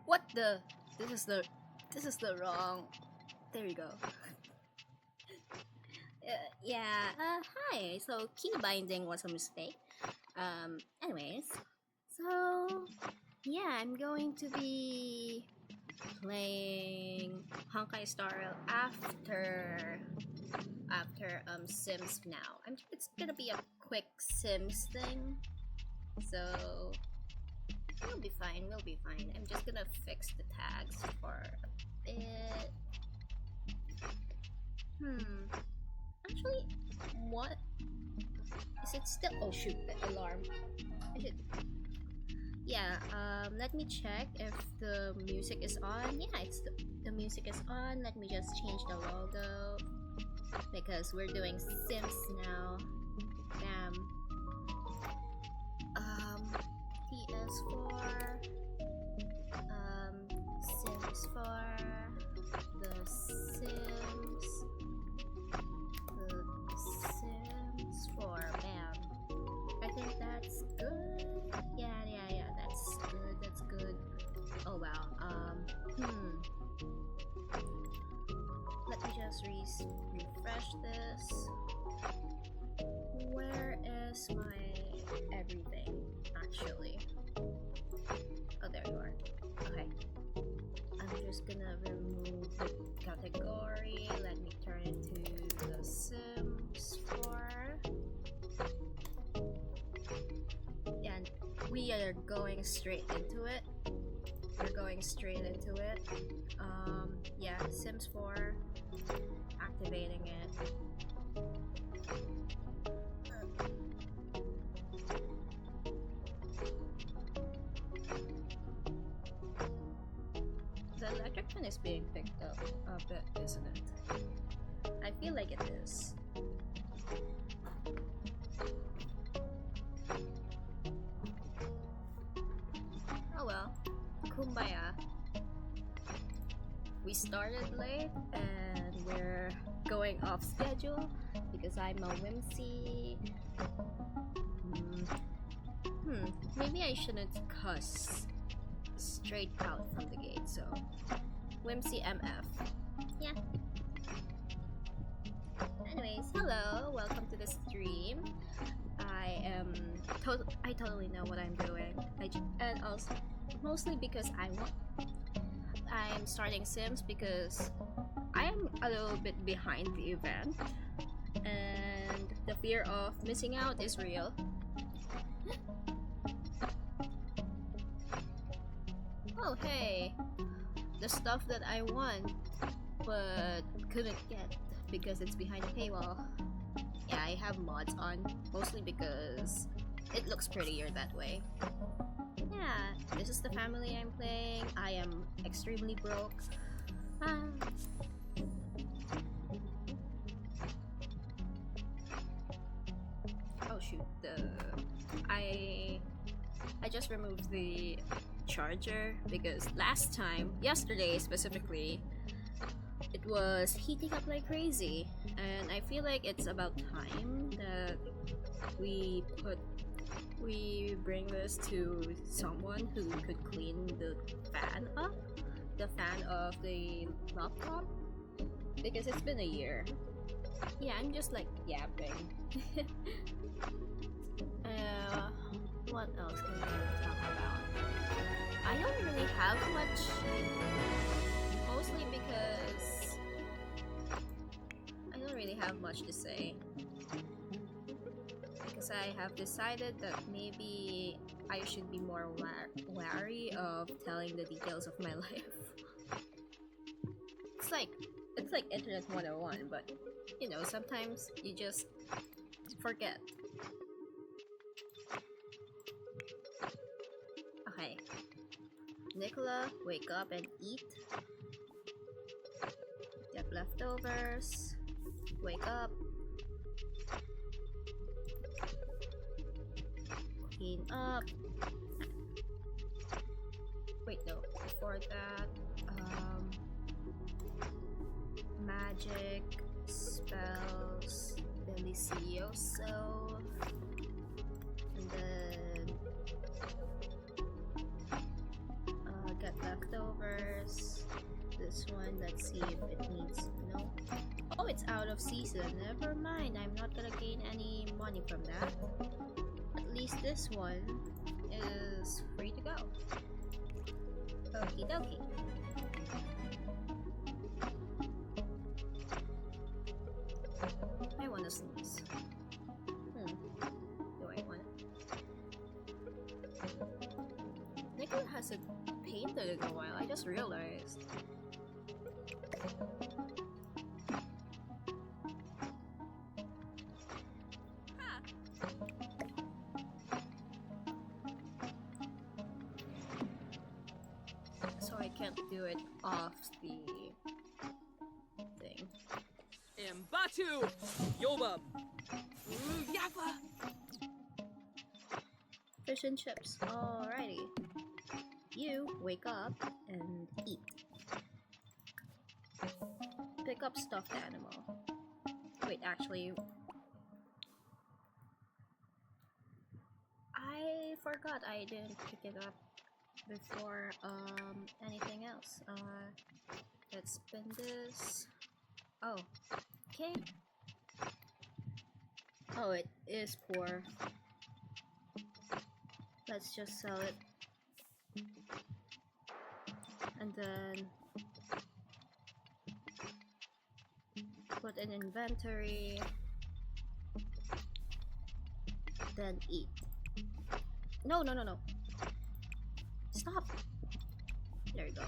What the? This is the wrong. There you go. Yeah. Hi. So key binding was a mistake. Anyways, so yeah, I'm going to be playing Honkai Star Rail after Sims now. It's gonna be a quick Sims thing, so we'll be fine. We'll be fine. I'm just gonna fix the tags for a bit. Actually, what is it still? Oh shoot, the alarm. I should. Yeah. Let me check if the music is on. Yeah, the music is on. Let me just change the logo because we're doing Sims now. Bam. TS4. Sims 4. The Sims 4. Bam. I think that's good. Yeah. That's good. Oh wow. Let me just refresh this. Where is my everything actually? Oh, there you are. Okay. I'm just gonna remove the category. Let me turn it to the Sims 4. And we are going straight into it. Yeah, Sims 4. Activating it. The electric fan is being picked up a bit, isn't it? I feel like it is. Oh well, kumbaya. We started late and we're going off schedule because I'm a whimsy. Maybe I shouldn't cuss straight out from the gate, so whimsy MF. Yeah. Anyways, hello, welcome to the stream. I totally know what I'm doing. And also mostly because I'm starting Sims because I am a little bit behind the event and the fear of missing out is real. Oh hey, the stuff that I want but couldn't get because it's behind a paywall. Yeah, I have mods on, mostly because it looks prettier that way. Yeah, this is the family I'm playing. I am extremely broke. Oh shoot, I just removed the charger because yesterday specifically, it was heating up like crazy, and I feel like it's about time that we bring this to someone who could clean the fan of the laptop, because it's been a year. Yeah, I'm just like yapping. What else can we talk about? I don't really have much, mostly because I don't really have much to say. Because I have decided that maybe I should be more wary of telling the details of my life. It's like Internet 101, but You know, sometimes you just forget. Okay. Nicola, wake up and eat. Get leftovers. Wake up. Clean up. Wait, no. Before that, magic, spells, delicioso, and then get leftovers. This one, let's see if it needs, no. Oh, it's out of season. Never mind, I'm not gonna gain any money from that. At least this one is free to go. Okie dokie. I wanna sneeze. Do I want it? Nicola hasn't painted in a while, I just realized. So I can't do it off the thing. Mbatu! Yobab! Yafa! Fish and chips. Alrighty. You wake up and eat. Pick up stuffed animal. Wait, actually, I forgot I didn't pick it up before anything else. Let's spin this. Oh, okay. Oh, it is poor. Let's just sell it. And then put in inventory. Then eat. No, no, no, no. Stop. There you go.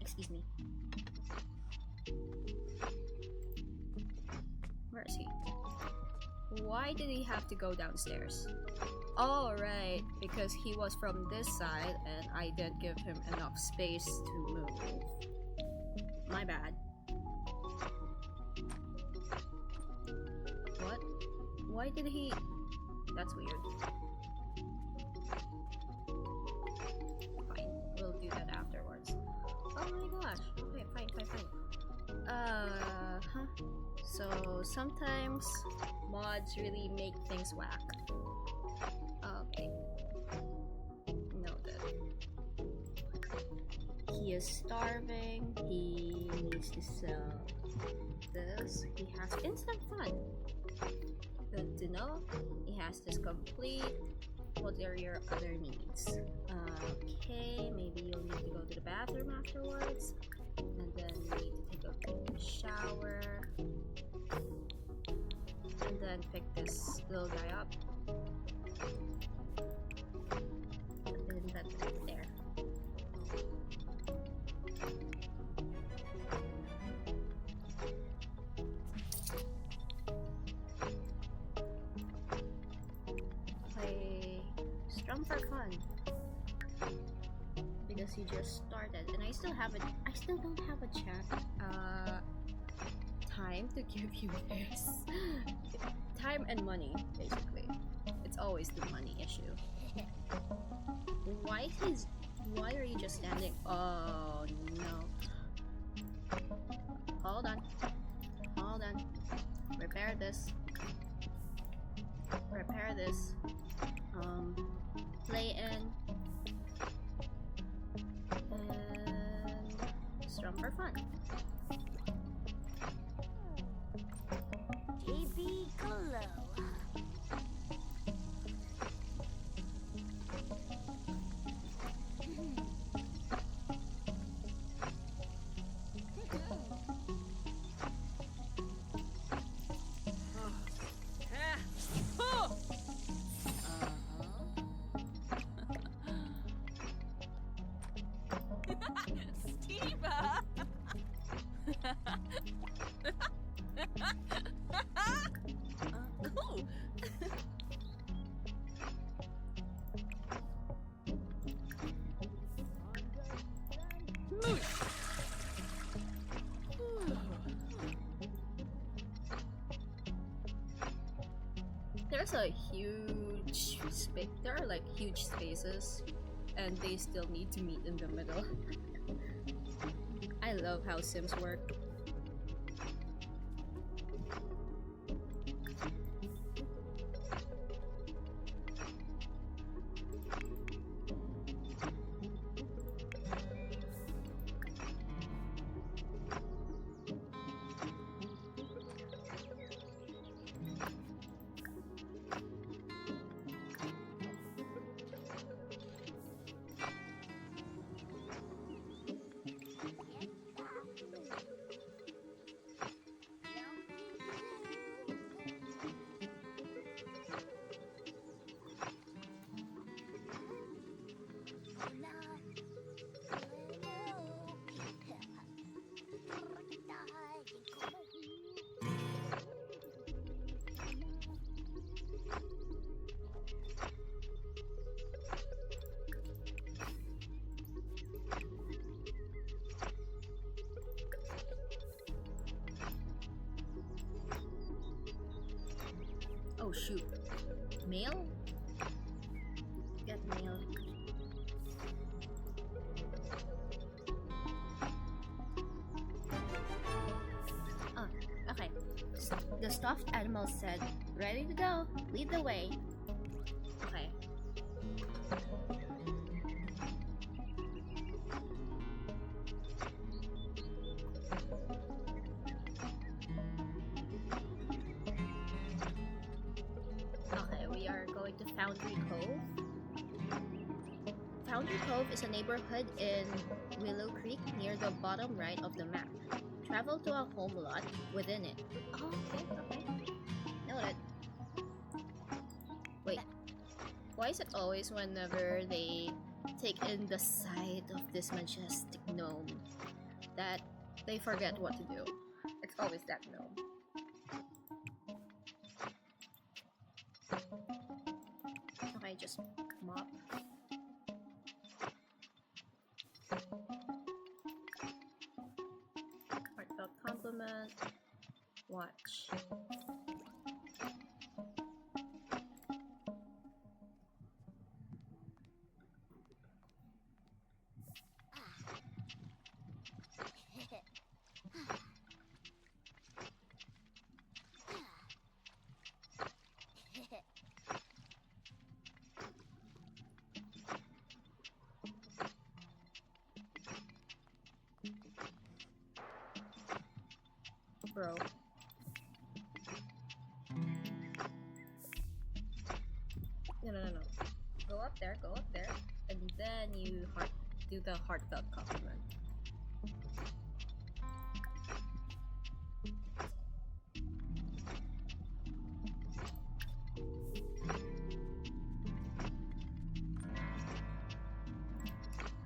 Excuse me. Where is he? Why did he have to go downstairs? Oh, right, because he was from this side and I didn't give him enough space to move. My bad. What? Why did he... That's weird. Fine, we'll do that afterwards. Oh my gosh. Okay, fine. Huh? So, sometimes mods really make things whack. Okay. Noted. He is starving. He needs to sell this. He has instant fun. Good to know. He has this complete. What are your other needs? Okay, maybe you'll need to go to the bathroom afterwards. And then you need to take a shower. And then pick this little guy up. And then there. Play Strum for fun. Because you just started and I still don't have a chat time to give you this. Time and money, basically. It's always the money issue. Why are you just standing? Oh no. Hold on. Repair this. Play in. And strum for fun. KB Glow. has a huge space. There are like huge spaces, and they still need to meet in the middle. I love how Sims work. Oh shoot. Mail? Get mail. Oh, okay. The stuffed animal said, "Ready to go. Lead the way." Okay. Okay, we are going to Foundry Cove. Foundry Cove is a neighborhood in Willow Creek near the bottom right of the map. Travel to a home lot within it. Oh, okay. Noted. Wait. Why is it always whenever they take in the sight of this majestic gnome that they forget what to do? It's always that gnome. Okay, just mop. Heartfelt compliment. Watch. Bro. No. Go up there, and then you do the heartfelt compliment.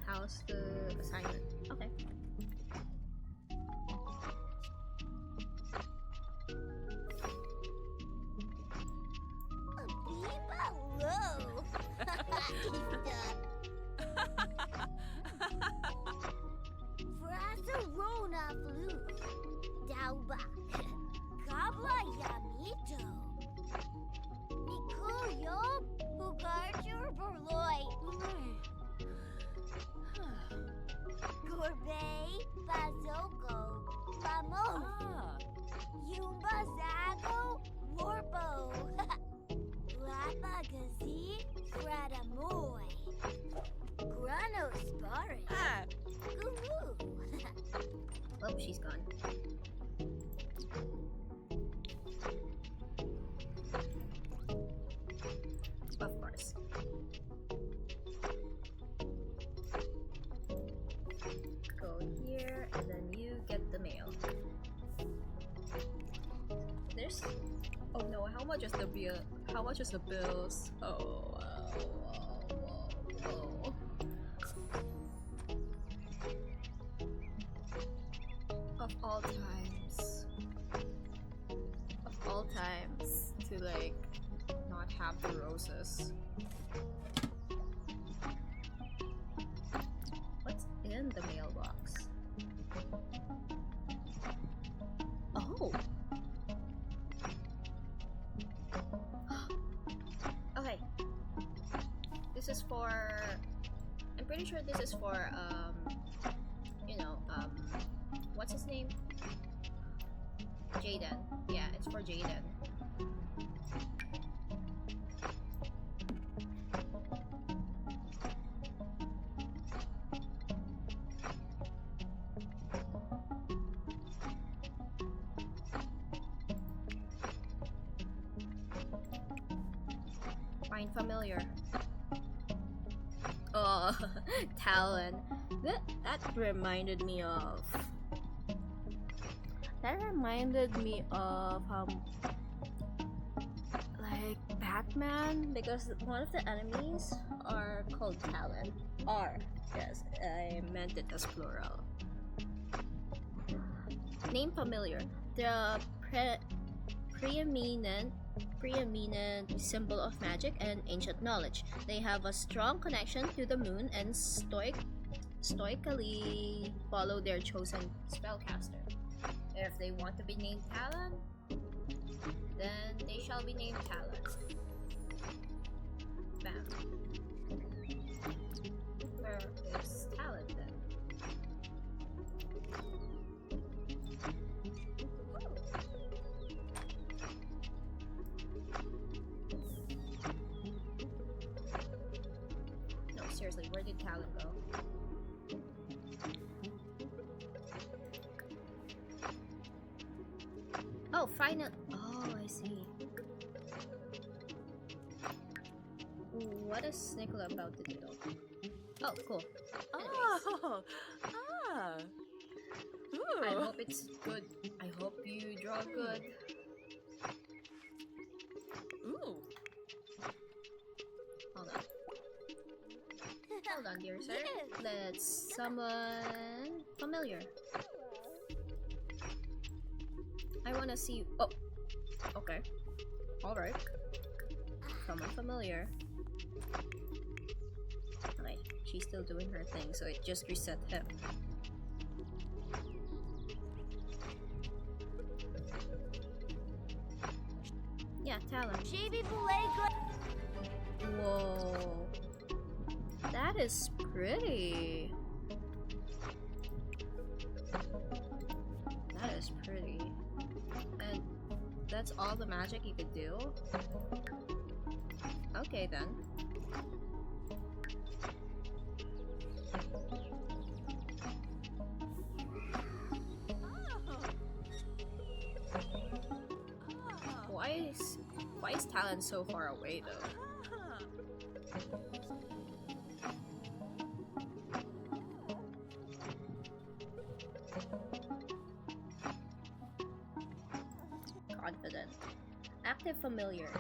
How's the assignment? Okay. Oh, she's gone. Of course. Go here, and then you get the mail. There's... Oh no, how much is the bill? How much is the bills? Oh. Of all times to like not have the roses. What's in the mailbox? Oh. This is for. I'm pretty sure this is for what's his name? Jaden. Yeah, it's for Jaden. Find familiar. Oh, Talon. That reminded me of. Like Batman, because one of the enemies are called Talon. Are, yes, I meant it as plural. Name familiar. The preeminent symbol of magic and ancient knowledge. They have a strong connection to the moon and stoically follow their chosen spellcaster. If they want to be named Talon, then they shall be named Talon. Bam. Where is Talon then? No, seriously, where did Talon go? Oh, final. Oh, I see. What is Nicola about to do? Oh, cool. Anyways. Oh, ah. Ooh. I hope it's good. I hope you draw good. Ooh. Hold on. Hold on, dear sir. Let's summon familiar. I wanna see. Oh, okay. Alright. Summon familiar. Alright, she's still doing her thing, so it just reset him. Yeah, Talon. Whoa. That is pretty. That is pretty. And that's all the magic you could do? Okay then. Why is Talon so far away though? Confident. Active familiar.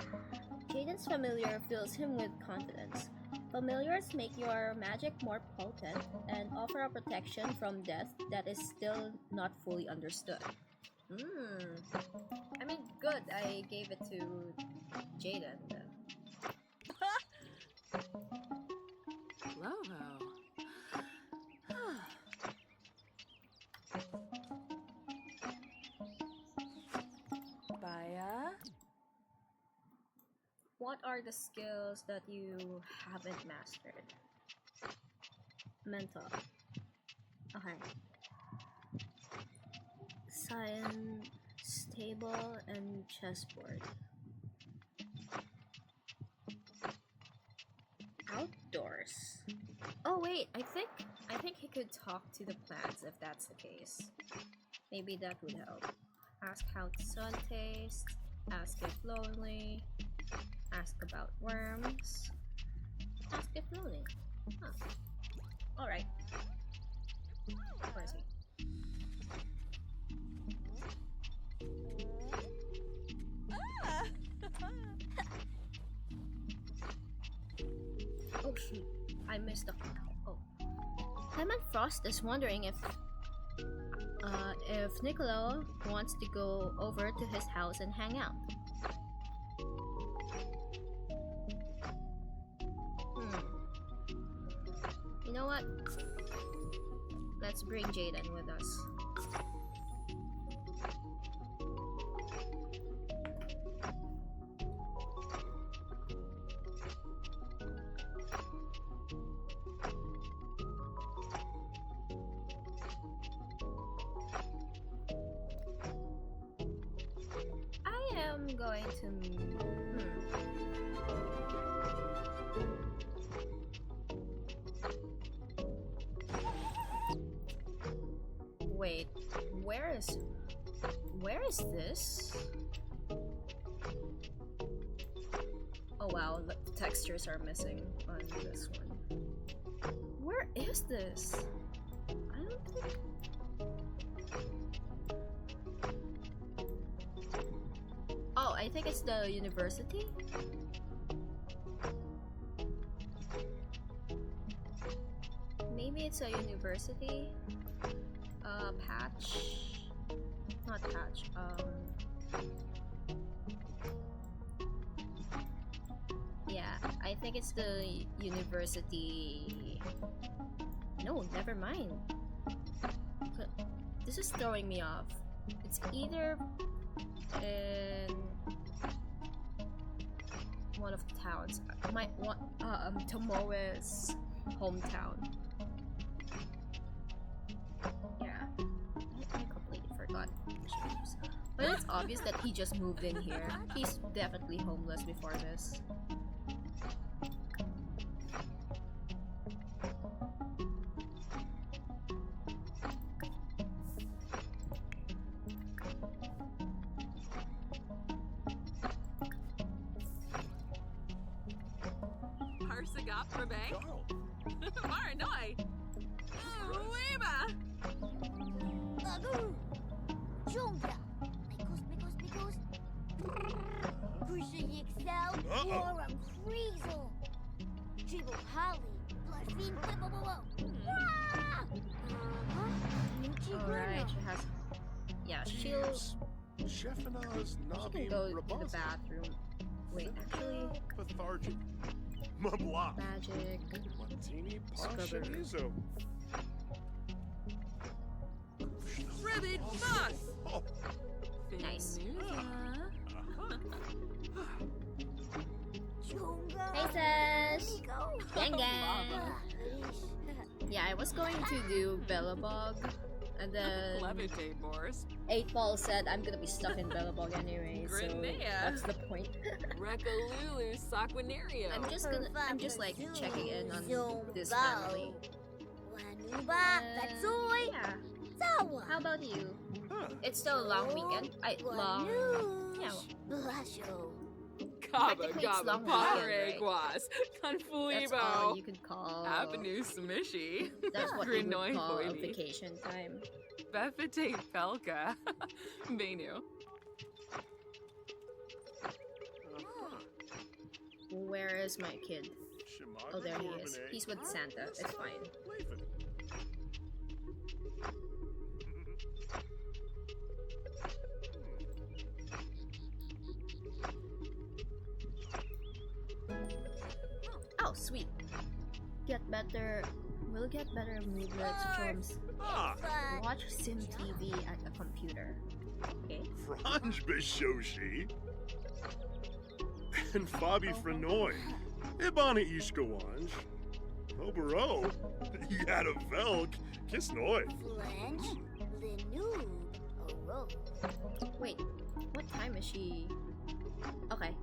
Jaden's familiar fills him with confidence. Familiars make your magic more potent and offer a protection from death that is still not fully understood. I mean, good. I gave it to Jaden then. Loho. Baya. What are the skills that you haven't mastered? Mental. Okay. Science, stable, and chessboard. Outdoors. Oh wait, I think he could talk to the plants if that's the case. Maybe that would help. Ask how the sun tastes. Ask if lonely. Ask about worms. Ask if lonely. Huh. Alright. Where is he? Oh shoot, I missed the. Oh. Lemon Frost is wondering if Niccolo wants to go over to his house and hang out. You know what? Let's bring Jaden with us. going to... Wait, where is this? Oh wow, the textures are missing on this one. Where is this? I don't think... Oh, I think it's the university? Maybe it's a university? Patch? Not patch, yeah, I think it's the university... No, never mind. This is throwing me off. It's either in one of the towns. Tomoe's hometown. Yeah, I completely forgot. But it's obvious that he just moved in here. He's definitely homeless before this. Alright, she has... Yeah, she'll... She can go to the bathroom. Wait, actually... Lethargic. Magic... Scrubber. Ribbit bus! Nice. Hey, Sash! Gang gang! Yeah, I was going to do Bellabog, and then Levitate, Morris. 8-Ball said I'm gonna be stuck in Bellabog anyway, so what's the point? Rekalulu Saquinario. I'm just like checking in on this family. Yeah. How about you? It's still a long weekend. Kaba Gaba That's Pareguas. all Confulibo. you could call... Avenue Samishi. That's what you would Grinoy call a Boily. vacation time. Befete Pelka. Benu. Where is my kid? Oh, there he is. He's with Santa. It's fine. Oh, sweet. We'll get better movements from watch Sim TV at the computer. Okay? Franj Bishoshi. And Fabi Frenoy. Ibana Ishkawanj. Obero. Yada Velk. Kisnoy. Wait, what time is she? Okay,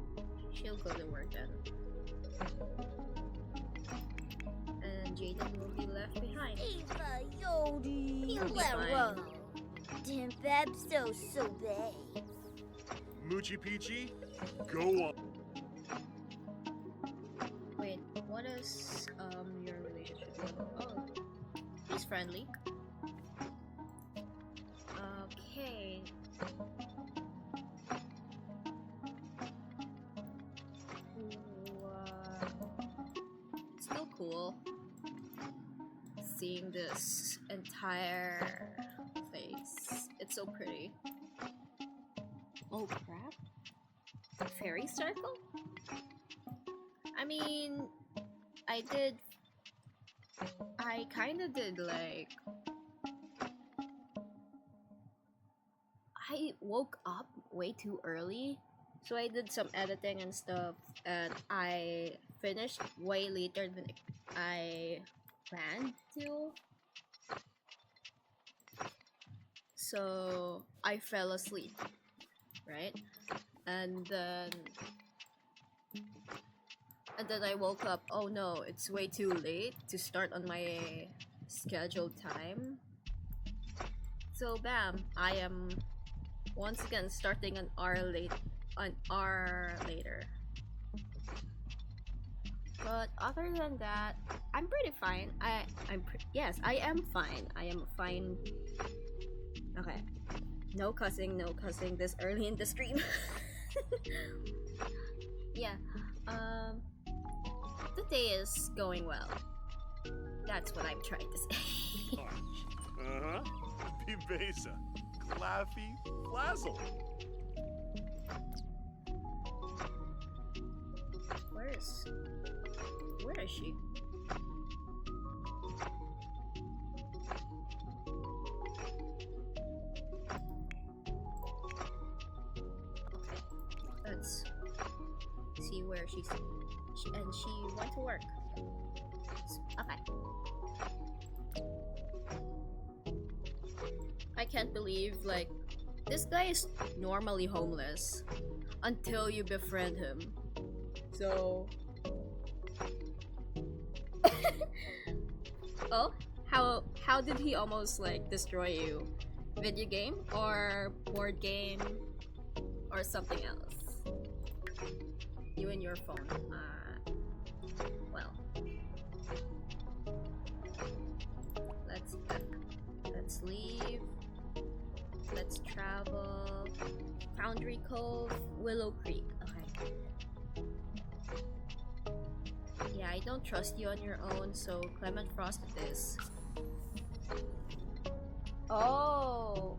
she'll go to work then. And Jaden will be left behind. He'll be fine. Moochie Peachy. Go on. Wait, what is your relationship level? Oh, he's friendly. Okay. Still cool seeing this entire place. It's so pretty. Oh crap. A fairy circle? I mean, I kinda did like... I woke up way too early, so I did some editing and stuff, and I finished way later than I planned to. So I fell asleep, right? and then I woke up. Oh no, it's way too late to start on my scheduled time. So bam, I am once again starting an hour later. But other than that, I'm pretty fine. Yes, I am fine. I am fine. Okay. No cussing this early in the stream. Yeah. The day is going well. That's what I'm trying to say. Uh-huh. Bibesa. Claffy. Flazzle. Where is she? Okay. Let's see where she's and she went to work. Okay. I can't believe, like, this guy is normally homeless until you befriend him. So... Oh? How did he almost, like, destroy you? Video game? Or board game? Or something else? You and your phone. Well. Let's leave. Let's travel. Foundry Cove, Willow Creek. Okay. Yeah, I don't trust you on your own, so Clement Frost it is. Oh.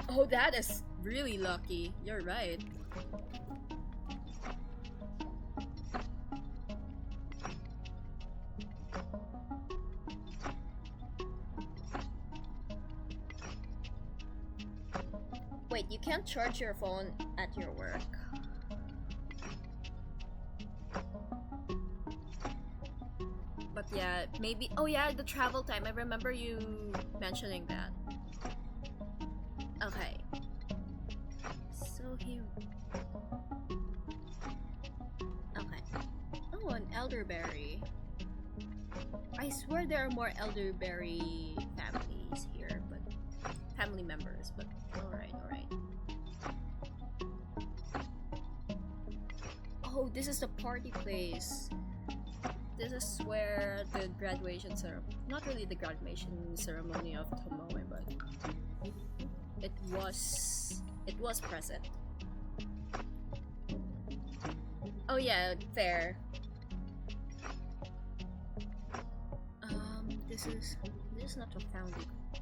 Oh, that is really lucky. You're right. Wait, you can't charge your phone at your work. But yeah, maybe... Oh yeah, the travel time. I remember you mentioning that. Okay. So he... Okay. Oh, an elderberry. I swear there are more elderberry families here, but... Family members, but... Alright, alright. Oh, this is the party place. This is where the graduation ceremony... Not really the graduation ceremony of Tomoe, but... It was present. Oh yeah, fair. This is not a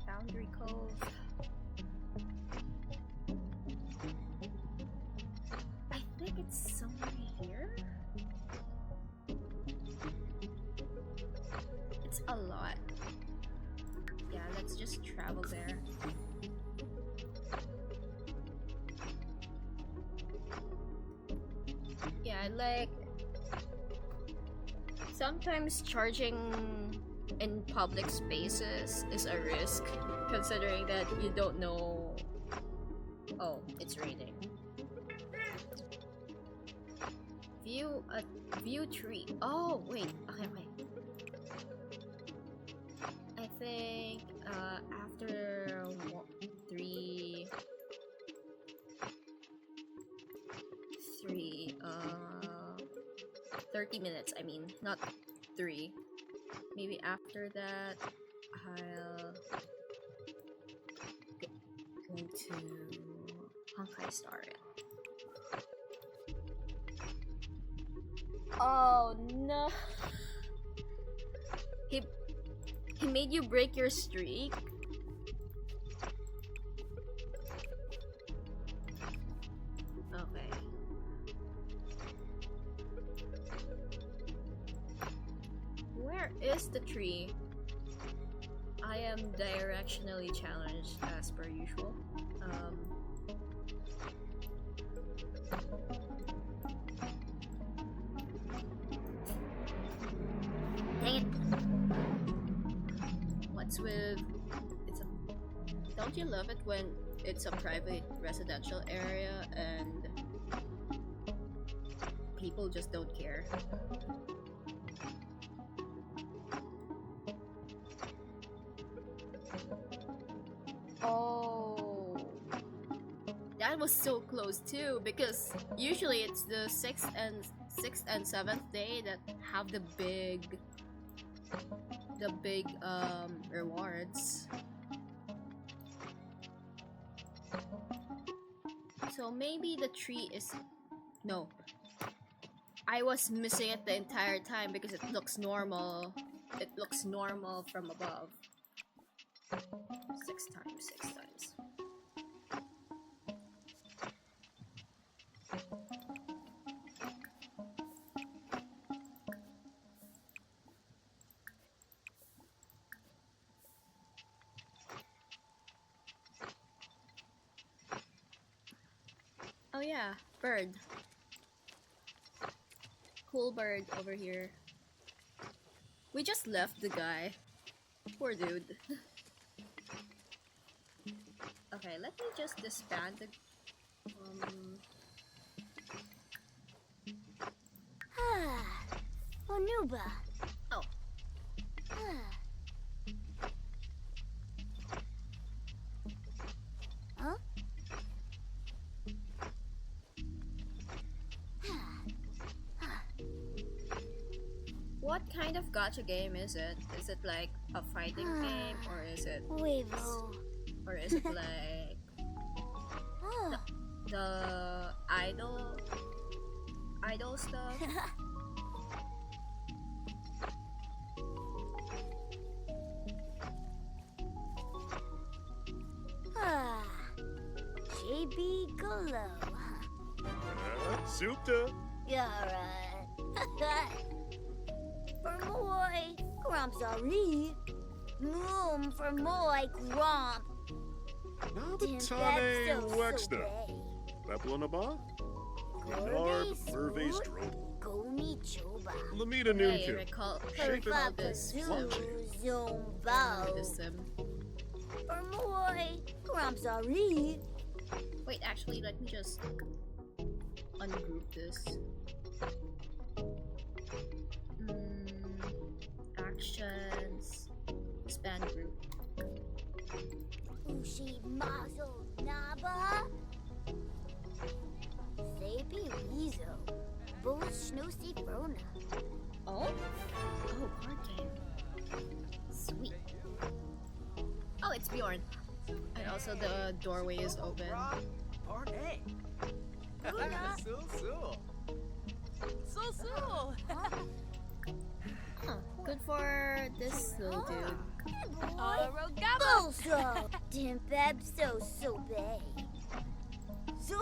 Foundry Cove. I think it's somewhere here. It's a lot. Yeah, let's just travel there. Yeah, like sometimes charging in public spaces is a risk, considering that you don't know. Oh, it's raining. View tree. Oh wait, okay, wait. I think after 30 minutes, I mean, not 3. Maybe after that, I'll go to Honkai Star. Oh no! He made you break your streak? Okay. Where is the tree? I am directionally challenged as per usual. Dang it! What's with... Don't you love it when it's a private residential area and people just don't care. Oh, that was so close too, because usually it's the sixth and seventh day that have the big rewards. So maybe the tree is no. I was missing it the entire time because it looks normal. It looks normal from above. 6 times. Oh yeah, bird. Cool bird over here. We just left the guy. Poor dude. Okay, let me just disband the Onuba. Oh. Huh? What kind of gacha game is it? Is it like a fighting game, or is it Weevo. like the idol stuff? JB Golo. Supta. Alright. For moi, Grump sorry. Moom for moi, Grump. Nabatane Wexner. Peplonaba. Narb Merve's Drodel. Gomi Choba. Lamita Hey, Noonkin. recall Shape this Flunchy. Zombo. this sim. For moi, Grump sorry. Wait, actually, let me just ungroup this. Actions, span group. Ushi Mazo Naba. Sabi Weezo. Both Snoozy Frona. Oh, card game. Sweet. Oh, it's Bjorn. And also the doorway is open. Part A. Luna. So. Huh, good for this little dude. Bolso. Dimpeb so bay. So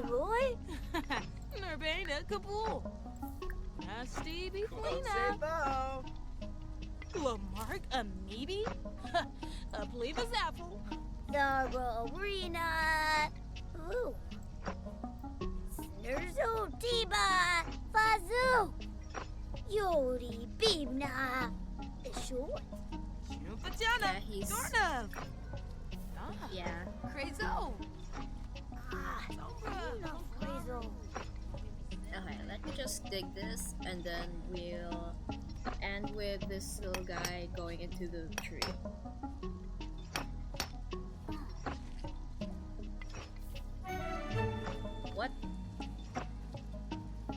boy. Nurbana Kabul. Nasty Say bow. Lamarck a maybe? A believe his apple. The arena. Ooh. Snurzo Tiba. Fazoo. Yori Bibna. Short. Chumpachana. Yeah, he's- Dornov. Yeah. Crazo. Okay, let me just dig this, and then we'll end with this little guy going into the tree. What?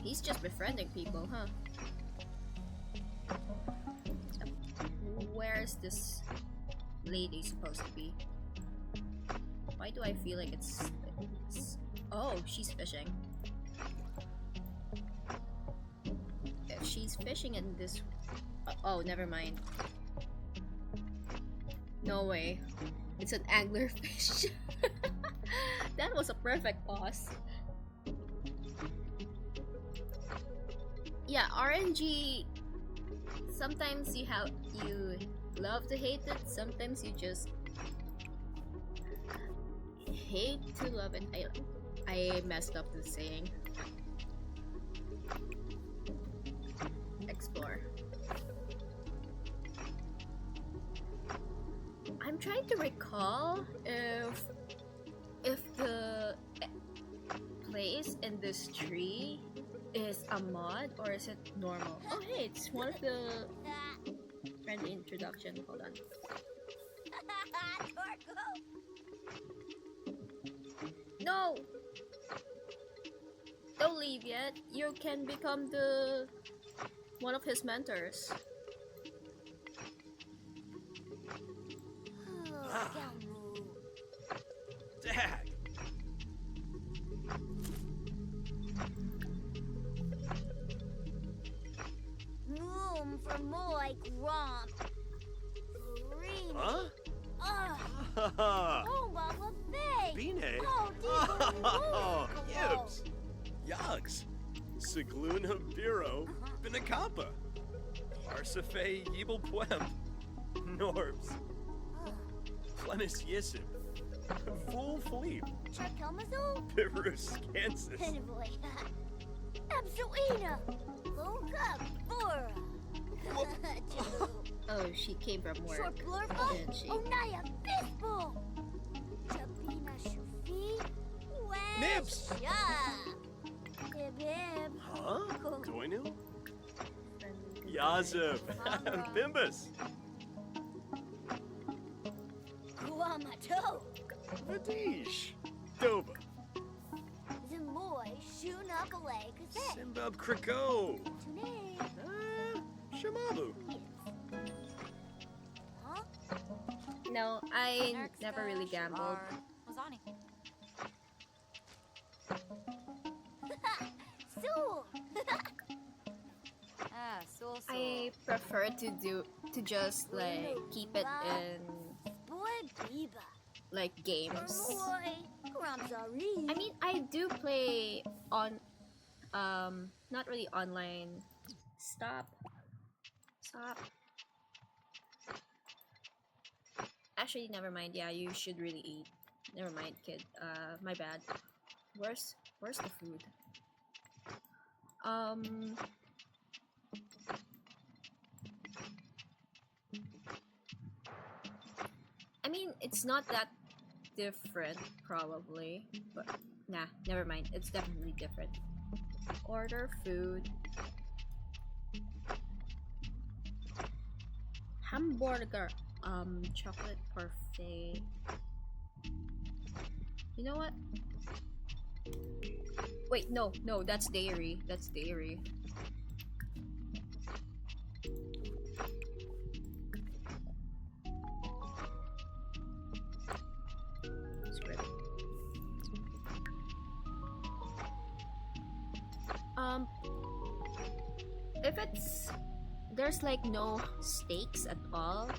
He's just befriending people, huh? Where's this lady supposed to be? Why do I feel like it's... Oh, she's fishing. If she's fishing in this... oh, never mind. No way. It's an anglerfish. That was a perfect pause. Yeah, RNG... Sometimes you love to hate it, sometimes you just hate to love it. I messed up the saying. Explore. I'm trying to recall if this tree is a mod or is it normal? Oh hey, it's one of the friendly introduction. Hold on. No! Don't leave yet. You can become the one of his mentors. Dag! Room for more grump. Green. Huh? Ugh. Oh, Mama Bay. Bine! Oh, Oh, dear. Yibs! Yugs! Sigluna Biro Binakapa! Arsafe Yibel Pwem! Norbs! Clenis Yisib! Fool Philippe! Chakamazo. Piverus Kansas! Anyway. Absolina. Loka Bora. Oh, she came from work, Short blurba. didn't she? Onaya Fistball. Chapina Shufi. Nibs. Bib. Huh? Doinu? Yazib! Bimbus! Guamato. Vadish! Doba! Zamoy Shunakale Kazay. Simbab Kriko! Tune. Shamabu! Huh? No, I never really gambled. So. I prefer to just like keep it in Boy Biba. like games. Boy Ramzari. I mean, I do play on not really online. Stop. Actually, never mind. Yeah, you should really eat. Never mind, kid. My bad. Where's the food? I mean, it's not that different, probably, but nah, never mind. It's definitely different. Order food. Hamburger. Chocolate parfait. You know what? Wait, no, that's dairy. That's dairy. Script. If there's like no stakes at all,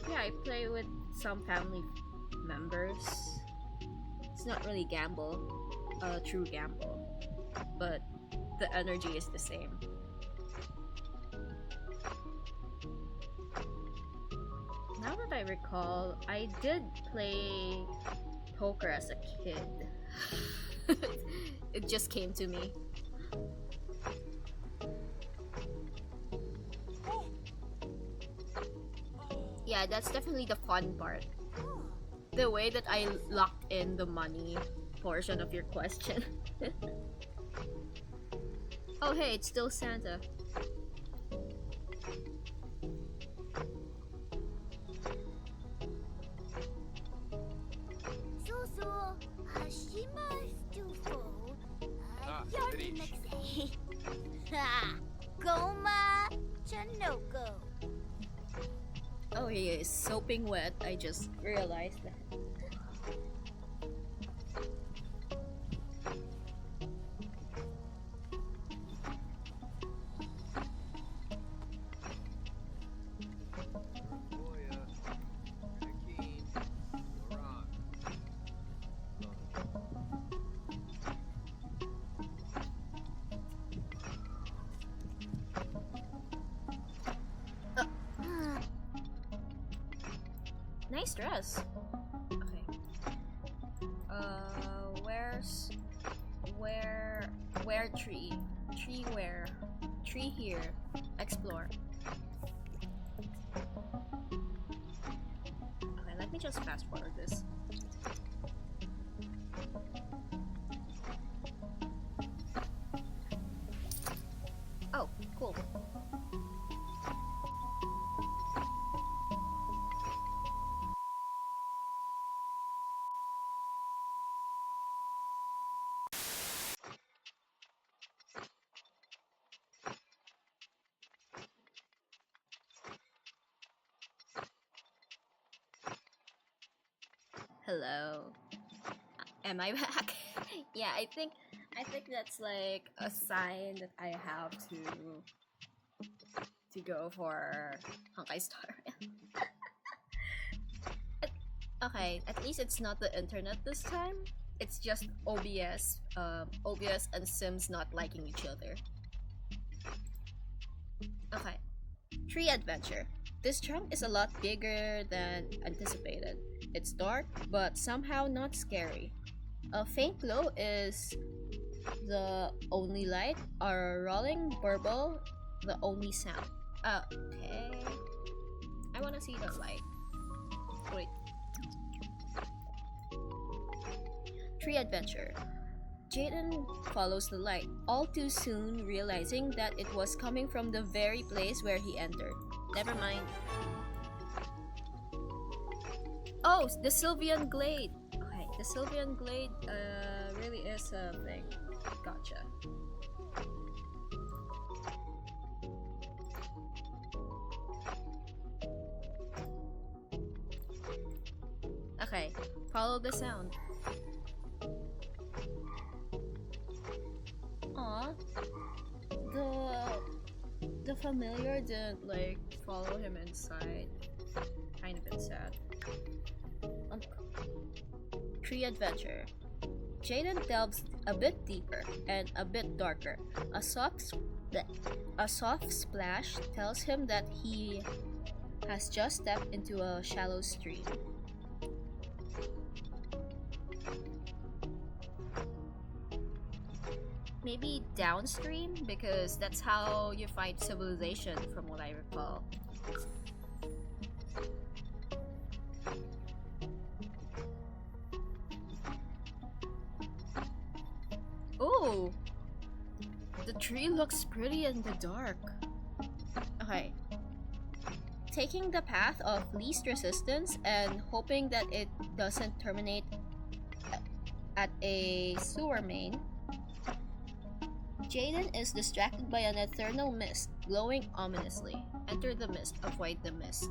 yeah, I play with some family members. It's not really true gamble, but the energy is the same. Now that I recall, I did play poker as a kid. It just came to me. Yeah, that's definitely the fun part. The way that I locked in the money portion of your question. Oh hey, it's still Santa. So Hashima Stufo. Finish. Goma Chanoko. Oh, he is soaping wet. I just realized that. Nice dress. Okay. Where tree? Tree where? Tree here. Explore. Okay, let me just fast forward this. Oh, cool. Hello. Am I back? Yeah, I think that's like a sign that I have to go for Honkai Star. Okay, at least it's not the internet this time. It's just OBS and Sims not liking each other. Okay. Tree Adventure. This chunk is a lot bigger than anticipated. It's dark, but somehow not scary. A faint glow is the only light. A rolling burble, the only sound. Okay. I wanna see the light. Wait. Tree Adventure. Jaden follows the light, all too soon realizing that it was coming from the very place where he entered. Never mind. Oh, the Sylvian Glade! Okay, the Sylvian Glade really is a thing. Gotcha. Okay, follow the sound. Aw, the familiar didn't like follow him inside. Kind of bit sad. Tree Adventure. Jaden delves a bit deeper and a bit darker. A soft splash tells him that he has just stepped into a shallow stream. Maybe downstream, because that's how you find civilization from what I recall. Ooh! The tree looks pretty in the dark. Okay. Taking the path of least resistance and hoping that it doesn't terminate at a sewer main, Jaden is distracted by an eternal mist glowing ominously. Enter the mist, avoid the mist.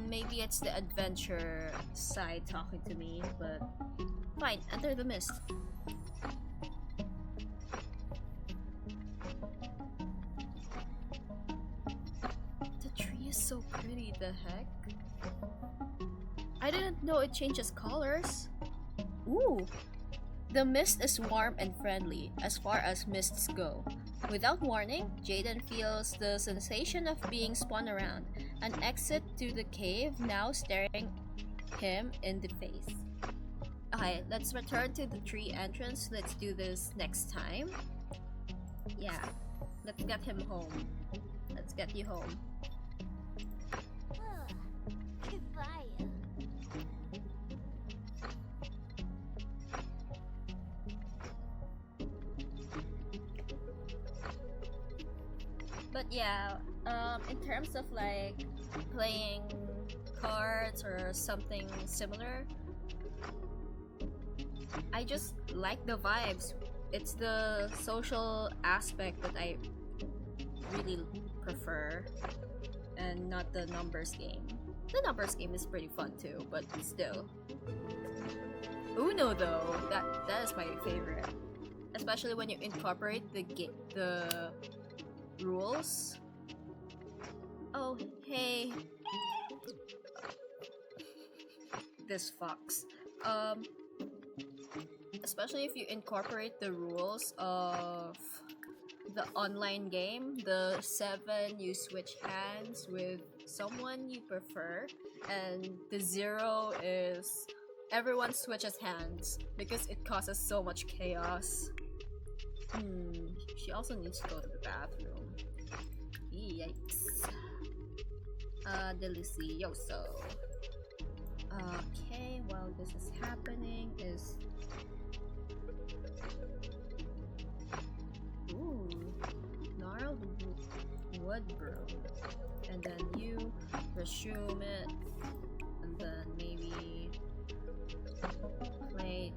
Maybe it's the adventure side talking to me, but fine, enter the mist. The tree is so pretty, the heck? I didn't know it changes colors. Ooh! The mist is warm and friendly as far as mists go. Without warning, Jaden feels the sensation of being spun around, an exit to the cave now staring him in the face. Okay, let's return to the tree entrance. Let's do this next time. Yeah, let's get him home. Let's get you home. Kivaya. But yeah, in terms of like playing cards or something similar, I just like the vibes. It's the social aspect that I really prefer, and not the numbers game. The numbers game is pretty fun too, but still. Uno though, that is my favorite, especially when you incorporate the rules. Oh, hey. This fox. Especially if you incorporate the rules of the online game, the 7 you switch hands with someone you prefer, and the 0 is everyone switches hands because it causes so much chaos. She also needs to go to the bathroom. Yikes. Delicioso. Okay, well, while this is happening is... Ooh, gnarled wood broom. And then you resume it, and then maybe play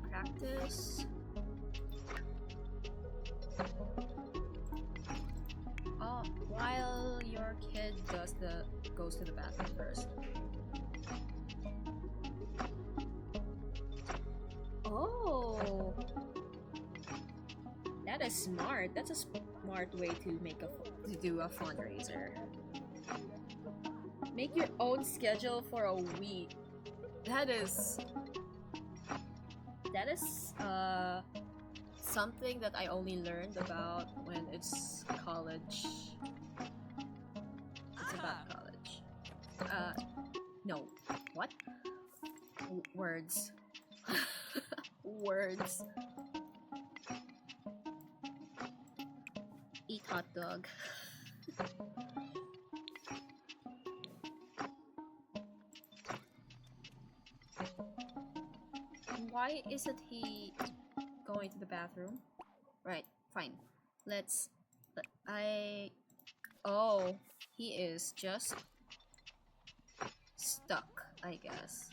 practice. Oh, while your kid goes to the bathroom first. Oh, that is smart. That's a smart way to do a fundraiser. Make your own schedule for a week. That is something that I only learned about when it's college. It's about college. No. What? Words. Words. Eat hot dog. Why isn't he going to the bathroom? Right, fine. Oh, he is just stuck, I guess.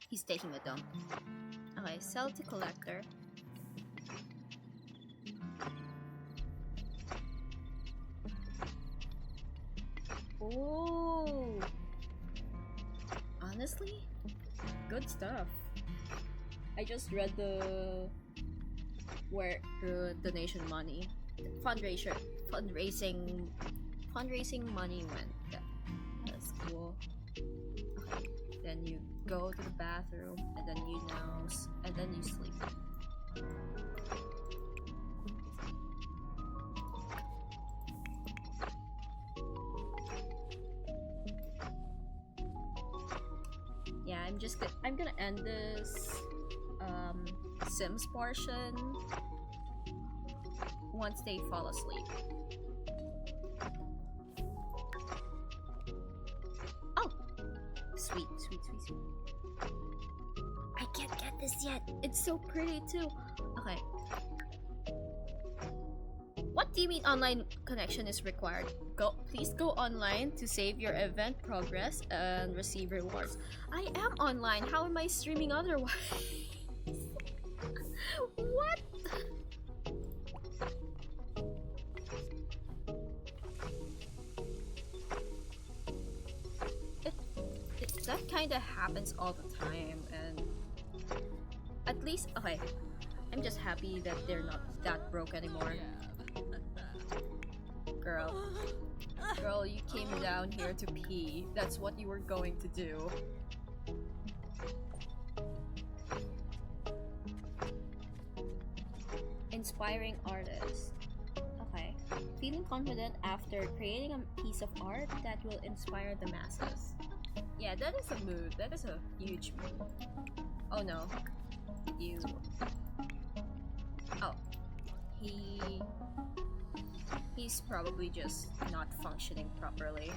He's taking a dump. Okay, sell to collector. Oh, honestly, good stuff. I just read where the donation money, fundraising money went. That's cool. Okay, then you go to the bathroom, and then you nose, and then you sleep. Yeah, I'm gonna end this Sims portion once they fall asleep. Oh, sweet. I can't get this yet. It's so pretty too. Okay. What do you mean online connection is required? Please go online to save your event progress and receive rewards. I am online. How am I streaming otherwise? What? That kind of happens all the time, and at least, okay, I'm just happy that they're not that broke anymore. Girl, you came down here to pee. That's what you were going to do. Inspiring artist. Okay. Feeling confident after creating a piece of art that will inspire the masses. Yeah, that is a mood. That is a huge mood. Oh no. You. Oh. He's probably just not functioning properly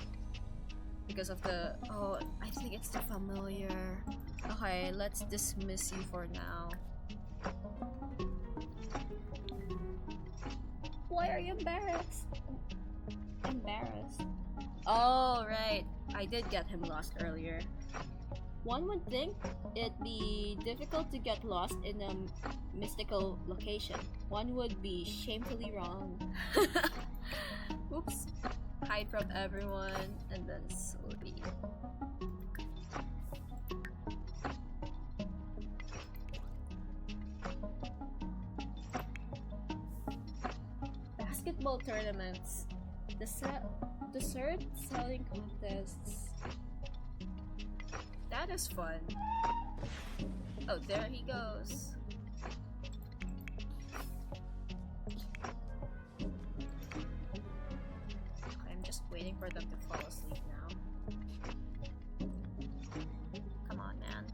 because of the... Oh, I think it's the familiar. Okay, let's dismiss you for now. Why are you embarrassed? Embarrassed? Oh, right. I did get him lost earlier. One would think it'd be difficult to get lost in a mystical location. One would be shamefully wrong. Oops. Hide from everyone and then sleep. Basketball tournaments. Dessert selling contests. That is fun. Oh, there he goes. I'm just waiting for them to fall asleep now. Come on, man.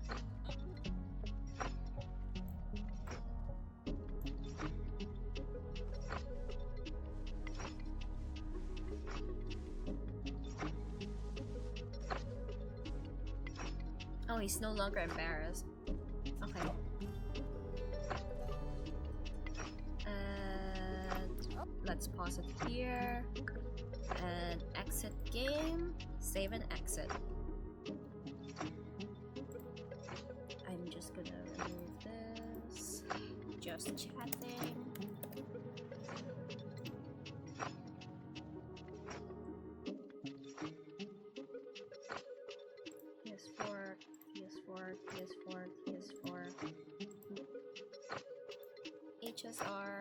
Oh, he's no longer embarrassed. Okay. And let's pause it here. And exit game. Save and exit. I'm just gonna remove this. Just chatting. PS4, PS4, PS4, PS4. HSR.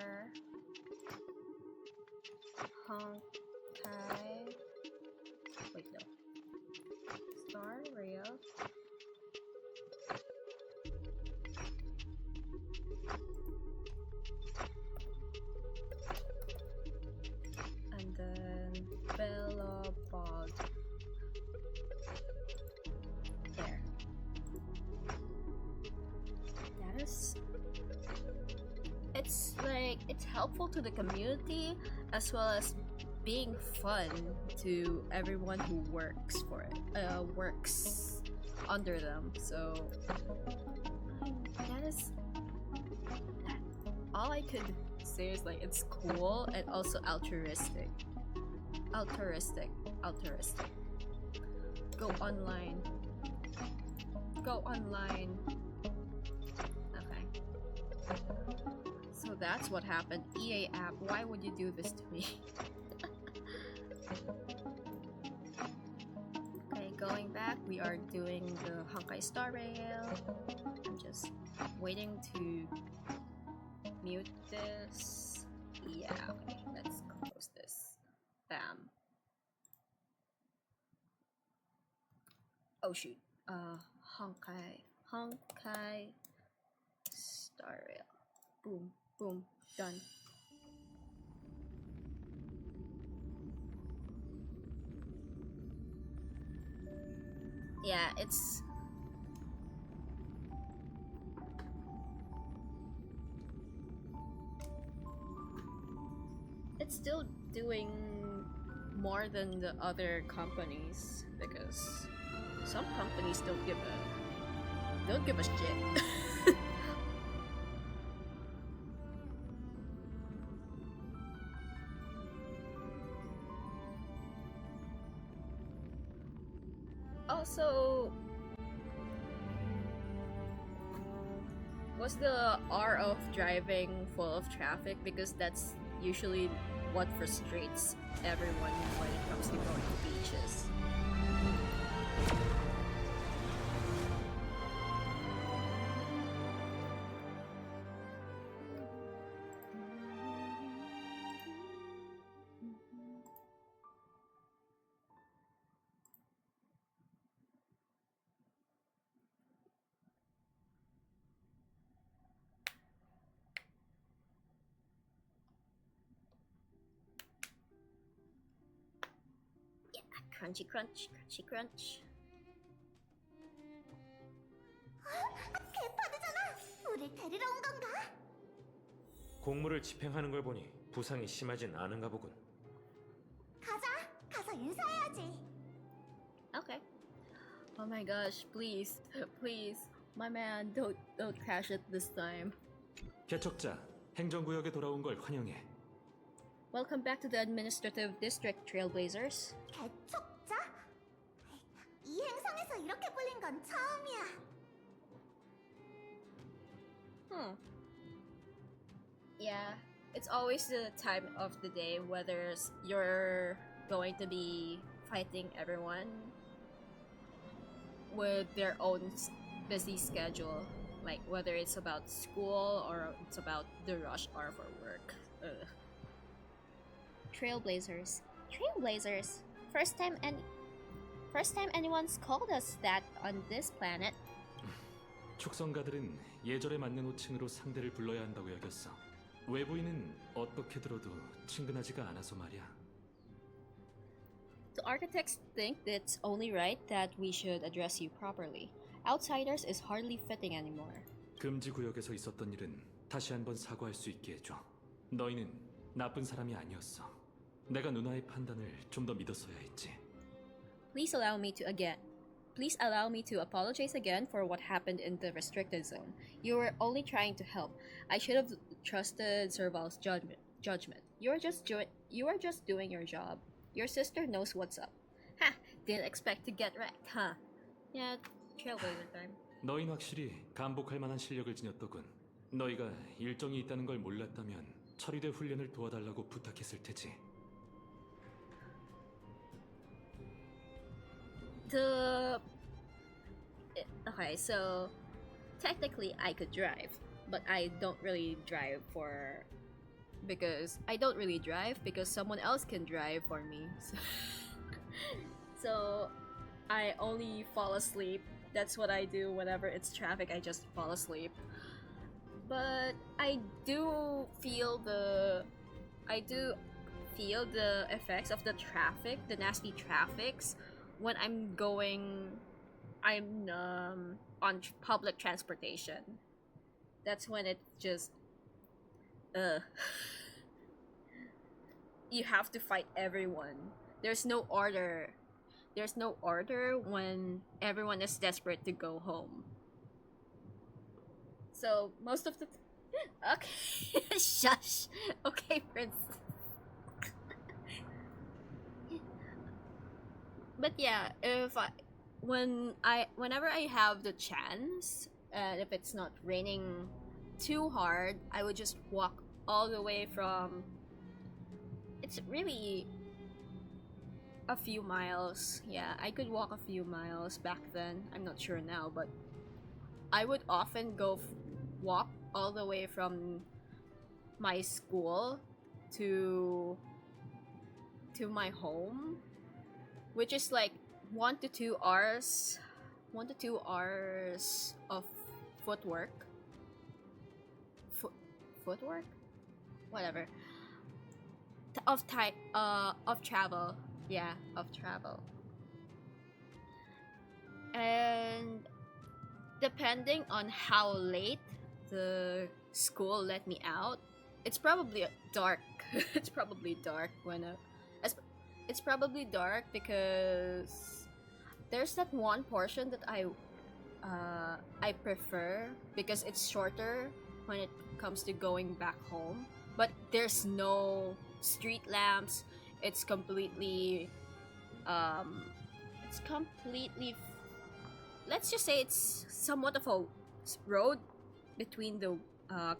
Honkai. Wait, no. Star Rail. And then Bellabog. There. That is. It's like it's helpful to the community as well as being fun to everyone who works for it. Works under them. So that is. All I could say is like it's cool and also altruistic. Altruistic. Go online. Go online. Okay. So that's what happened. EA app, why would you do this to me? Okay, going back, we are doing the Honkai Star Rail. I'm just waiting to mute this. Yeah, okay, let's close this. Bam. Oh shoot. Honkai Star Rail. Boom, boom, done. Yeah, it's still doing more than the other companies because some companies don't give a shit. Also, was the R of driving full of traffic? Because that's usually what frustrates everyone when it comes to going to beaches. Crunchy crunch, crunchy crunch. 개파드잖아. 우릴 데리러 온 건가? 공무를 집행하는 걸 보니 부상이 심하진 않은가 보군. 가자. 가서 인사해야지. Okay. Oh my gosh, please, please, my man, don't crash it this time. 개척자, 행정구역에 돌아온 걸 환영해. Welcome back to the administrative district, Trailblazers. 개척자? 이 행성에서 이렇게 불린 건 처음이야. Yeah, it's always the time of the day whether you're going to be fighting everyone with their own busy schedule, like whether it's about school or it's about the rush hour for work. Ugh. Trailblazers. Trailblazers. First time anyone's called us that on this planet. 축성가들은 예절에 맞는 호칭으로 상대를 불러야 한다고 여겼어. 외부인은 어떻게 들어도 친근하지가 않아서 말이야. The architects think it's only right that we should address you properly. Outsiders is hardly fitting anymore. 금지 구역에서 있었던 일은 다시 한번 사과할 수 있게 해줘. 너희는 나쁜 사람이 아니었어. 내가 누나의 판단을 좀 더 믿었어야 했지. Please allow me to again please allow me to apologize again for what happened in the restricted zone. You were only trying to help. I should have trusted Serval's judgment. You are just doing your job. Your sister knows what's up. Ha! Didn't expect to get wrecked, huh? Yeah, trailblazer time. 너희는 확실히 감복할 만한 실력을 지녔더군. 너희가 일정이 있다는 걸 몰랐다면 처리대 훈련을 도와달라고 부탁했을 테지. Okay, so technically I could drive, but I don't really drive because someone else can drive for me. So I only fall asleep. That's what I do whenever it's traffic. I just fall asleep. But I do feel the effects of the traffic, the nasty traffics, when I'm on public transportation. That's when it just you have to fight everyone. There's no order when everyone is desperate to go home. So most of the okay. Shush. Okay, Prince. But yeah, whenever I have the chance, and if it's not raining too hard, I would just walk all the way from. It's really a few miles. Yeah, I could walk a few miles back then. I'm not sure now, but I would often walk all the way from my school to my home, which is like 1 to 2 hours of footwork. Footwork? Whatever. Of travel. Yeah, of travel. And depending on how late the school let me out, it's probably dark. It's probably dark it's probably dark because there's that one portion that I prefer because it's shorter when it comes to going back home, but there's no street lamps. It's completely let's just say it's somewhat of a road between the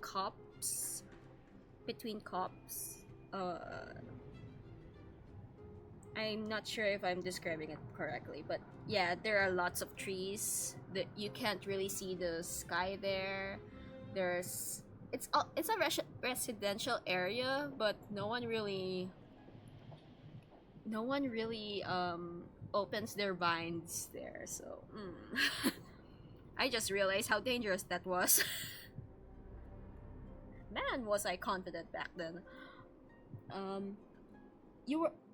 cops. I'm not sure if I'm describing it correctly, but yeah, there are lots of trees that you can't really see the sky there. It's a residential area, but no one really opens their vines there. So I just realized how dangerous that was. Man, was I confident back then.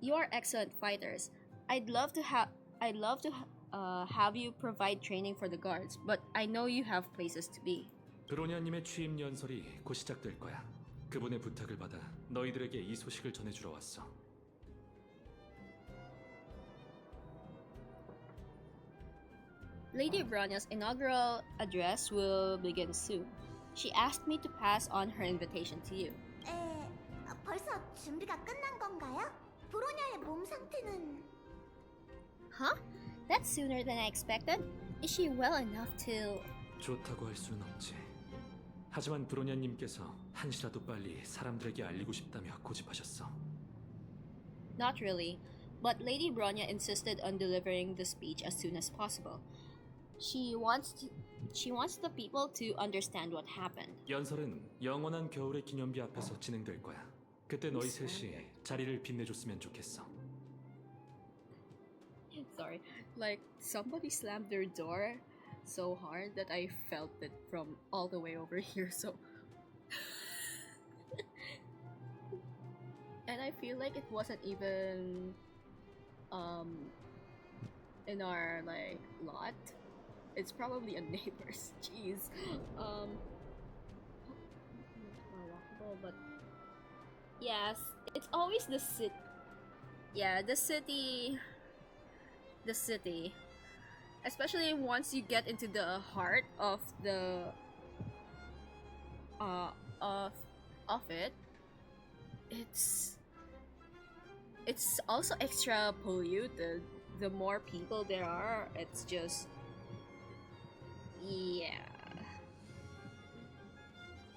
You are excellent fighters. I'd love to have you provide training for the guards, but I know you have places to be. 브로냐님의 취임 연설이 곧 시작될 거야. 그분의 부탁을 받아 너희들에게 이 소식을 전해주러 왔어. Lady Bronya's inaugural address will begin soon. She asked me to pass on her invitation to you. 벌써 준비가 끝난 건가요? 브로냐의 몸 상태는... Huh? That's sooner than I expected. Is she well enough to... 좋다고 할 수는 없지. 하지만 브로냐님께서 한시라도 빨리 사람들에게 알리고 싶다며 고집하셨어. Not really, but Lady Bronya insisted on delivering the speech as soon as possible. She wants the people to understand what happened. 연설은 영원한 겨울의 기념비 앞에서 진행될 거야. 그때 너희 셋이 자리를 빛내줬으면 좋겠어. Sorry, like somebody slammed their door so hard that I felt it from all the way over here. So, and I feel like it wasn't even in our like lot. It's probably a neighbor's. Jeez. Not more walkable, but yes, it's always the city. Yeah, the city. especially once you get into the heart of the uh of it, it's also extra polluted. The more people there are, it's just, yeah.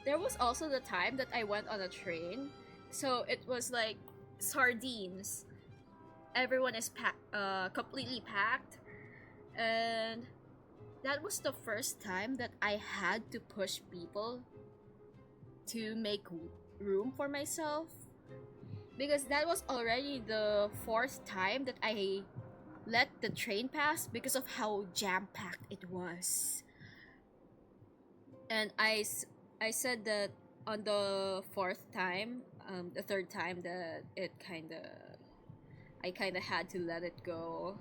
There was also the time that I went on a train, so it was like sardines. Everyone is completely packed, and that was the first time that I had to push people to make room for myself, because that was already the fourth time that I let the train pass because of how jam-packed it was. And I said that on the fourth time, the third time that I kind of had to let it go.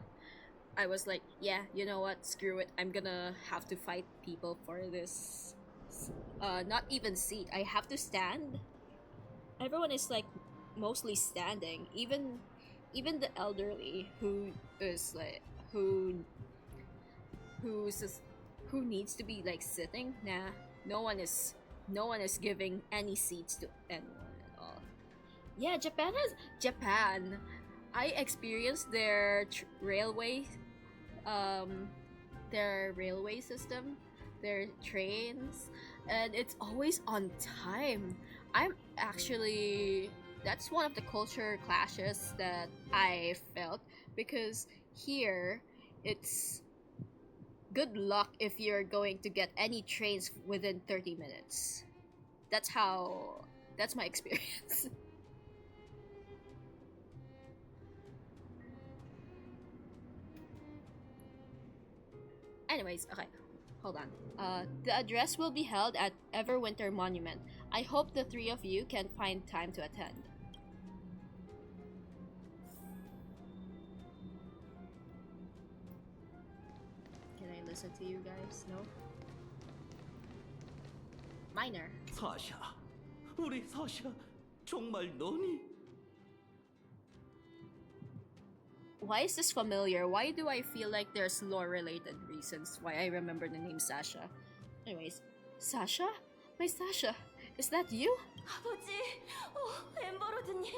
I was like, yeah, you know what, screw it, I'm gonna have to fight people for this not even seat, I have to stand. Everyone is like mostly standing, even the elderly who is like who needs to be like sitting. Nah, no one is giving any seats to anyone at all. Yeah, Japan. I experienced their railway system, their trains, and it's always on time. That's one of the culture clashes that I felt, because here it's good luck if you're going to get any trains within 30 minutes. That's my experience. Anyways, okay, hold on. The address will be held at Everwinter Monument. I hope the three of you can find time to attend. Can I listen to you guys? No? Minor. 사샤, 우리 사샤, 정말 너니? Why is this familiar? Why do I feel like there's lore-related reasons why I remember the name Sasha? Anyways, Sasha? My Sasha, is that you? 아버지, 엠버로드님.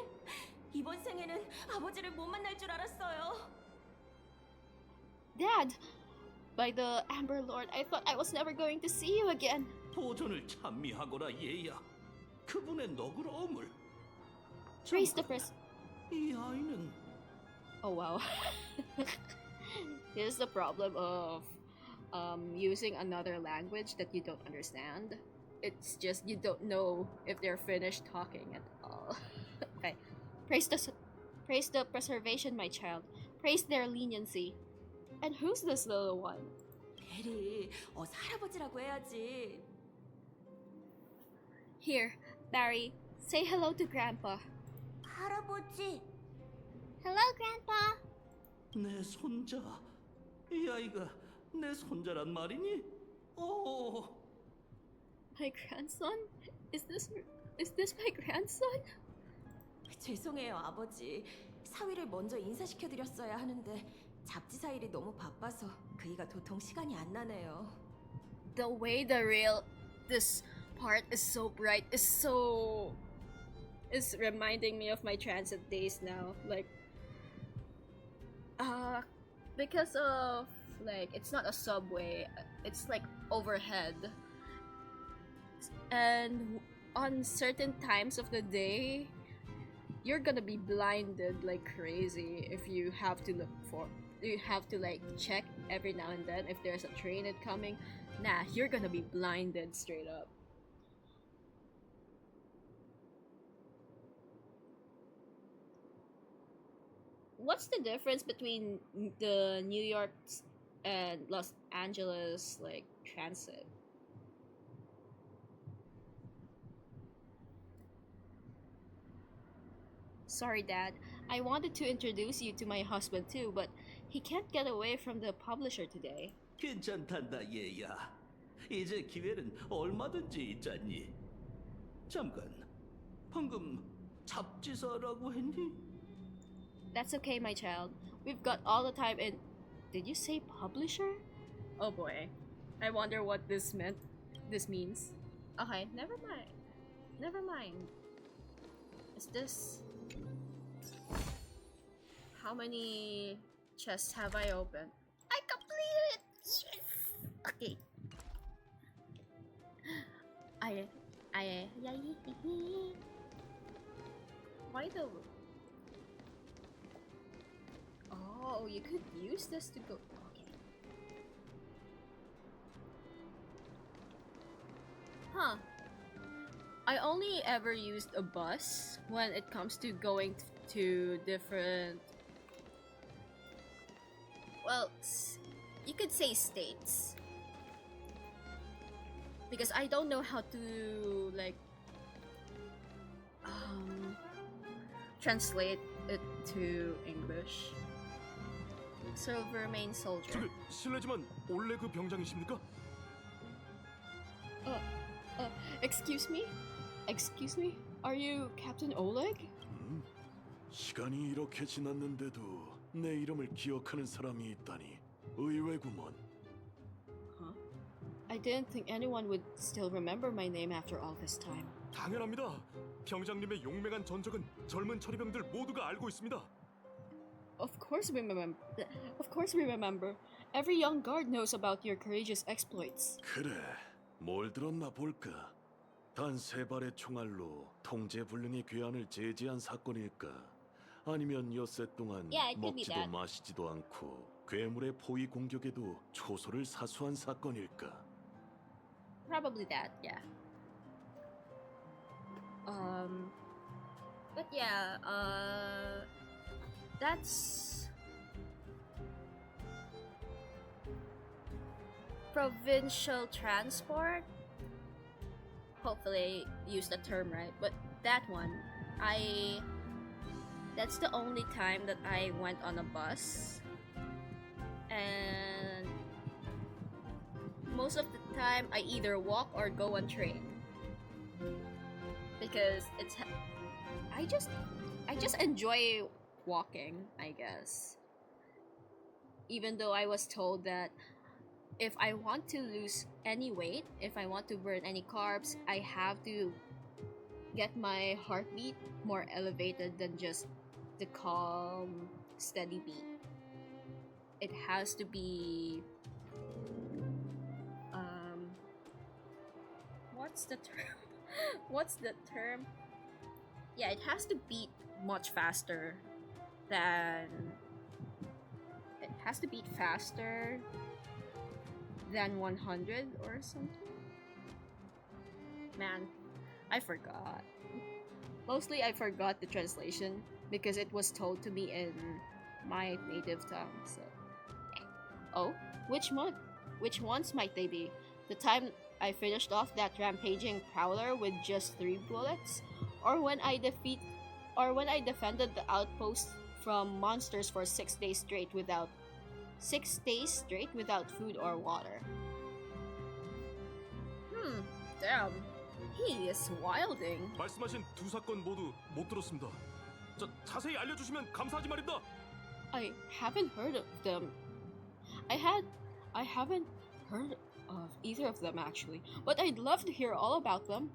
이번 생에는 아버지를 못 만날 줄 알았어요. Dad! By the Amber Lord, I thought I was never going to see you again. 보존을 찬미하거라 얘야. 그분의 너그러움을. Praise the pres- 이 아이는 Oh wow. Here's the problem of using another language that you don't understand. It's just you don't know if they're finished talking at all. Okay. Praise the preservation, my child. Praise their leniency. And who's this little one? 베리, 할아버지라고 해야지. Here, Barry, say hello to Grandpa. 할아버지. Hello, Grandpa. 내 손자. 이 아이가 내 손자란 말이니? 오. My grandson? Is this my grandson? 죄송해요, 아버지. 사위를 먼저 인사시켜드렸어야 하는데 잡지사 일이 너무 바빠서 그이가 도통 시간이 안 나네요. The way this part is so bright is reminding me of my transit days now. Like, because of like it's not a subway, it's like overhead, and on certain times of the day you're gonna be blinded like crazy if you have to like check every now and then if there's a train coming. Nah, you're gonna be blinded straight up. What's the difference between the New York and Los Angeles like transit? Sorry, Dad. I wanted to introduce you to my husband too, but he can't get away from the publisher today. 괜찮단다 얘야. 이제 기회는 얼마든지 있잖니. 잠깐, 방금 잡지사라고 했니? That's okay, my child. We've got all the time in Did you say publisher? Oh boy. I wonder what this meant. This means. Okay, never mind. Never mind. Is this... How many chests have I opened? I completed it! Yes! Okay. Why the... Oh, you could use this to go... Okay. Huh. I only ever used a bus when it comes to going to different... Well, you could say states. Because I don't know how to, like... translate it to English. Silver main soldier. 저기 실례지만 원래 그 병장이십니까? Excuse me? Excuse me? Are you Captain Oleg? 시간이 이렇게 지났는데도 내 이름을 기억하는 사람이 있다니 의외구먼. Huh? I didn't think anyone would still remember my name after all this time. 당연합니다. 병장님의 용맹한 전적은 젊은 처리병들 모두가 알고 있습니다. Of course we remember. Of course we remember. Every young guard knows about your courageous exploits. 그래, 뭘 들었나 볼까? 단 3발의 총알로 통제불능의 괴한을 제지한 사건일까? 아니면 엿새 동안 Yeah, it could be 먹지도 that. 마시지도 않고 괴물의 포위 공격에도 초소를 사수한 사건일까? Probably that, yeah. But yeah, that's provincial transport. Hopefully I used the term right, but that one, that's the only time that I went on a bus, and most of the time I either walk or go on train. Because I just enjoy walking, I guess. Even though I was told that if I want to lose any weight, if I want to burn any carbs, I have to get my heartbeat more elevated than just the calm, steady beat. It has to be what's the term? What's the term? Yeah, it has to beat much faster than... It has to beat faster than 100 or something? Man, I forgot. Mostly I forgot the translation because it was told to me in my native tongue, so... Oh, which month? Which ones might they be? The time I finished off that rampaging prowler with just 3 bullets, or when I defended the outpost from monsters for 6 days straight without food or water. Damn, he is wilding. 말씀하신 두 사건 모두 못 들었습니다. 자세히 알려주시면 감사하지 말입니다. I haven't heard of them. I haven't heard of either of them actually, but I'd love to hear all about them.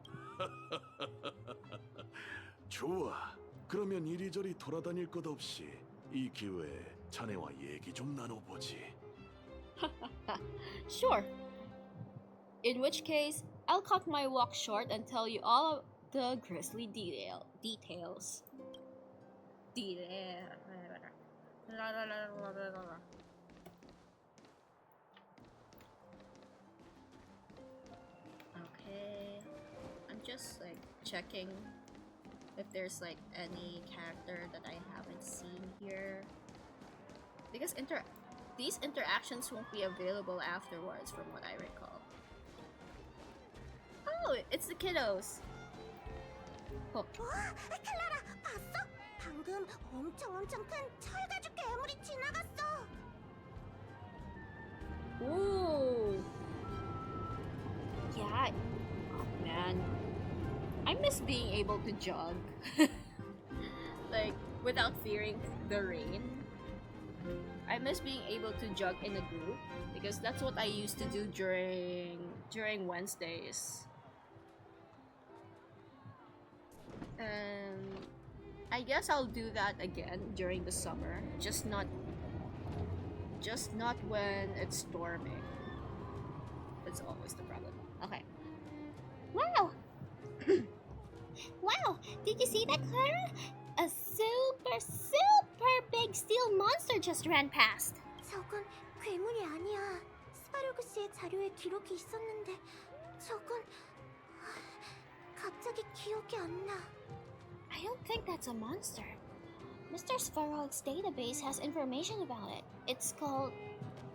좋아. 그러면 이리저리 돌아다닐 것 없이 이 기회에 자네와 얘기 좀 나눠보지. Sure. In which case, I'll cut my walk short and tell you all of the grisly details. Okay, I'm just like checking if there's like any character that I haven't seen here, because these interactions won't be available afterwards from what I recall. Oh, it's the kiddos. Oh. 와, 클라라, 봤어? 방금 엄청 큰 철가죽 괴물이 지나갔어. Ooh. Yeah. Oh man. I miss being able to jog. Like, without fearing the rain. I miss being able to jog in a group because that's what I used to do during Wednesdays. And I guess I'll do that again during the summer, just not when it's storming. That's always the problem. Okay. Wow! Wow! Did you see that, Clara? A super big steel monster just ran past. 저건 괴물이 아니야. 스파르구스의 자료에 기록이 있었는데 저건 갑자기 기억이 안 나. I don't think that's a monster. Mr. Svarog's database has information about it. It's called...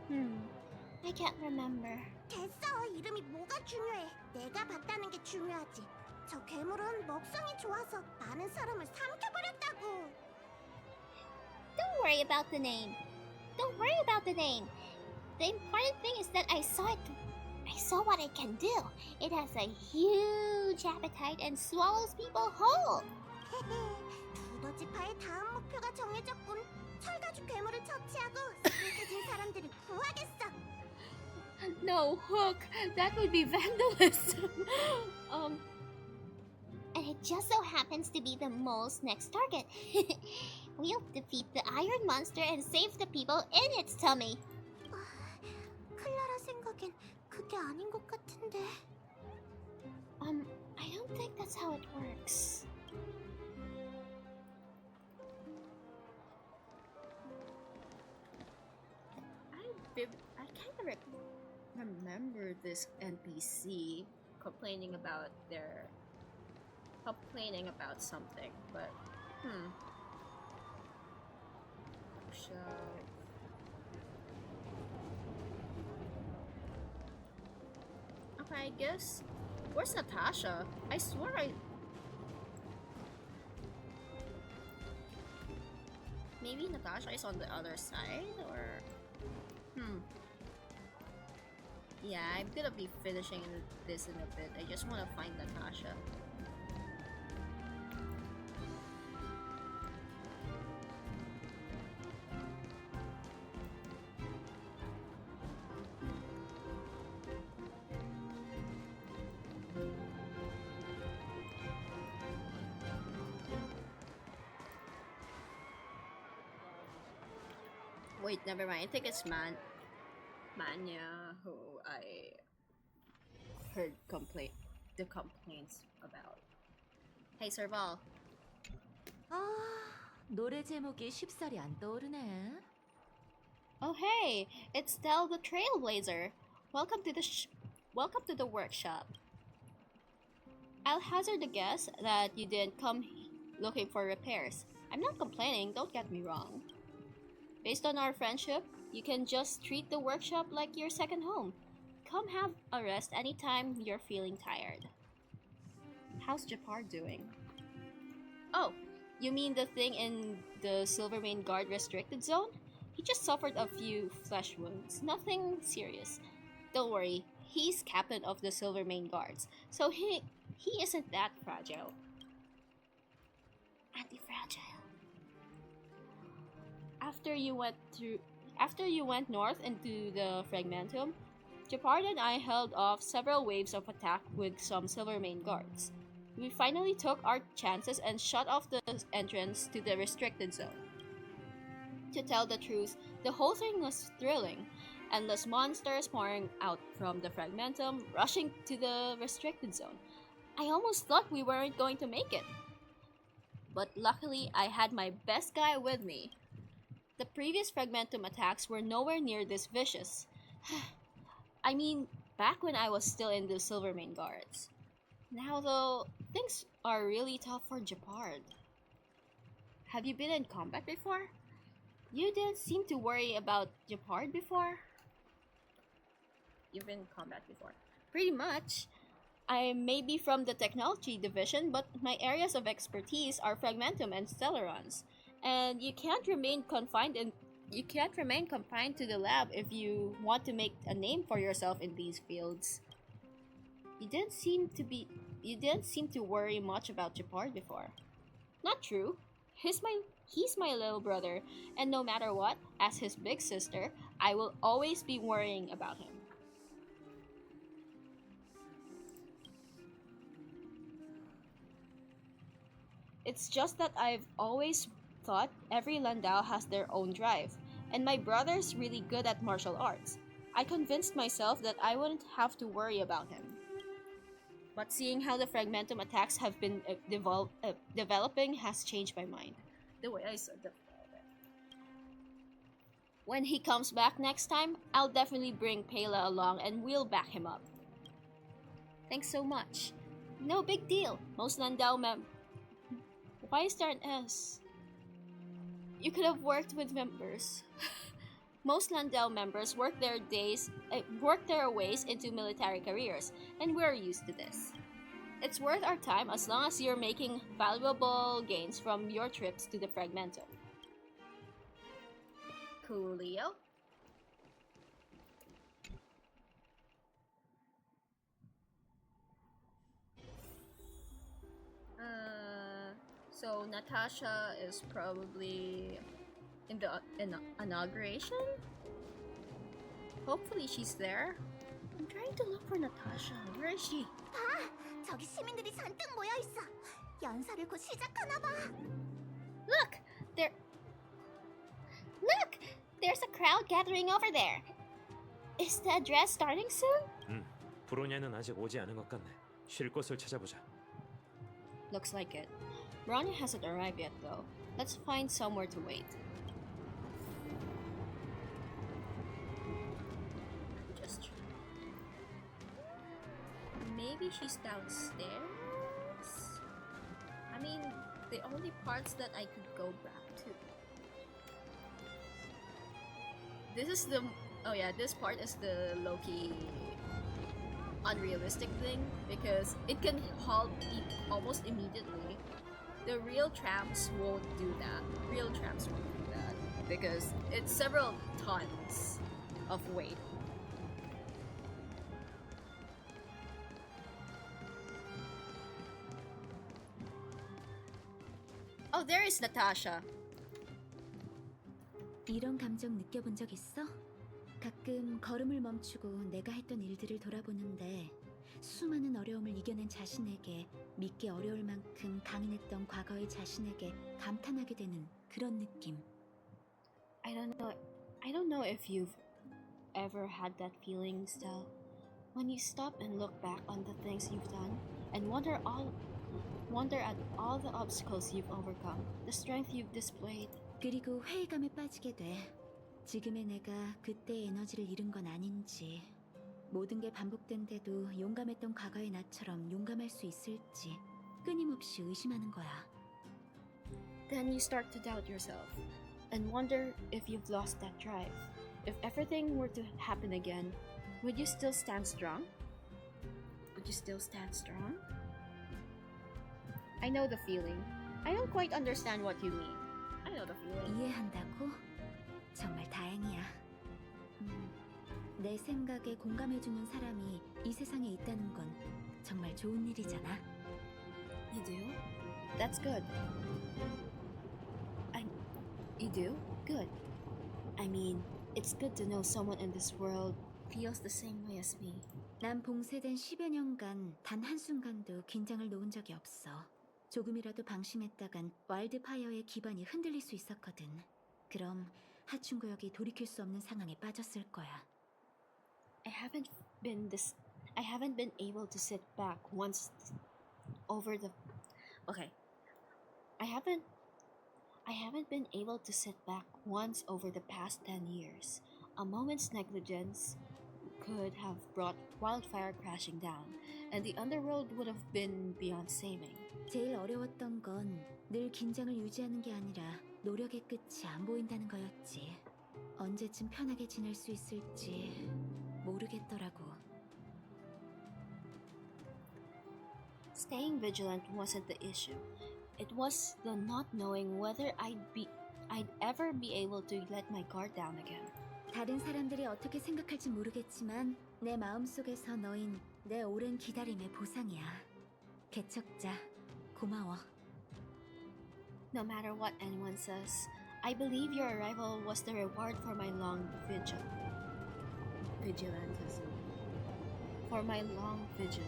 I can't remember. 됐어. 이름이 뭐가 중요해. 내가 봤다는 게 중요하지. 저 괴물은 먹성이 좋아서 많은 사람을 삼켜버렸다고. Don't worry about the name. Don't worry about the name. The important thing is that I saw it. I saw what it can do. It has a huge appetite and swallows people whole. 두더지파의 다음 목표가 정해졌군. 철가죽 괴물을 처치하고 쓰러진 사람들을 구하겠어. No, Hook. That would be vandalism. And it just so happens to be the mole's next target. We'll defeat the iron monster and save the people in its tummy. 클라라 생각엔 그게 아닌 것 같은데. I don't think that's how it works. I kind of remember this NPC complaining about something, but so okay, I guess. Where's Natasha? I swear maybe Natasha is on the other side, or yeah, I'm gonna be finishing this in a bit. I just want to find Natasha. Wait, never mind. I think it's Manya who I heard the complaints about. Hey, Serval. 노래 제목이 쉽사리 안 떠오르네. Oh, hey, it's Del the Trailblazer. Welcome to the workshop. I'll hazard a guess that you didn't come looking for repairs. I'm not complaining, don't get me wrong. Based on our friendship, you can just treat the workshop like your second home. Come have a rest anytime you're feeling tired. How's Japar doing? Oh, you mean the thing in the Silvermane Guard restricted zone? He just suffered a few flesh wounds. Nothing serious. Don't worry, he's captain of the Silvermane Guards, so he isn't that fragile. Anti-fragile. After you went north into the Fragmentum, Japard and I held off several waves of attack with some Silvermane guards. We finally took our chances and shut off the entrance to the restricted zone. To tell the truth, the whole thing was thrilling. Endless monsters pouring out from the Fragmentum, rushing to the restricted zone. I almost thought we weren't going to make it. But luckily, I had my best guy with me. The previous Fragmentum attacks were nowhere near this vicious. I mean, back when I was still in the Silvermane Guards. Now though, things are really tough for Japard. Have you been in combat before? You didn't seem to worry about Japard before? You've been in combat before. Pretty much. I may be from the technology division, but my areas of expertise are Fragmentum and Stellarons. And you can't remain confined to the lab if you want to make a name for yourself in these fields. You didn't seem to worry much about Japard before. Not true. He's my little brother, and no matter what, as his big sister, I will always be worrying about him. It's just that I've always thought every Landau has their own drive, and my brother's really good at martial arts. I convinced myself that I wouldn't have to worry about him. But seeing how the Fragmentum attacks have been developing has changed my mind. The way I said that. When he comes back next time, I'll definitely bring Pela along and we'll back him up. Thanks so much. No big deal. Most Landau Why is there an S? You could have worked with members. Most Landau members work their ways into military careers, and we're used to this. It's worth our time as long as you're making valuable gains from your trips to the Fragmentum. Coolio. So Natasha is probably in the inauguration? Hopefully she's there. I'm trying to look for Natasha. Where is she? 저기 시민들이 잔뜩 모여 있어. 연설을 곧 시작하나 봐. Look! There's a crowd gathering over there. Is the address starting soon? 브로냐는 아직 오지 않은 것 같네. 쉴 곳을 찾아보자. Looks like it. Bronya hasn't arrived yet though. Let's find somewhere to wait. Just maybe she's downstairs? I mean, the only parts that I could go back to. This part is the low-key unrealistic thing because it can halt almost immediately. The real trams won't do that. Because it's several tons of weight. Oh, there is Natasha. 이런 감정 느껴본 적 있어? 가끔 걸음을 멈추고 내가 했던 일들을 돌아보는데 수많은 어려움을 이겨낸 자신에게 믿기 어려울 만큼 강인했던 과거의 자신에게 감탄하게 되는 그런 느낌. I don't know if you've ever had that feeling, Stell. When you stop and look back on the things you've done and wonder at all the obstacles you've overcome, the strength you've displayed. 그리고 회의감에 빠지게 돼. 지금의 내가 그때의 에너지를 잃은 건 아닌지, 모든 게 반복된데도 용감했던 과거의 나처럼 용감할 수 있을지 끊임없이 의심하는 거야. Then you start to doubt yourself and wonder if you've lost that drive. If everything were to happen again, would you still stand strong? I know the feeling. I don't quite understand what you mean. I know the feeling. 이해한다고? 정말 다행이야. 내 생각에 공감해주는 사람이 이 세상에 있다는 건 정말 좋은 일이잖아. You do? That's good. You do? Good. I mean, it's good to know someone in this world feels the same way as me. 난 봉쇄된 10여 년간 단 한순간도 긴장을 놓은 적이 없어. 조금이라도 방심했다간 와일드파이어의 기반이 흔들릴 수 있었거든. 그럼 하춘구역이 돌이킬 수 없는 상황에 빠졌을 거야. I haven't been able to sit back once over the Okay. I haven't been able to sit back once over the past 10 years. A moment's negligence could have brought wildfire crashing down, and the underworld would have been beyond saving. 제일 어려웠던 건 늘 긴장을 유지하는 게 아니라 노력의 끝이 안 보인다는 거였지. 언제쯤 편하게 지낼 수 있을지 모르겠더라고. Staying vigilant wasn't the issue. It was the not knowing whether I'd ever be able to let my guard down again. 다른 사람들이 어떻게 생각할지 모르겠지만 내 마음속에서 너인 내 오랜 기다림의 보상이야. 개척자, 고마워. No matter what anyone says, I believe your arrival was the reward for my long vigilantism. For my long vigil.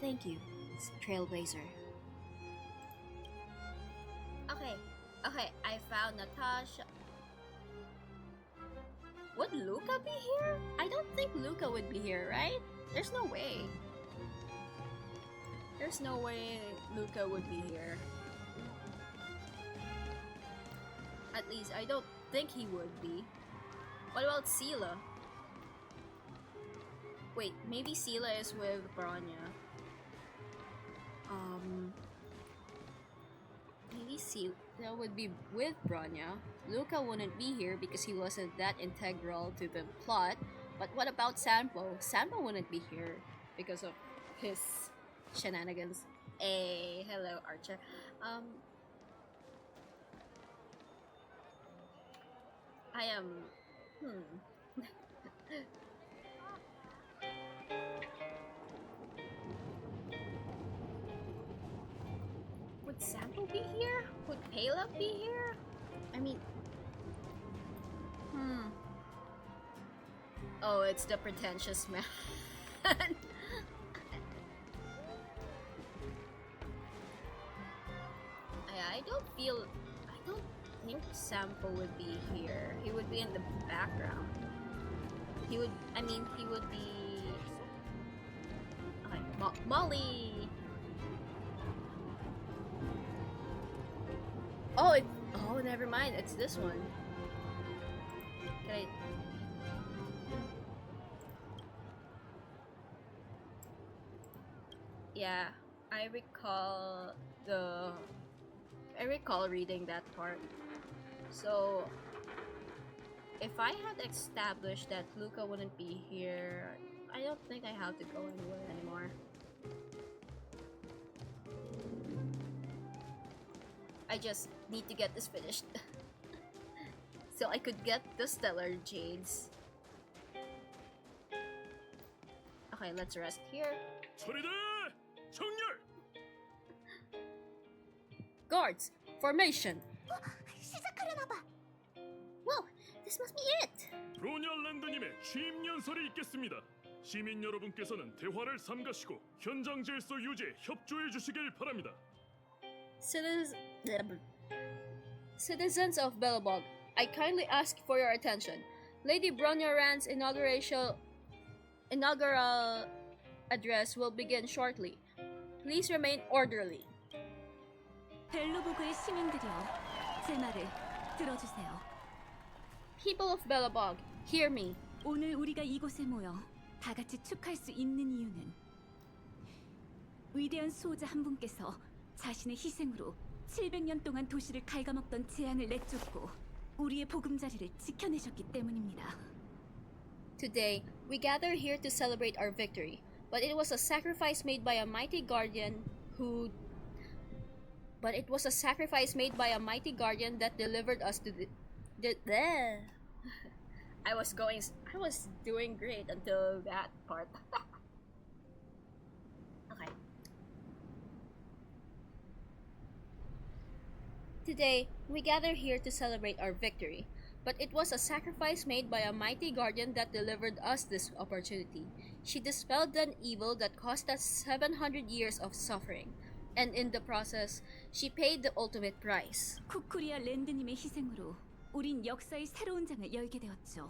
Thank you, Trailblazer. Okay, I found Natasha. Would Luca be here? I don't think Luca would be here, right? There's no way. There's no way Luca would be here. At least I don't think he would be. What about Sela? Wait, maybe Sela is with Bronya. Maybe Sela would be with Bronya. Luca wouldn't be here because he wasn't that integral to the plot. But what about Sampo? Sampo wouldn't be here because of his shenanigans. Hey, hello, Archer. I am... Would Sampo be here? Would Pela be here? I mean... Oh, it's the pretentious man. I don't think Sampo would be here. He would be in the background. He would be... Okay, Molly! Oh, never mind. It's this one. Can I... Yeah, I recall reading that part. So, if I had established that Luca wouldn't be here, I don't think I have to go anywhere anymore. I just need to get this finished. So I could get the Stellar Jades. Okay, let's rest here. Guards, formation! Whoa, this must be it! 브로냐랜드님의 취임 연설이 있겠습니다. 시민 여러분께서는 대화를 삼가시고 현장 질서 유지에 협조해 주시길 바랍니다. Citizens of Belobog, I kindly ask for your attention. Lady Bronya Rand's inaugural address will begin shortly. Please remain orderly. 벨로보그의 시민들이여, 제 말을 들어주세요. People of Belobog, hear me. 오늘 우리가 이곳에 모여 다 같이 축하할 수 있는 이유는 위대한 수호자 한 분께서 자신의 희생으로 700년 동안 도시를 갉아먹던 재앙을 내쫓고 우리의 보금자리를 지켜내셨기 때문입니다. Today, we gather here to celebrate our victory, but it was a sacrifice made by a mighty guardian that delivered us to the I was doing great until that part. Okay. Today, we gather here to celebrate our victory, but it was a sacrifice made by a mighty guardian that delivered us this opportunity. She dispelled an evil that cost us 700 years of suffering, and in the process, she paid the ultimate price. 쿠쿠리아 랜드님의 희생으로 우린 역사의 새로운 장을 열게 되었죠.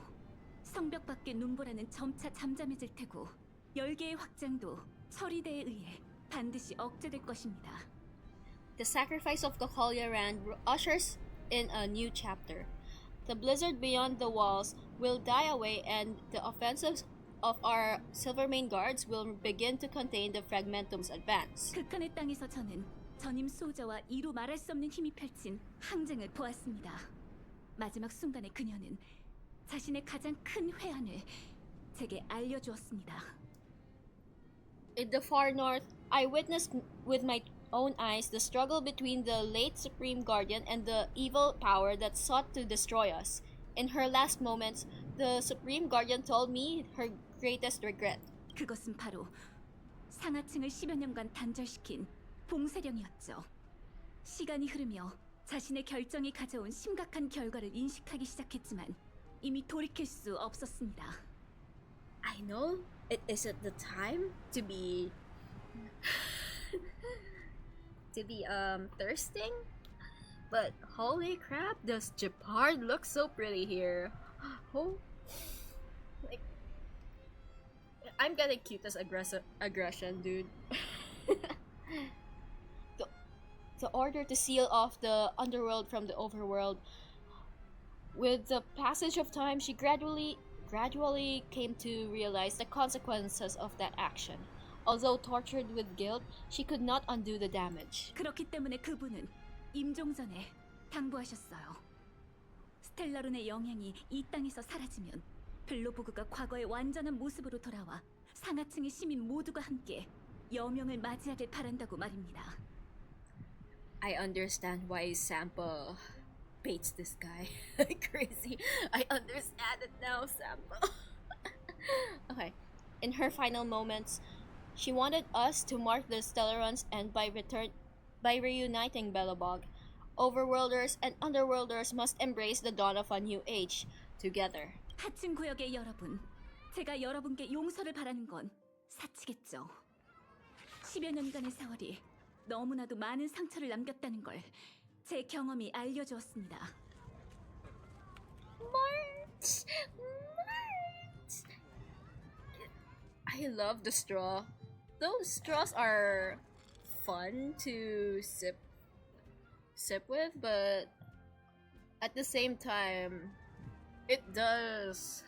성벽 밖의 눈보라는 점차 잠잠해질 테고 열계의 확장도 처리대에 의해 반드시 억제될 것입니다. The sacrifice of Kokolya Rand ushers in a new chapter. The blizzard beyond the walls will die away and the offensives of our Silvermane guards will begin to contain the Fragmentum's advance. 극한의 땅에서 저는 전임 수호자와 이루 말할 수 없는 힘이 펼친 항쟁을 보았습니다. 마지막 순간에 그녀는 자신의 가장 큰 회한을 제게 알려주었습니다. In the far north, I witnessed with my own eyes the struggle between the late Supreme Guardian and the evil power that sought to destroy us. In her last moments, the Supreme Guardian told me her greatest regret. 그것은 바로 상하층을 10여 년간 단절시킨 봉쇄령이었죠. 시간이 흐르며 자신의 결정이 가져온 심각한 결과를 인식하기 시작했지만 이미 돌이킬 수 없었습니다. I know it isn't the time to be thirsting, but holy crap, does Japard look so pretty here. Oh, like, I'm getting cute as aggression, dude. The order to seal off the underworld from the overworld. With the passage of time, she gradually came to realize the consequences of that action. Although tortured with guilt, she could not undo the damage. 그렇기 때문에 그분은 임종전에 당부하셨어요. 스텔라론의 영향이 이 땅에서 사라지면 벨로보그가 과거의 완전한 모습으로 돌아와 상하층의 시민 모두가 함께 여명을 맞이하길 바란다고 말입니다. I understand why Sampa baits this guy like crazy. I understand it now, Sampa. Okay. In her final moments, she wanted us to mark the Stellarons end by reuniting Belobog. Overworlders and underworlders must embrace the dawn of a new age together. 하층 구역의 여러분, 제가 여러분께 용서를 바라는 건 사치겠죠. 10여 년간의 세월이 너무나도 많은 상처를 남겼다는 걸 제 경험이 알려주었습니다. March! I love the straw. Those straws are fun to sip with, but at the same time, it does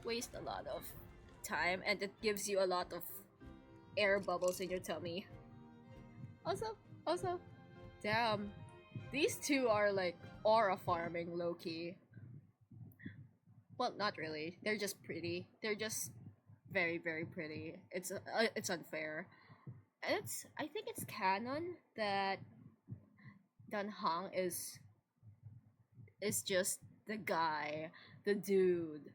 waste a lot of time, and it gives you a lot of air bubbles in your tummy. Also, damn, these two are like aura farming low-key. Well, not really. They're just pretty. They're just very, very pretty. It's unfair. And I think it's canon that Dan Hang is just the guy, the dude.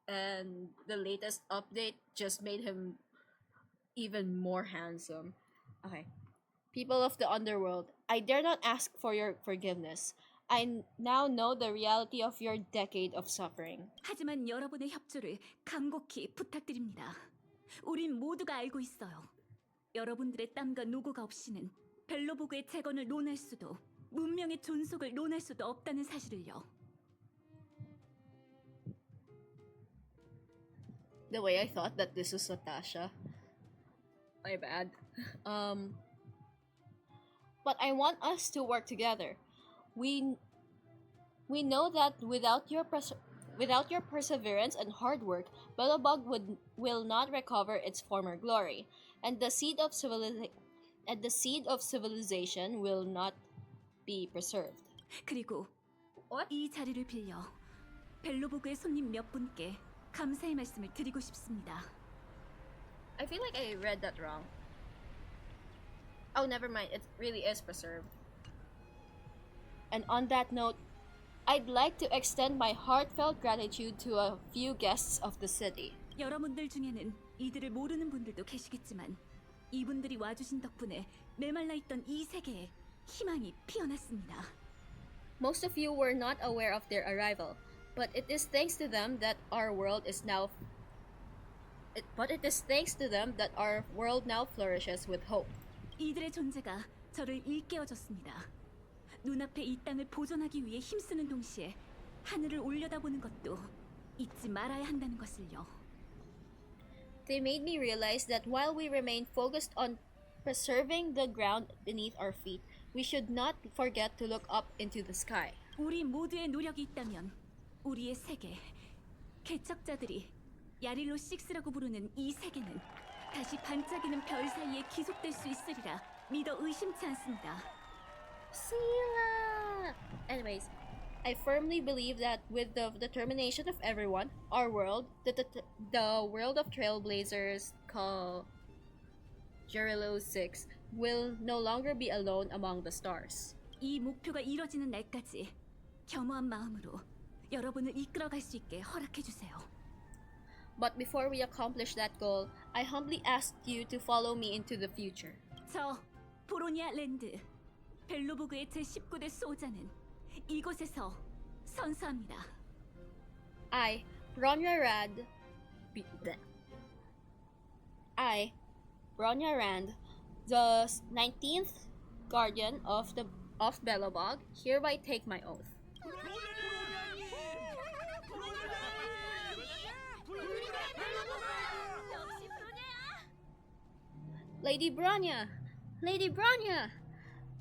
And the latest update just made him even more handsome. Okay. People of the underworld, I dare not ask for your forgiveness. I now know the reality of your decade of suffering. 하지만 여러분의 협조를 간곡히 부탁드립니다. 우린 모두가 알고 있어요. 여러분들의 땀과 노고가 없이는 벨로보그의 재건을 논할 수도 문명의 존속을 논할 수도 없다는 사실을요. The way I thought that this was Natasha. My bad. But I want us to work together. We know that without your perseverance and hard work, Belobog will not recover its former glory, and the seed of civilization will not be preserved. 그리고 What? 이 자리를 빌려 벨로보그의 손님 몇 분께 감사의 말씀을 드리고 싶습니다. I feel like I read that wrong. Oh, never mind. It really is preserved. And on that note, I'd like to extend my heartfelt gratitude to a few guests of the city. 여러분들 중에는 이들을 모르는 분들도 계시겠지만 이분들이 와주신 덕분에 메말라 있던 이 세계에 희망이 피어났습니다. Most of you were not aware of their arrival, but it is thanks to them that our world now flourishes with hope. 이들의 존재가 저를 일깨워줬습니다. 눈앞에 이 땅을 보존하기 위해 힘쓰는 동시에 하늘을 올려다보는 것도 잊지 말아야 한다는 것을요. They made me realize that while we remain focused on preserving the ground beneath our feet, we should not forget to look up into the sky. 우리 모두의 노력이 있다면 우리의 세계, 개척자들이 야릴로 6라고 부르는 이 세계는 다시 반짝이는 별 사이에 기속될 수 있으리라 믿어 의심치 않습니다. Sila! Anyways, I firmly believe that with the determination of everyone, our world, the world of trailblazers called Jarilo 6, will no longer be alone among the stars. 이 목표가 이뤄지는 날까지 겸허한 마음으로 여러분을 이끌어갈 수 있게 허락해 주세요. But before we accomplish that goal, I humbly ask you to follow me into the future. 저 보로니아 랜드 벨로보그의 제19대 수호자는 이곳에서 선서합니다. I, Bronya Rand, the 19th Guardian of Belobog, hereby take my oath. Lady Bronya! Lady Bronya!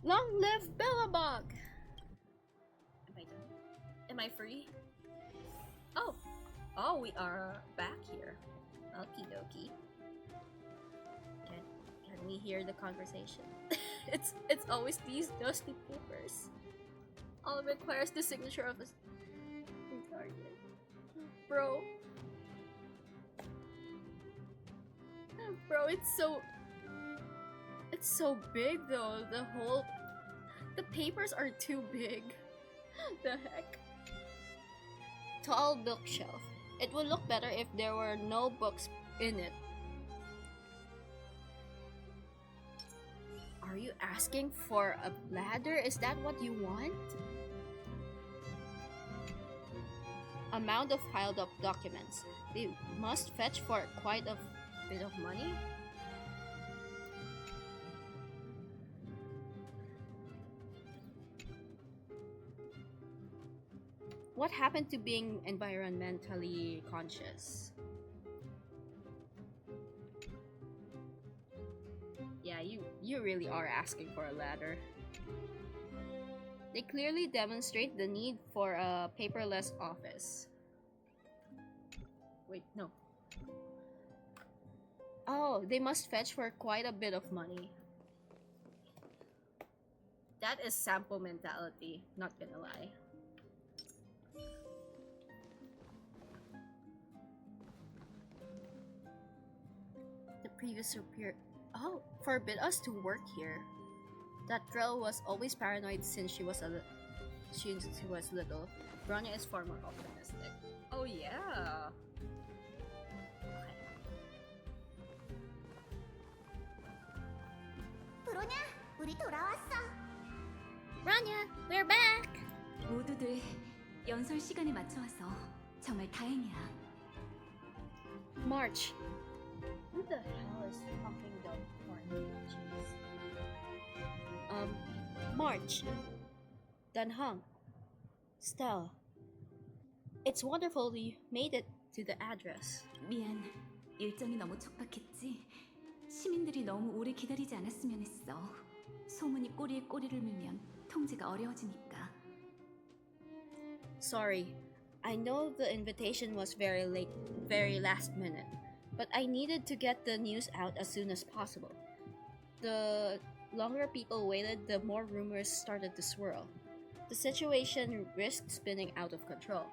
Long live Belobog! Am I done? Am I free? Oh, we are back here. Okie dokie. Can we hear the conversation? it's always these dusty papers. All it requires the signature of a guardian. Bro, it's so big though. The papers are too big. The heck? Tall bookshelf. It would look better if there were no books in it. Are you asking for a ladder? Is that what you want? A mound of piled up documents. They must fetch for quite a bit of money. What happened to being environmentally conscious? Yeah, you really are asking for a ladder. They clearly demonstrate the need for a paperless office. Wait, no. Oh, they must fetch for quite a bit of money. That is sample mentality, not gonna lie. The previous superior forbid us to work here. That girl was always paranoid since she was little. Bronya is far more optimistic. Oh yeah. 브로냐, 우리 돌아왔어. Bronya, we're back. 모두들 연설 시간에 맞춰 와서 정말 다행이야. March. Who the hell is talking the horn? March. Danhang. Stella. It's wonderful you made it to the address. 미안, 일정이 너무 촉박했지. 시민들이 너무 오래 기다리지 않았으면 했어. 소문이 꼬리에 꼬리를 물면 통제가 어려워지니까. Sorry. I know the invitation was very late, very last minute, but I needed to get the news out as soon as possible. The longer people waited, the more rumors started to swirl. The situation risked spinning out of control.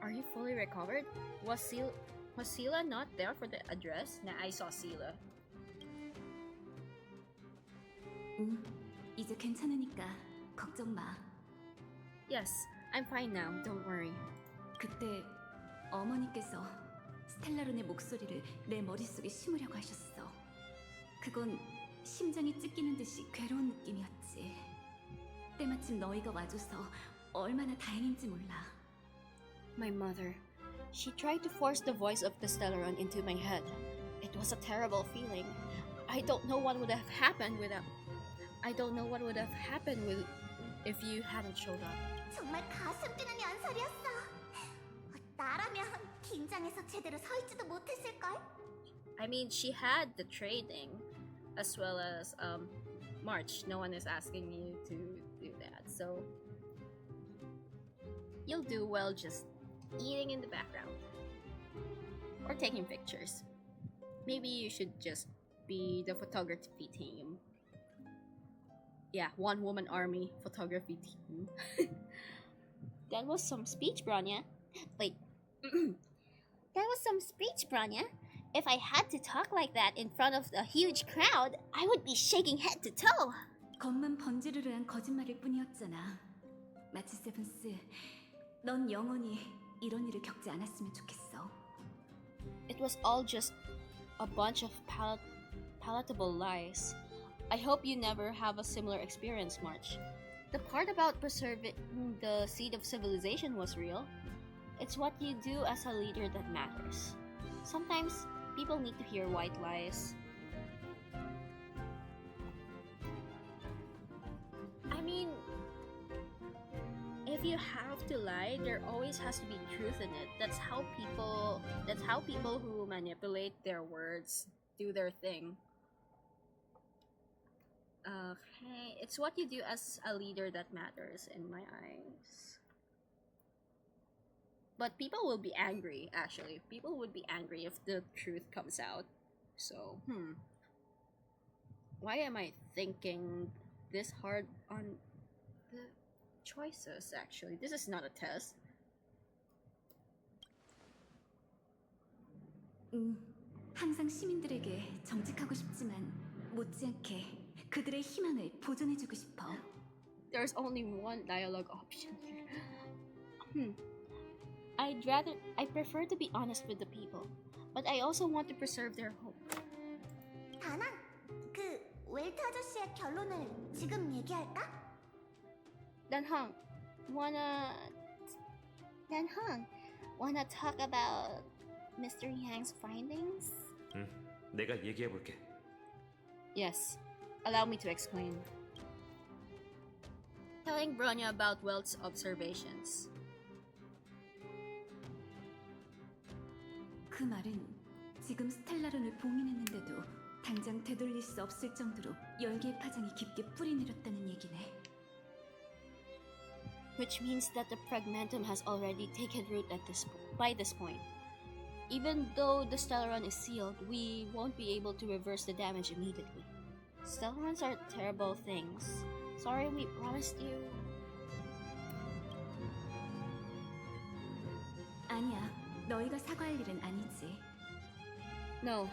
Are you fully recovered? Was Sila not there for the address? Nah, I saw Sila. 이제 괜찮으니까 걱정 마. Yes, I'm fine now. Don't worry. 그때 어머니께서 스텔라론의 목소리를 내 머릿속에 심으려고 하셨어. 그건 심장이 찢기는 듯이 괴로운 느낌이었지. 때마침 너희가 와줘서 얼마나 다행인지 몰라. My mother. She tried to force the voice of the Stellaron into my head. It was a terrible feeling. I don't know what would have happened if you hadn't showed up. 정말 가슴 뛰는 연설이었어. 나라면 긴장해서 제대로 서 있지도 못했을걸? I mean, she had the trading as well as March. No one is asking you to do that, so you'll do well just eating in the background or taking pictures. Maybe you should just be the photography team. Yeah, one woman army photography team. That was some speech, Bronya. Wait. That was some speech, Bronya. If I had to talk like that in front of a huge crowd, I would be shaking head to toe. 겉만 번지르르한 거짓말일 뿐이었잖아. 마치 세븐스, 넌 영원히 이런 일을 겪지 않았으면 좋겠어. It was all just a bunch of palatable lies. I hope you never have a similar experience, March. The part about preserving the seed of civilization was real. It's what you do as a leader that matters. Sometimes people need to hear white lies. I mean, if you have to lie, there always has to be truth in it. That's how people who manipulate their words do their thing. Okay, it's what you do as a leader that matters in my eyes. But people will be angry, actually. People would be angry if the truth comes out. So, why am I thinking this hard on the choices, actually? This is not a test. 항상 시민들에게 정직하고 싶지만 못지않게 그들의 희망을 보존해주고 싶어. There's only one dialogue option here. I prefer to be honest with the people, but I also want to preserve their hope. 다나, 그 웰트 아저씨의 결론을 지금 얘기할까? Danhang, wanna talk about Mr. Yang's findings? 내가 얘기해 볼게. Yes, allow me to explain. Telling Bronya about Welt's observations. 그 말은 지금 스텔라론을 봉인했는데도 당장 되돌릴 수 없을 정도로 열기의 파장이 깊게 뿌리내렸다는 얘기네. Which means that the fragmentum has already taken root by this point. Even though the Stellaron is sealed, we won't be able to reverse the damage immediately. Stellarons are terrible things. Sorry we promised you. 아니야, 너희가 사과할 일은 아니지. No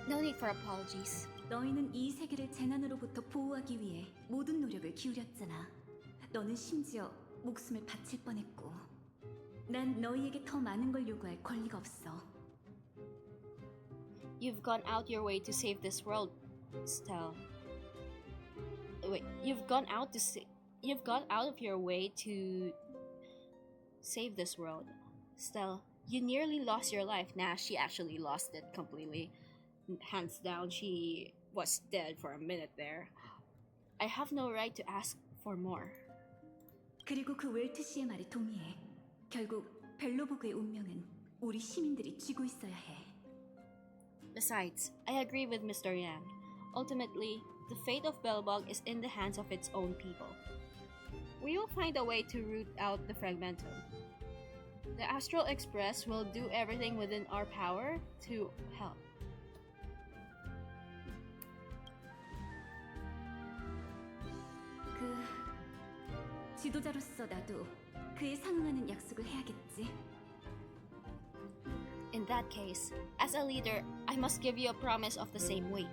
need for apologies. 너희는 이 세계를 재난으로부터 보호하기 위해 모든 노력을 기울였잖아. 너는 심지어 목숨을 바칠 뻔했고. 난 너희에게 더 많은 걸 요구할 권리가 없어. You've gone out your way to save this world, Stell. Wait, you've gone out of your way to save this world. Stell, you nearly lost your life. Nah, she actually lost it completely. Hands down, she was dead for a minute there. I have no right to ask for more. 그리고 그 웰트 씨의 말에 동의해. 결국 벨로보그의 운명은 우리 시민들이 쥐고 있어야 해. Besides, I agree with Mr. Yang. Ultimately, the fate of Belbog is in the hands of its own people. We will find a way to root out the fragmentum. The Astral Express will do everything within our power to help. 지도자로서 나도 그에 상응하는 약속을 해야겠지. In that case, as a leader, I must give you a promise of the same weight.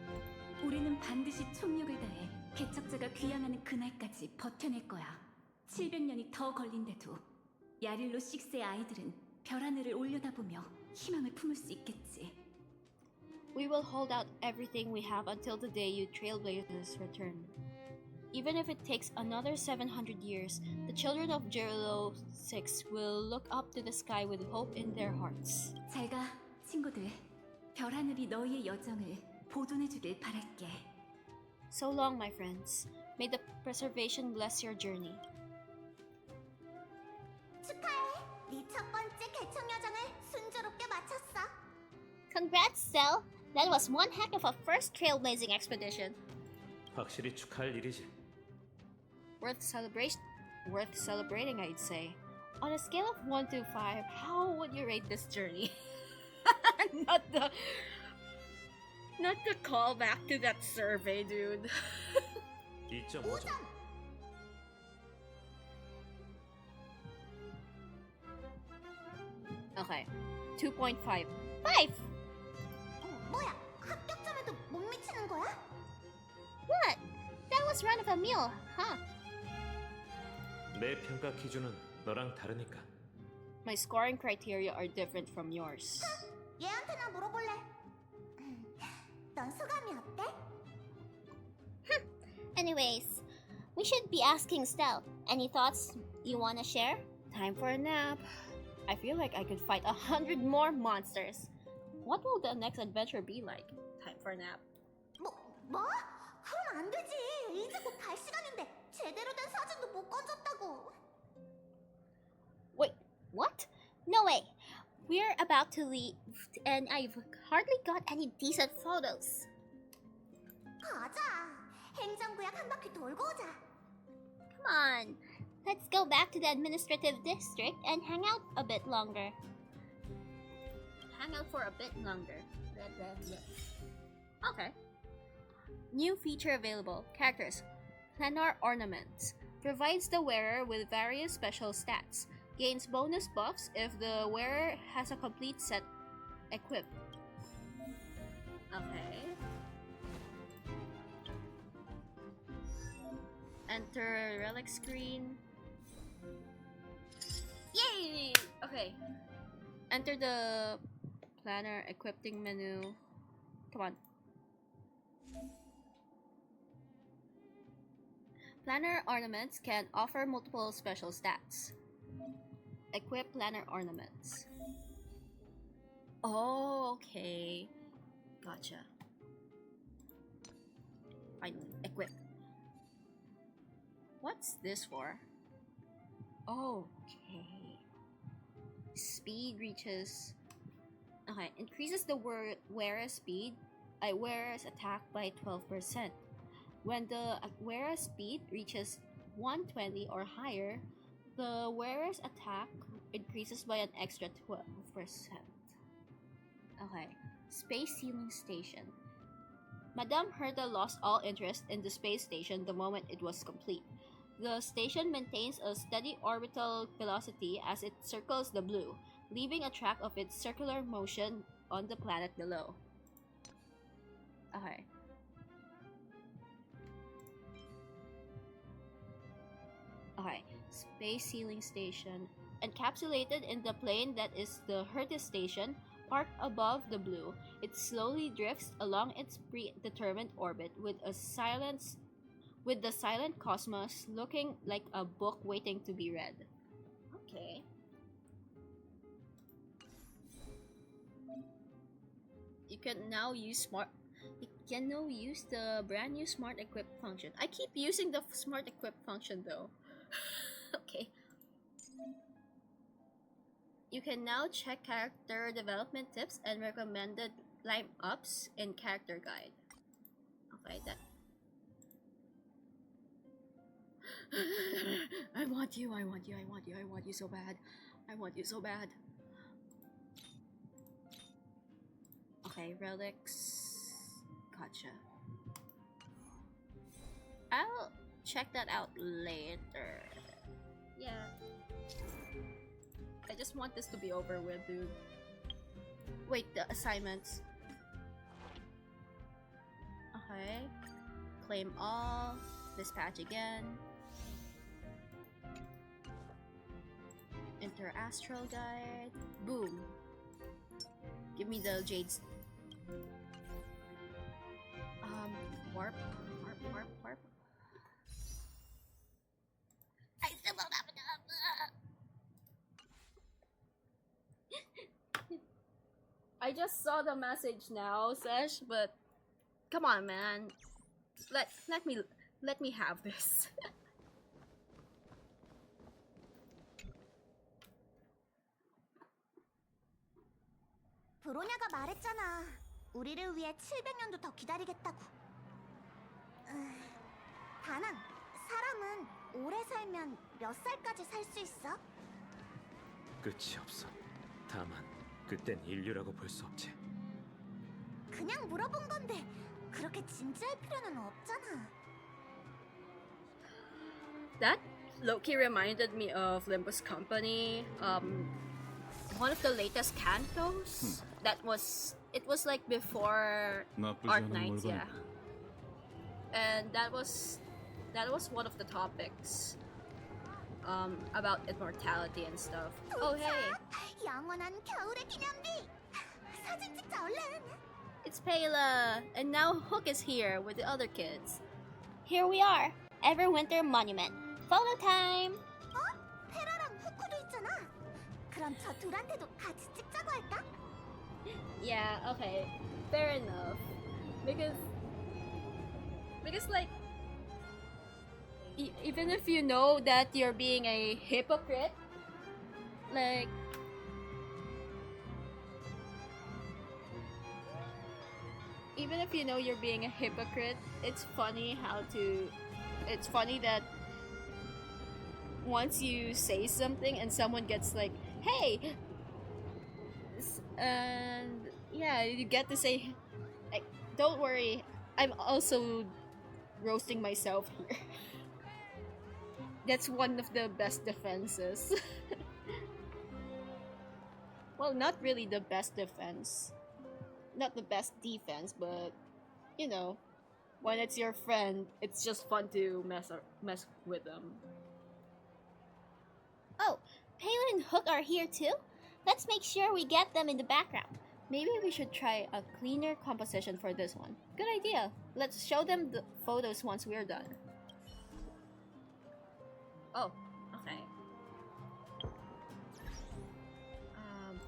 우리는 반드시 총력을 다해 개척자가 귀향하는 그날까지 버텨낼 거야. 700년이 더 걸린데도 야릴로 6의 아이들은 별 하늘을 올려다보며 희망을 품을 수 있겠지. We will hold out everything we have until the day you trailblazers return. Even if it takes another 700 years, the children of Jirilo 6 will look up to the sky with hope in their hearts. 잘 가, 친구들. 별 하늘이 너희의 여정을 보존해주길 바랄게. So long, my friends. May the preservation bless your journey. 축하해. 네 첫 번째 개척 여정을 순조롭게 마쳤어. Congrats, Stell. That was one heck of a first trailblazing expedition. 확실히 축하할 일이지. Worth celebrating, I'd say. On a scale of 1 to 5, how would you rate this journey? Not the callback to that survey, dude. 2.5점. Okay, 2.5. 5! 뭐야? 합격점에도 못 미치는 거야? What? That was run of a mill, huh? 내 평가 기준은 너랑 다르니까. My scoring criteria are different from yours. 얘한테나 물어볼래. 넌 소감이 어때? Anyways, we should be asking Stell. Any thoughts you wanna share? Time for a nap. I feel like I could fight 100 more monsters. What will the next adventure be like? Time for a nap. 뭐? 그럼 안 되지. 이제 곧 갈 시간인데 제대로 된 사진도 못 건졌다고. Wait, what? No way. We're about to leave and I've hardly got any decent photos. 가자. 행정구역 한 바퀴 돌고 오자. Come on. Let's go back to the administrative district and hang out a bit longer. Hang out for a bit longer. Okay. New feature available. Characters. Planar ornaments. Provides the wearer with various special stats. Gains bonus buffs if the wearer has a complete set equipped. Okay. Enter relic screen. Yay! Okay. Enter the planner equipping menu. Come on. Planner ornaments can offer multiple special stats. Equip planner ornaments. Oh, okay. Gotcha. Finally, equip. What's this for? Okay. Speed reaches... Okay, increases the wearer's speed. Wearer's attack by 12%. When the wearer's speed reaches 120 or higher, the wearer's attack increases by an extra 12%. Okay. Space Sealing Station. Madame Herta lost all interest in the space station the moment it was complete. The station maintains a steady orbital velocity as it circles the blue, leaving a track of its circular motion on the planet below. Okay. Okay. Space Sealing Station. Encapsulated in the plane that is the Herta station, parked above the blue, it slowly drifts along its predetermined orbit with the silent cosmos looking like a book waiting to be read. Okay. You can now use the brand new Smart Equip function. I keep using the Smart Equip function though. Okay. You can now check character development tips and recommended climb ups in character guide. Okay, that. I want you so bad. I want you so bad. Okay, relics. Gotcha. I'll check that out later. Yeah. I just want this to be over with, dude. Wait, the assignments. Okay. Claim all. Dispatch again. Enter Astral Guide. Boom. Give me the jades. Warp. I still don't have enough. I just saw the message now, Sesh, but come on, man. Let me have this. 브로냐가 말했잖아. 우리를 위해 700년도 더 기다리겠다고. 다낭, 사람은 오래 살면 몇 살까지 살 수 있어? 끝이 없어. 다만 그땐 인류라고 볼 수 없지. 그냥 물어본 건데 그렇게 진지할 필요는 없잖아. That low-key reminded me of Limbus Company. One of the latest cantos. It was like before Art Nights, yeah. And that was one of the topics about immortality and stuff. Oh hey. 영원한 겨울의 기념비. 사진 찍자 얼른. It's Payla, and now Hook is here with the other kids. Here we are. Everwinter Monument. Photo time. 페라랑 후쿠도 있잖아. 그럼 저 둘한테도 같이 찍자고 할까? Yeah, okay, fair enough. Because like, even if you know that you're being a hypocrite, like, even if you know you're being a hypocrite, it's funny that once you say something and someone gets like, hey, and yeah, you get to say, like, don't worry, I'm also roasting myself here. That's one of the best defenses. Well, not really the best defense. Not the best defense, but you know, when it's your friend, it's just fun to mess with them. Oh, Payla and Hook are here too? Let's make sure we get them in the background. Maybe we should try a cleaner composition for this one. Good idea. Let's show them the photos once we're done. Oh, okay.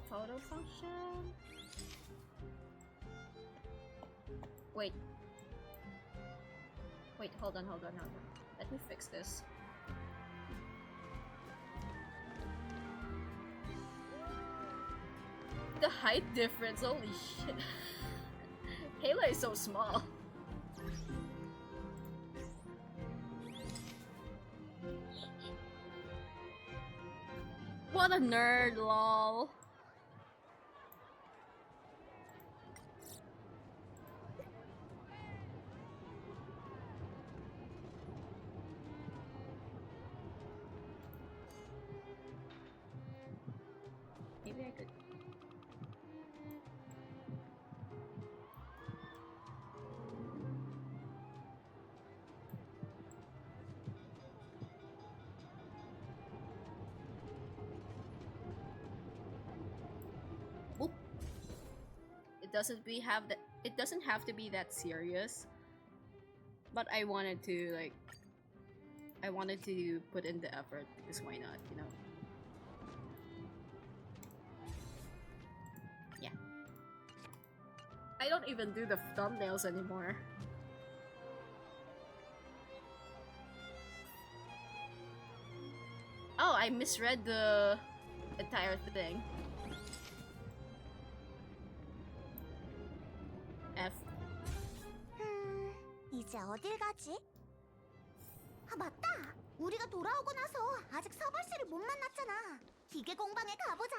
Photo function. Wait, hold on. Let me fix this. The height difference, holy shit. Payla is so small. What a nerd, lol. Maybe I could. Oop. It doesn't have to be that serious. But I wanted to put in the effort because why not, you know? Yeah. I don't even do the thumbnails anymore. Oh, I misread the entire thing. F. 이제 어딜 가지? 아 맞다. 우리가 돌아오고 나서 아직 서벌 씨를 못 만났잖아. 기계 공방에 가보자.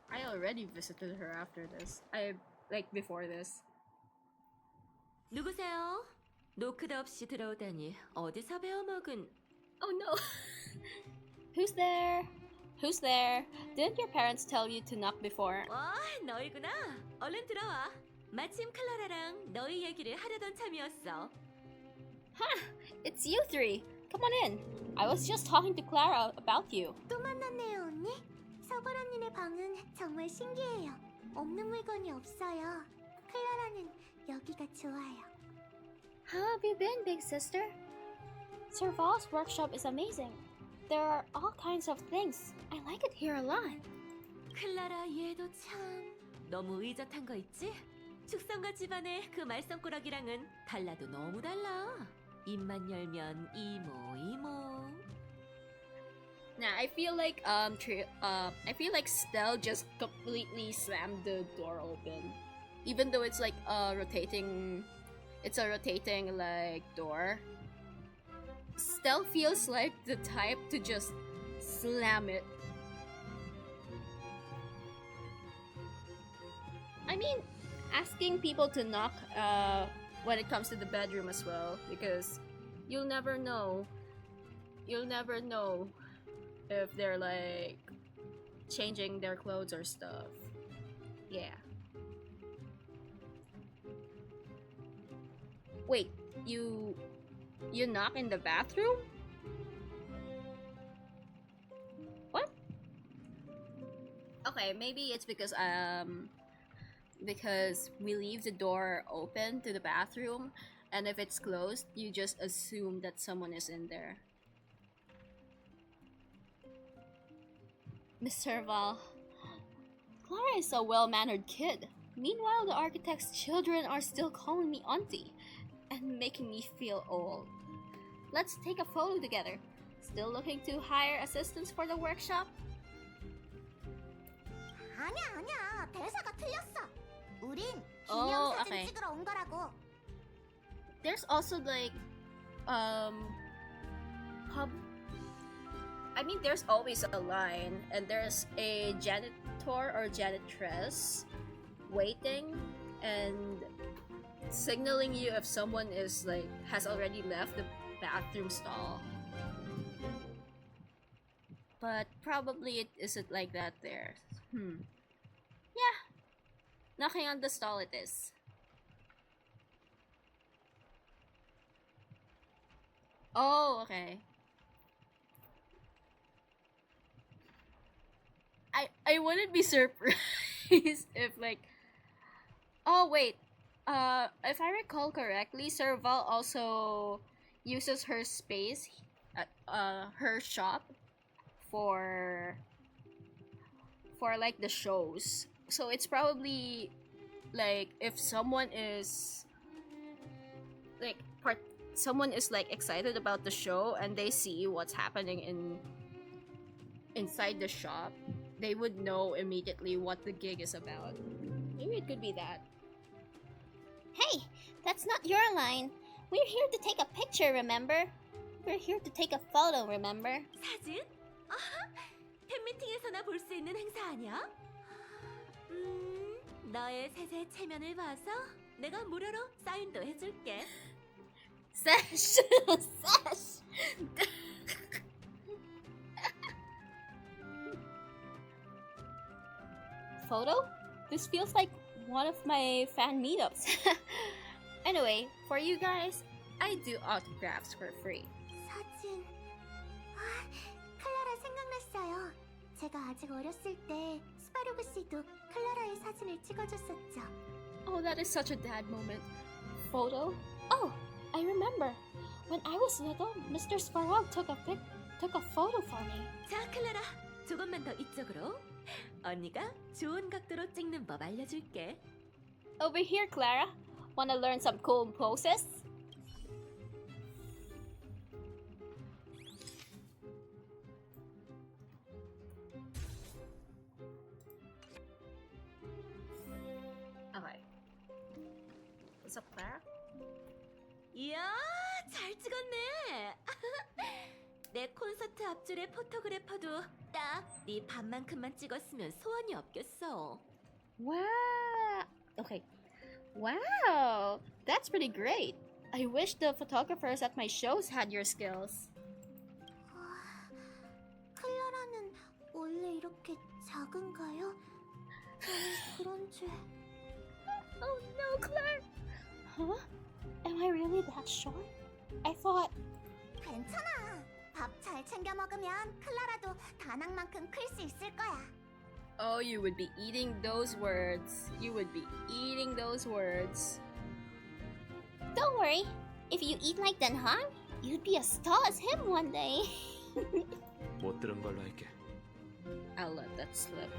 I already visited her after this. Before this. 누구세요? 노크도 없이 들어오다니 어디서 배워먹은... Oh no! Who's there? Who's there? Didn't your parents tell you to knock before? 와, 너희구나. 얼른 들어와. 마침 클라라랑 너희 얘기를 하려던 참이었어. Huh! It's you three! Come on in! I was just talking to Clara about you. 또 만났네요, 언니. 서벌 언니네 방은 정말 신기해요. 없는 물건이 없어요. 클라라는 여기가 좋아요. How have you been, big sister? Serval's workshop is amazing. There are all kinds of things. I like it here a lot. 클라라 얘도 참 너무 의젓한 거 있지? 축성과 집안의 그 말썽꾸러기랑은 달라도 너무 달라. 입만 열면 이모. Nah, I feel like Stell just completely slammed the door open, even though it's like rotating. It's a rotating like door. Stell feels like the type to just slam it. I mean, asking people to knock when it comes to the bedroom as well, because you'll never know. You'll never know if they're like changing their clothes or stuff. Yeah. Wait, you knock in the bathroom? What? Okay, maybe it's because we leave the door open to the bathroom, and if it's closed, you just assume that someone is in there. Mr. Val, Clara is a well-mannered kid. Meanwhile, the architect's children are still calling me auntie and making me feel old. Let's take a photo together. Still looking to hire assistants for the workshop? 아니야. 대사가 틀렸어. 우린 Oh, 기념사진 okay. 찍으러 온 거라고. There's also like, there's always a line, and there's a janitor or janitress waiting and signaling you if someone is like has already left the bathroom stall. But probably it isn't like that there. Yeah. Knocking on the stall it is. Oh, okay. I wouldn't be surprised if like, oh wait, if I recall correctly, Sir Val also uses her space at her shop for like the shows. So it's probably like if someone is like someone is like excited about the show and they see what's happening inside the shop, they would know immediately what the gig is about. Maybe it could be that. Hey, that's not your line. We're here to take a picture, remember? We're here to take a photo, remember? 사진? 아하, 팬미팅에서나 볼 수 있는 행사 아니야? 너의 세세 체면을 봐서 내가 무료로 사인도 해줄게. Sesh! Sesh! Photo? This feels like one of my fan meetups. Anyway, for you guys, I do autographs for free. 사진... 클라라 생각났어요. 제가 아직 어렸을 때 스파르그 씨도 클라라의 사진을 찍어줬었죠. Oh, that is such a dad moment. Photo? Oh, I remember. When I was little, Mr. Sparrow took a photo for me. 자, 클라라, 조금만 더 이쪽으로. 언니가 좋은 각도로 찍는 법 알려줄게. Over here, Clara. Wanna learn some cool poses? Okay. What's up, Clara? 이야, 잘 찍었네. 내 콘서트 앞줄의 포토그래퍼도 딱 네 반만큼만 찍었으면 소원이 없겠어. Wow. Okay. Wow. That's pretty great. I wish the photographers at my shows had your skills. 클라라는 원래 이렇게 작은가요? 저는 그런 줄... Oh no, Claire. Huh? Am I really that short? I thought... 괜찮아. 밥 잘 챙겨 먹으면 클라라도 다낭만큼 클 수 있을 거야. Oh, you would be eating those words. You would be eating those words. Don't worry. If you eat like Danhang, you'd be as tall as him one day. 못 들은 걸로 할게. I'll let that slip.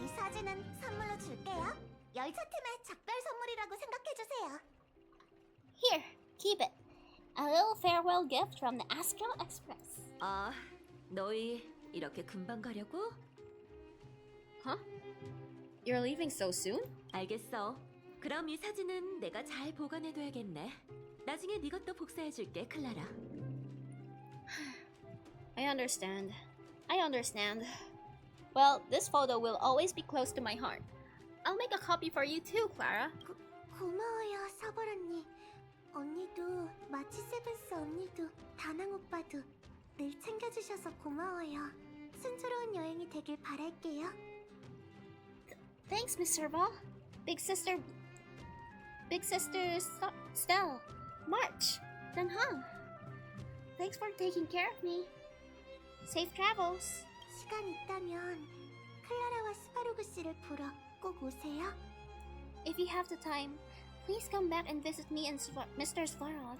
이 사진은 선물로 줄게요. 열차팀의 작별 선물이라고 생각해주세요. Here, keep it. A little farewell gift from the Astral Express. 아, 너희 이렇게 금방 가려고? Huh? You're leaving so soon? 알겠어. 그럼 이 사진은 내가 잘 보관해둬야겠네. 나중에 네 것도 복사해줄게, 클라라. I understand. I understand. Well, this photo will always be close to my heart. I'll make a copy for you too, Clara. 고마워요, 서벌 언니. 언니도, 마치 세븐스 언니도, 다낭 오빠도 늘 챙겨주셔서 고마워요. 순조로운 여행이 되길 바랄게요. Thanks, Miss Serval. Big sister Stell, March, Danhang. Thanks for taking care of me. Safe travels. 시간 있다면 클라라와 스파르구스를 보러 꼭 오세요. If you have the time, please come back and visit me and Mr. Svarog.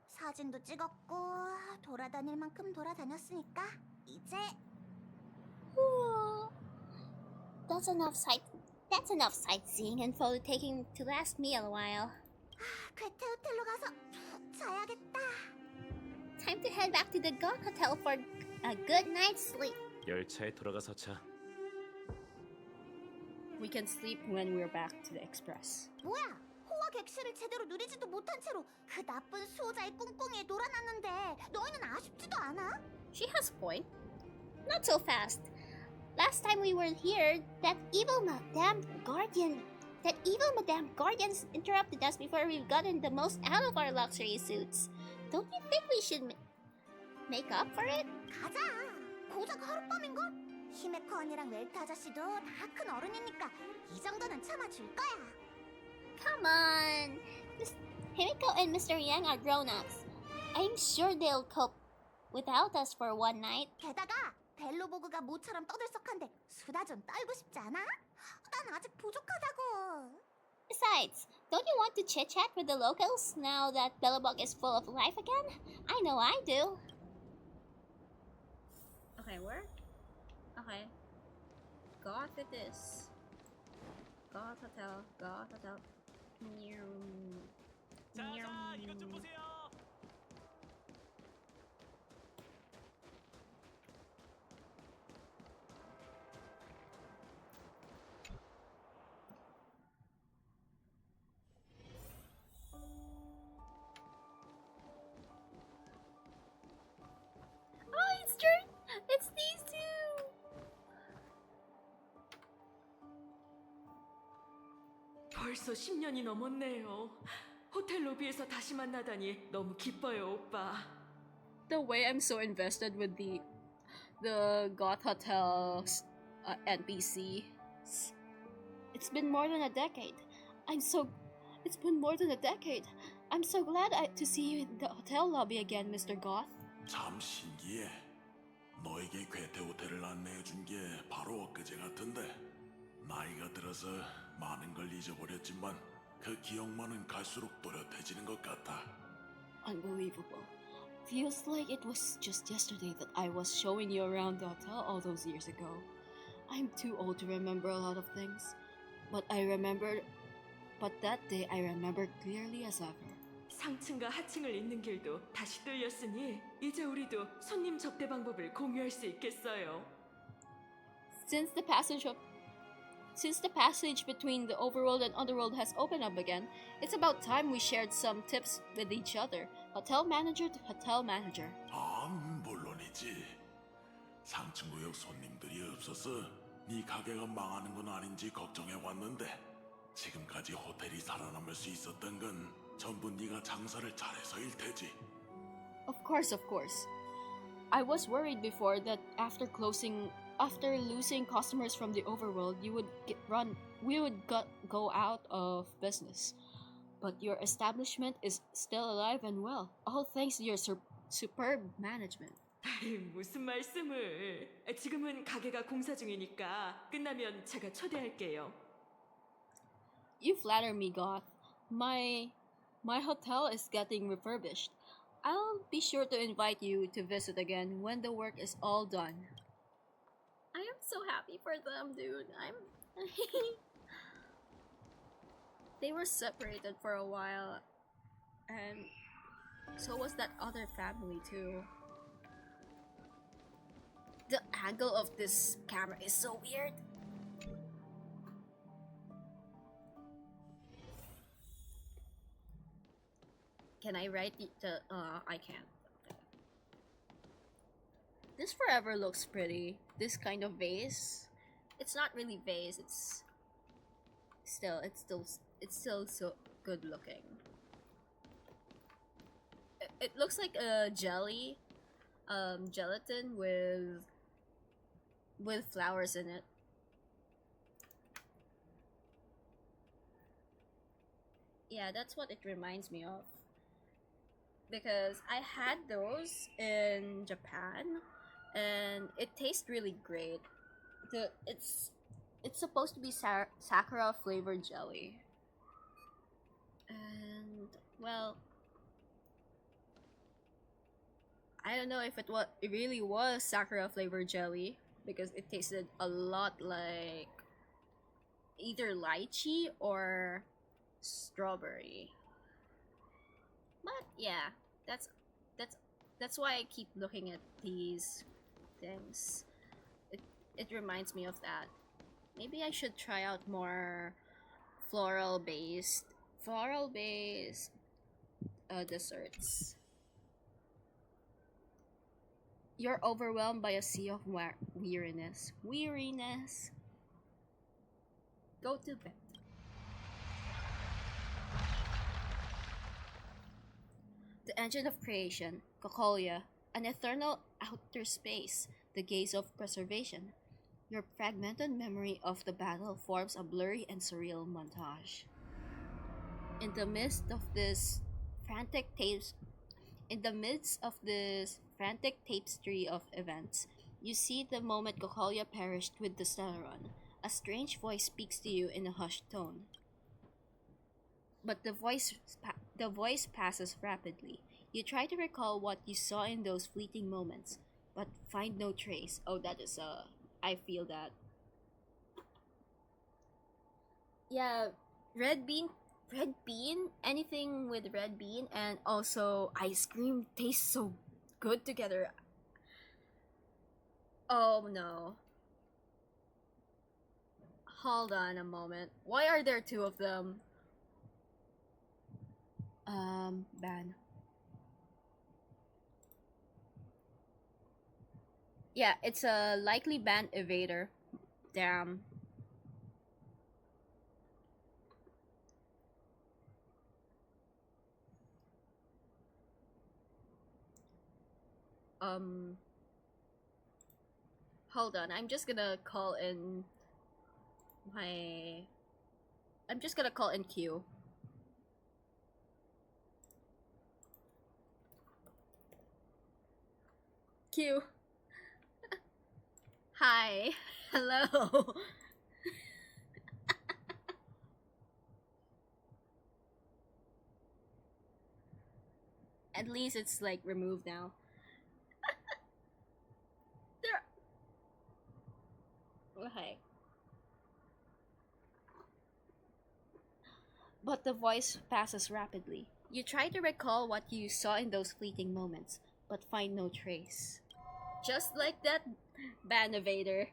사진도 찍었고 돌아다닐 만큼 돌아다녔으니까 이제 That's enough sightseeing and photo taking to last me a while. 괴테 호텔로 가서 자야겠다. Time to head back to the Goth Hotel for a good night's sleep. 열차에 돌아가서 자. We can sleep when we're back to the express. 뭐야? 호화 객실을 제대로 누리지도 못한 채로 그 나쁜 수호자의 꿍꿍이에 놀아놨는데 너희는 아쉽지도 않아? She has a point. Not so fast. Last time we were here, that evil Madame Guardians interrupted us before we've gotten the most out of our luxury suits. Don't you think we should make up for it? 가자. 고작 하룻밤인걸? 히메코 언니랑 웰트 아저씨도 다 큰 어른이니까 이 정도는 참아줄 거야. Come on. Himiko and Mr. Yang are grown-ups. I'm sure they'll cope without us for one night. 게다가 벨로보그가 모처럼 떠들썩한데 수다 좀 떨고 싶지 않아? 난 아직 부족하다고. Besides, don't you want to chit-chat with the locals now that Bellobog is full of life again? I know I do. Okay, where? Okay. Goth it is. Goth Hotel. Goth Hotel. 자자, 이것 좀 보세요. Oh, it's true! It's these two! 벌써 10년이 넘었네요. 호텔 로비에서 다시 만나다니 너무 기뻐요, 오빠. The way I'm so invested with the Goth Hotel NPC. It's been more than a decade. It's been more than a decade. I'm so glad to see you in the hotel lobby again, Mr. Goth. 참 신기해. 너에게 괴테 호텔을 안내해준 게 바로 엊그제 같은데 나이가 들어서 많은 걸 잊어버렸지만 그 기억만은 갈수록 또렷해지는 것 같아. Unbelievable. Feels like it was just yesterday that I was showing you around the hotel all those years ago. I'm too old to remember a lot of things, but that day I remember clearly as ever. 상층과 하층을 잇는 길도 다시 뚫렸으니 이제 우리도 손님 접대 방법을 공유할 수 있겠어요. Since the passage between the overworld and underworld has opened up again, it's about time we shared some tips with each other. Hotel manager to hotel manager. 아, 물론이지. 상층 구역 손님들이 없어서 네 가게가 망하는 건 아닌지 걱정해 왔는데 지금까지 호텔이 살아남을 수 있었던 건 전부 네가 장사를 잘해서일 테지. Of course. I was worried before that after losing customers from the overworld, we would go out of business. But your establishment is still alive and well, all thanks to your superb management. 무슨 말씀을? 지금은 가게가 공사 중이니까 끝나면 제가 초대할게요. You flatter me, Goth. My hotel is getting refurbished. I'll be sure to invite you to visit again when the work is all done. I am so happy for them, dude. They were separated for a while, and so was that other family too. The angle of this camera is so weird. Can I write I can't. This forever looks pretty. This kind of vase. It's not really vase, it's still so good looking. It looks like a jelly, gelatin with flowers in it. Yeah, that's what it reminds me of. because I had those in Japan and it tastes really great. It's supposed to be sakura flavored jelly. And well, I don't know if it really was sakura flavored jelly because it tasted a lot like either lychee or strawberry. But yeah, that's that's why I keep looking at these things. It reminds me of that. Maybe I should try out more floral based desserts. You're overwhelmed by a sea of weariness. Weariness. Go to bed. The engine of creation, Kokolia, an eternal outer space, the gaze of preservation. Your fragmented memory of the battle forms a blurry and surreal montage. In the midst of this frantic tapes In the midst of this frantic tapestry of events, you see the moment Kokolia perished with the Stellaron. A strange voice speaks to you in a hushed tone. But the voice passes rapidly. You try to recall what you saw in those fleeting moments, but find no trace. Oh, that is I feel that. Yeah, red bean anything with red bean and also ice cream tastes so good together. Oh no. Hold on a moment. Why are there two of them? Ban. Yeah, it's a likely ban evader. Damn. Hold on, I'm just gonna call in Q. Q. Hi. Hello. At least it's like removed now. Okay. But the voice passes rapidly. You try to recall what you saw in those fleeting moments, but find no trace. Just like that ban evader.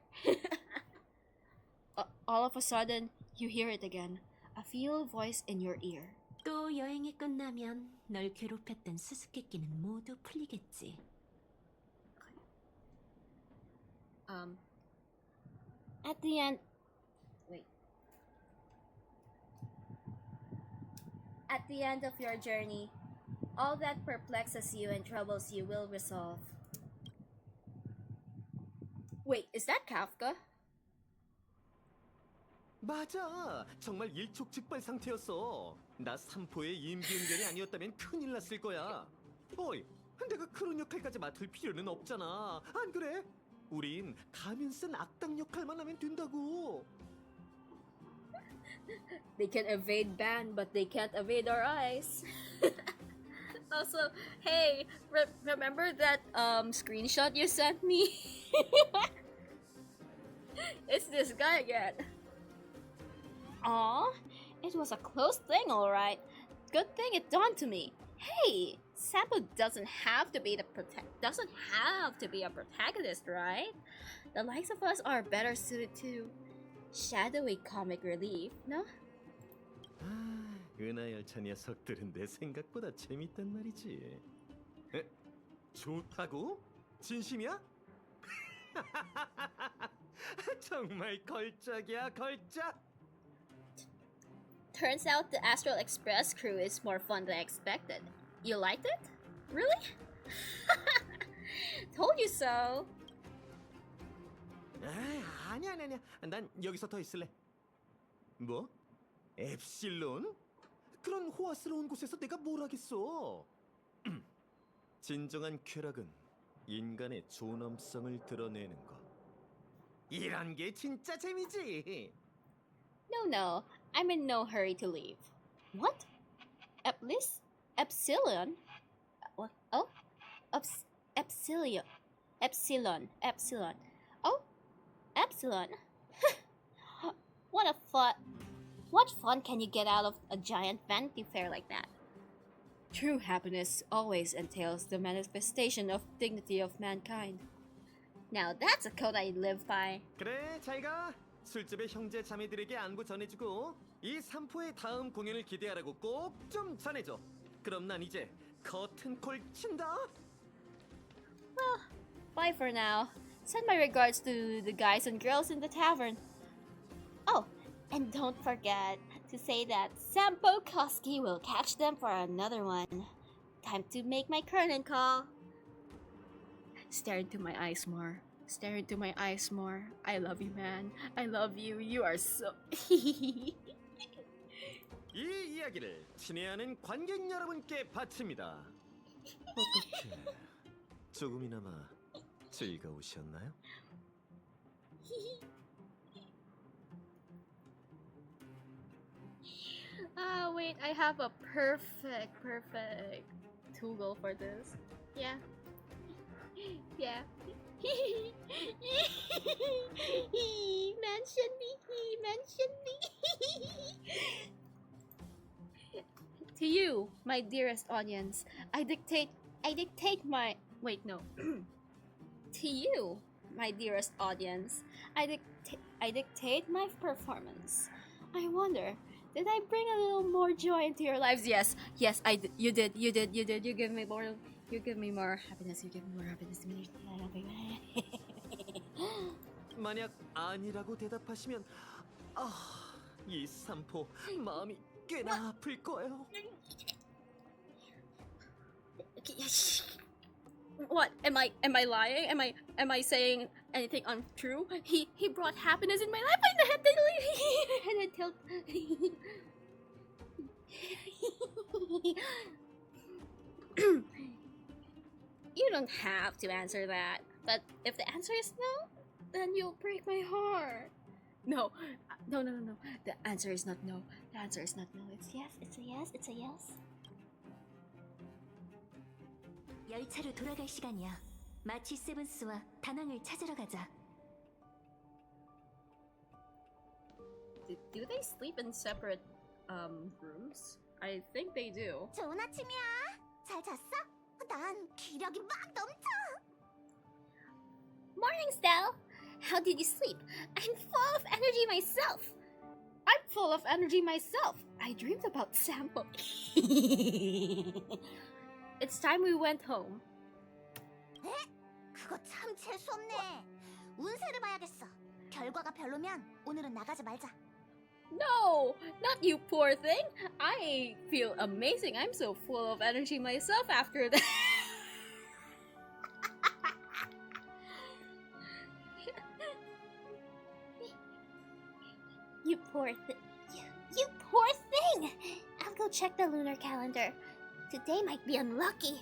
All of a sudden, you hear it again. A feeble voice in your ear. 또 여행이 끝나면 널 괴롭혔던 수수께끼는 모두 풀리겠지. At the end... Wait. At the end of your journey, all that perplexes you and troubles you will resolve. Wait, is that Kafka? 맞아. 정말 일촉즉발 상태였어. 나 삼포의 임기응변이 아니었다면 큰일 났을 거야. 어이, 내가 그런 역할까지 맡을 필요는 없잖아. 안 그래? 우린 가면 쓴 악당 역할만 하면 된다고. They can evade ban, but they can't evade our eyes. Also, hey, remember that screenshot you sent me? It's this guy again. Aw, it was a close thing, alright. Good thing it dawned to me. Hey, Sampo doesn't have to be a protagonist, right? The likes of us are better suited to shadowy comic relief, no? 은하열차 녀석들은 내 생각보다 재밌단 말이지. 에? 좋다고? 진심이야? 정말 걸작이야, 걸작. Turns out the Astral Express crew is more fun than I expected. You liked it? Really? Told you so. 아니야. 난 여기서 더 있을래. 뭐? 엡실론? 그런 호화스러운 곳에서 내가 뭘 하겠어? 진정한 쾌락은 인간의 존엄성을 드러내는 것. 이런 게 진짜 재미지. No, I'm in no hurry to leave. What? Epsilon? What? Oh? Epsilon. Epsilon. Oh? Epsilon? What fun can you get out of a giant Vanity Fair like that? True happiness always entails the manifestation of dignity of mankind. Now that's a code I live by. 그래, 잘 가. 술집의 형제 자매들에게 안부 전해주고 이 삼포의 다음 공연을 기대하라고 꼭 좀 전해줘. 그럼 난 이제 커튼콜 친다. Well, bye for now. Send my regards to the guys and girls in the tavern. Oh, and don't forget to say that Sampo Koski will catch them for another one. Time to make my curtain call. Stare into my eyes more. Stare into my eyes more. I love you, man. I love you. You are so... 이 이야기를 친애하는 관객 여러분께 바칩니다. 어떻게 조금이나마 즐거우셨나요? Wait, I have a perfect Toogle for this. Yeah. Yeah. Mention me. To you, my dearest audience, I dictate my... Wait, no. To you, my dearest audience, I dictate my performance. I wonder, did I bring a little more joy into your lives? Yes, you did. You give me more happiness. You give me more happiness. 만약 아니라고 대답하시면 이 삼포 마음이 꽤나 아플 거예요. What? Am I lying? Am I saying anything untrue? He brought happiness in my life and then tell You don't have to answer that. But if the answer is no, then you'll break my heart. No. The answer is not no. The answer is not no. It's yes. It's a yes. It's a yes. 열차로 돌아갈 시간이야. 마치 세븐스와 다낭을 찾으러 가자. Do they sleep in separate rooms? I think they do. 좋은 아침이야. 잘 잤어? 난 기력이 막 넘쳐. Morning, Stell. How did you sleep? I'm full of energy myself. I'm full of energy myself. I dreamed about Sampo. It's time we went home. 에? 그거 참 재수없네. 운세를 봐야겠어. 결과가 별로면 오늘은 나가지 말자. No, not you poor thing. I feel amazing. I'm so full of energy myself after that. You poor thing. You poor thing. I'll go check the lunar calendar. Today might be unlucky.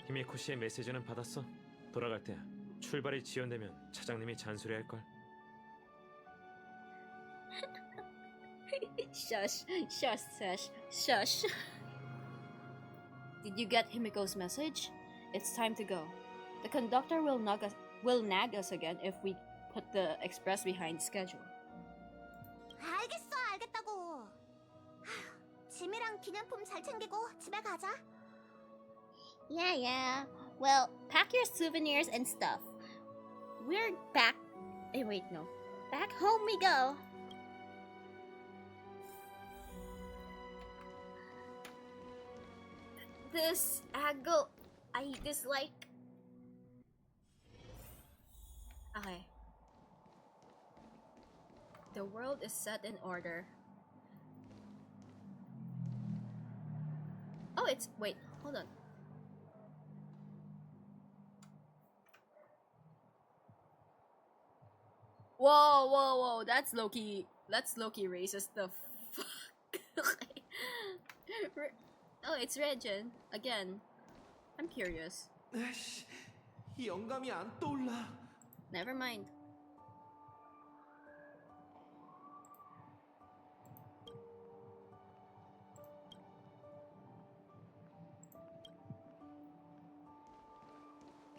히미코 씨의 메시지는 받았어. 돌아갈 때 출발이 지연되면 차장님이 잔소리할 걸. Shush. Did you get Himiko's message? It's time to go. The conductor will nag us again if we put the express behind schedule. 알겠다고. 짐이랑 기념품 잘 챙기고 집에 가자. Yeah. Well, pack your souvenirs and stuff. We're back. Wait, no. Back home we go. This angle I dislike. Okay. The world is set in order. Oh, wait, hold on. Whoa, that's Loki racist the fuck. Oh, it's Regin again. I'm curious. 에이씨, 영감이 안 떠올라. Never mind.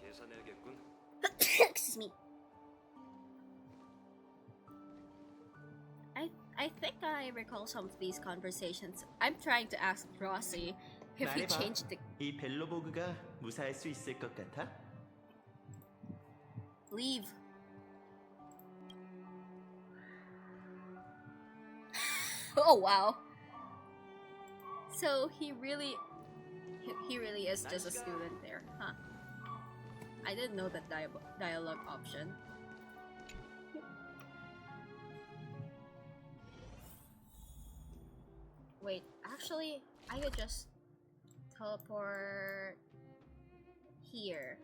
계산해야겠군. Excuse me. I think I recall some of these conversations. I'm trying to ask Rossi if he 말해봐. changed the 이 벨로보그가 무사할 수 있을 것 같아? leave. Oh wow. So he really is just a student there, huh? I didn't know that dialogue option. Wait, actually, I could just teleport here.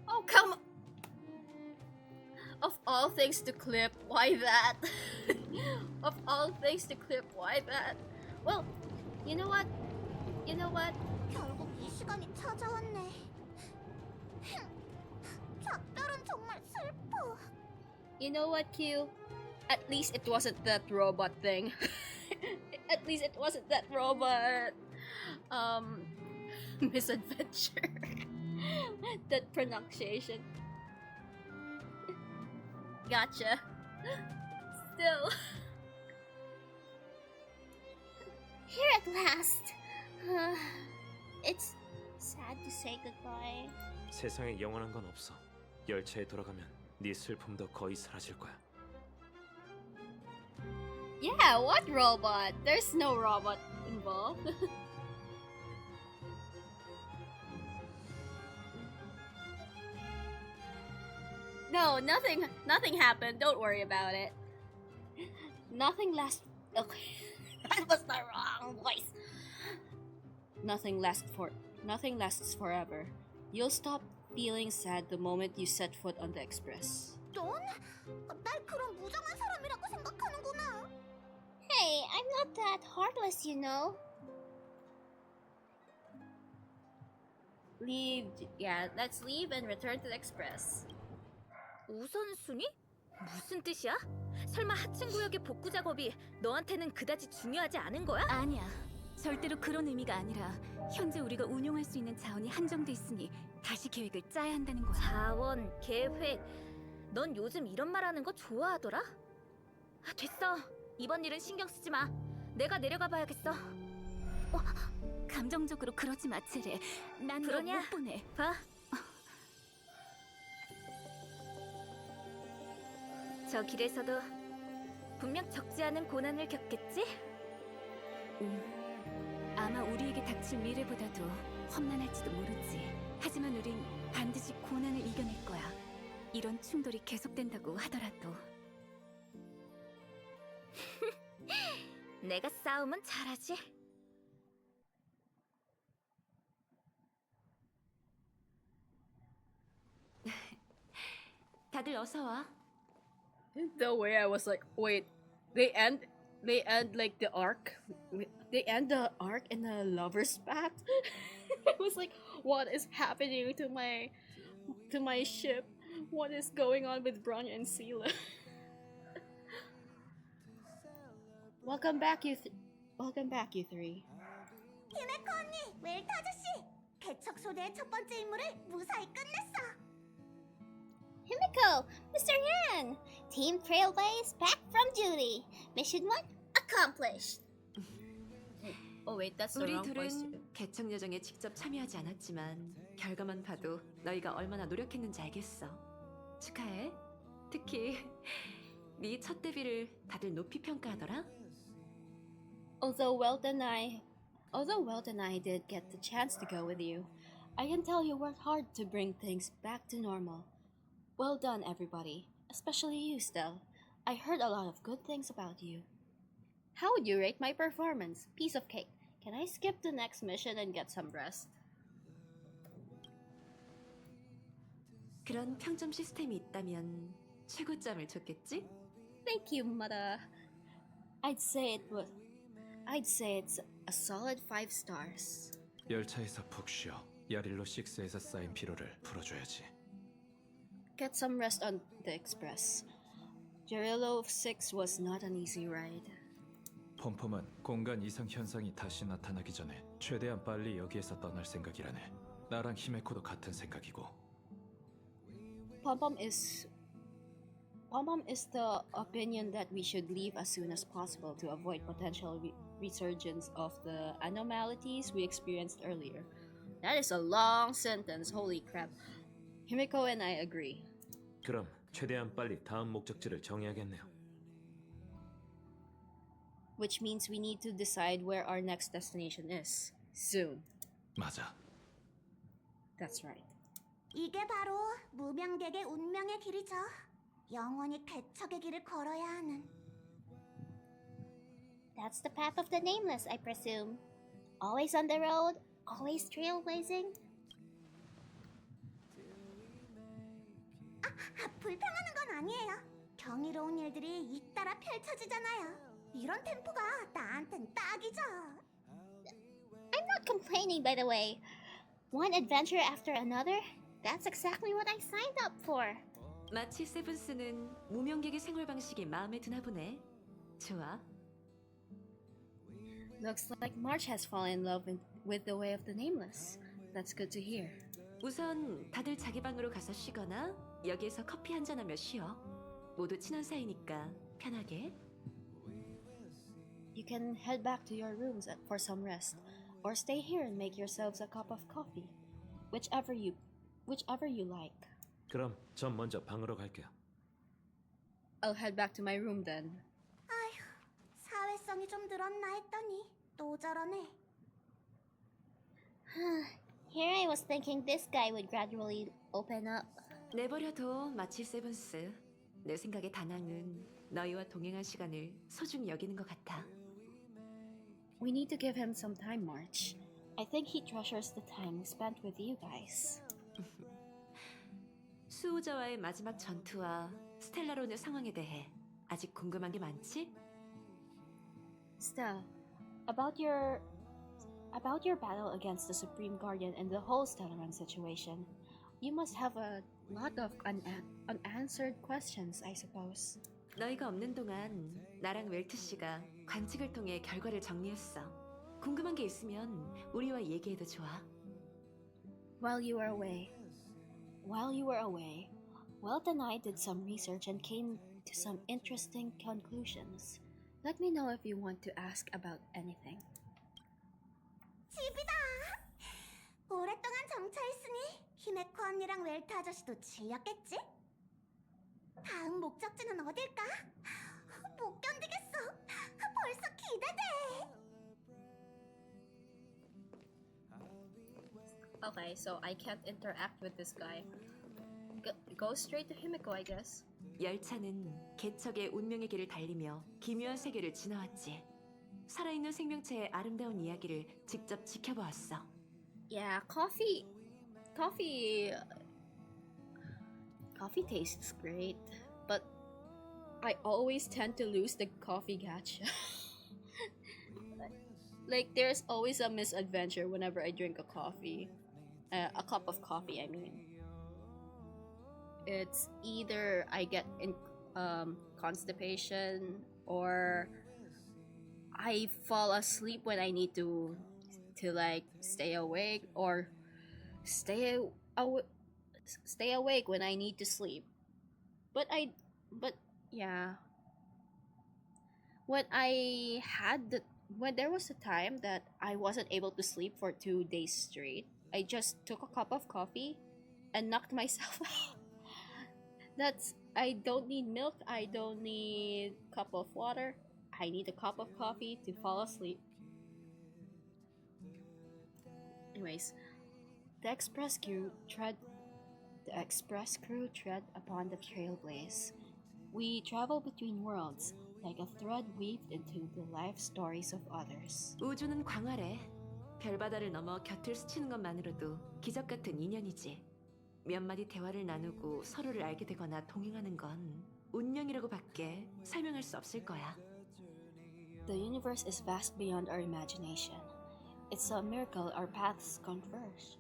Oh, come on! Of all things to clip, why that? Of all things to clip, why that? Well, you know what? You know what? 결국 이 시간이 찾아왔네. 작별은 정말 슬퍼. You know what, Q? At least it wasn't that robot thing. At least it wasn't that robot misadventure. That pronunciation. Gotcha. Still. Here at last. It's sad to say goodbye. 세상에 영원한 건 없어. 열차에 돌아가면 네 슬픔도 거의 사라질 거야. Yeah, what robot? There's no robot involved. No, nothing happened. Don't worry about it. Nothing lasts. Okay, that was the wrong voice. Nothing lasts forever. You'll stop feeling sad the moment you set foot on the express. 넌? 날 그런 무정한 사람이라고 생각하는구나. Hey, I'm not that heartless, you know. Leave. Yeah, let's leave and return to the express. 우선순위? 무슨 뜻이야? 설마 하층 구역의 복구 작업이 너한테는 그다지 중요하지 않은 거야? 아니야. 절대로 그런 의미가 아니라 현재 우리가 운용할 수 있는 자원이 한정돼 있으니 다시 계획을 짜야 한다는 거야. 자원, 계획. 넌 요즘 이런 말 하는 거 좋아하더라? 아, 됐어. 이번 일은 신경 쓰지 마. 내가 내려가 봐야겠어. 감정적으로 그러지 마, 체레. 난 너 그러냐? 못 보내. 봐. 저 길에서도 분명 적지 않은 고난을 겪겠지? 아마 우리에게 닥칠 미래보다도 험난할지도 모르지. 하지만 우린 반드시 고난을 이겨낼 거야. 이런 충돌이 계속된다고 하더라도. 내가 싸움은 잘하지. 다들 어서 와. The way I was like, wait, they end like the arc. They end the arc in a lover's spat. I was like, what is happening to my ship? What is going on with Bronya and Sela? Welcome back, you three. 히메코 언니, 웰트 아저씨. 개척소대의 첫 번째 임무를 무사히 끝냈어. Himiko, Mr. Yan! Team Trailblaze back from duty. Mission 1 accomplished. Oh wait, that's the 우리 wrong voice. 둘은 개척 여정에 직접 참여하지 않았지만 결과만 봐도 너희가 얼마나 노력했는지 알겠어. 축하해. 특히 네 첫 데뷔를 다들 높이 평가하더라. Although Welt and I did get the chance to go with you, I can tell you worked hard to bring things back to normal. Well done, everybody, especially you, Stell. I heard a lot of good things about you. How would you rate my performance? Piece of cake. Can I skip the next mission and get some rest? 그런 평점 시스템이 있다면 최고점을 줬겠지? Thank you, Mother. I'd say I'd say it's a solid 5 stars. 열차에서 푹 쉬어. 야릴로 6에서 쌓인 피로를 풀어줘야지. Get some rest on the express. Jarillo 6 was not an easy ride. 폼폼은 공간 이상 현상이 다시 나타나기 전에 최대한 빨리 여기에서 떠날 생각이라네. 나랑 히메코도 같은 생각이고. Pom is the opinion that we should leave as soon as possible to avoid potential resurgence of the anomalies we experienced earlier. That is a long sentence, holy crap. Himiko and I agree. 그럼 최대한 빨리 다음 목적지를 정해야겠네요. Which means we need to decide where our next destination is. Soon. 맞아. That's right. 이게 바로 무명객의 운명의 길이죠. 영원히 개척의 길을 걸어야 하는. That's the path of the nameless, I presume. Always on the road, always trailblazing. 불평하는 건 아니에요. 경이로운 일들이 잇따라 펼쳐지잖아요. 이런 템포가 나한텐 딱이죠. I'm not complaining, by the way. One adventure after another? That's exactly what I signed up for. 마치 세븐스는 무명객의 생활 방식이 마음에 드나 보네. 좋아. Looks like March has fallen in love with the way of the nameless. That's good to hear. 우선 다들 자기 방으로 가서 쉬거나 여기에서 커피 한잔하며 쉬어. 모두 친한 사이니까 편하게. You can head back to your rooms for some rest, or stay here and make yourselves a cup of coffee. Whichever you like. 그럼 전 먼저 방으로 갈게요. I'll head back to my room then. 아휴, 사회성이 좀 늘었나 했더니 또 저러네. Here I was thinking this guy would gradually open up. 내버려둬, 마치 세븐스. 내 생각에 다낭은 너희와 동행한 시간을 소중히 여기는 것 같아. We need to give him some time, March. I think he treasures the time spent with you guys. 수호자와의 마지막 전투와 스텔라론의 상황에 대해 아직 궁금한 게 많지? Stell, about your battle against the Supreme Guardian and the whole Stellaron situation, you must have a lot of unanswered questions, I suppose. 너희가 없는 동안 나랑 웰트 씨가 관측을 통해 결과를 정리했어. 궁금한 게 있으면 우리와 얘기해도 좋아. While you were away, Welt and I did some research and came to some interesting conclusions. Let me know if you want to ask about anything. 집이다. 오랫동안 정차했으니 히메코 언니랑 웰트 아저씨도 질렸겠지? 다음 목적지는 어딜까? 못 견디겠어. 벌써 기대돼. Okay, so I can't interact with this guy. Go straight to Himiko, I guess. 열차는 개척의 운명의 길을 달리며 기묘한 세계를 지나왔지. 살아있는 생명체의 아름다운 이야기를 직접 지켜보았어. Yeah, coffee tastes great, but I always tend to lose the coffee gacha. Like there's always a misadventure whenever I drink a cup of coffee, I mean. It's either I get in constipation or I fall asleep when I need to like stay awake, or stay awake when I need to sleep. But yeah, when there was a time that I wasn't able to sleep for 2 days straight, I just took a cup of coffee and knocked myself out. I don't need milk, I don't need a cup of water, I need a cup of coffee to fall asleep. Anyways, the express crew tread upon the trailblaze. We travel between worlds like a thread weaved into the life stories of others. 우주는 광활해. 별바다를 넘어 곁을 스치는 것만으로도 기적 같은 인연이지. 몇 마디 대화를 나누고 서로를 알게 되거나 동행하는 건 운명이라고밖에 설명할 수 없을 거야. The universe is vast beyond our imagination. It's a miracle our paths converge.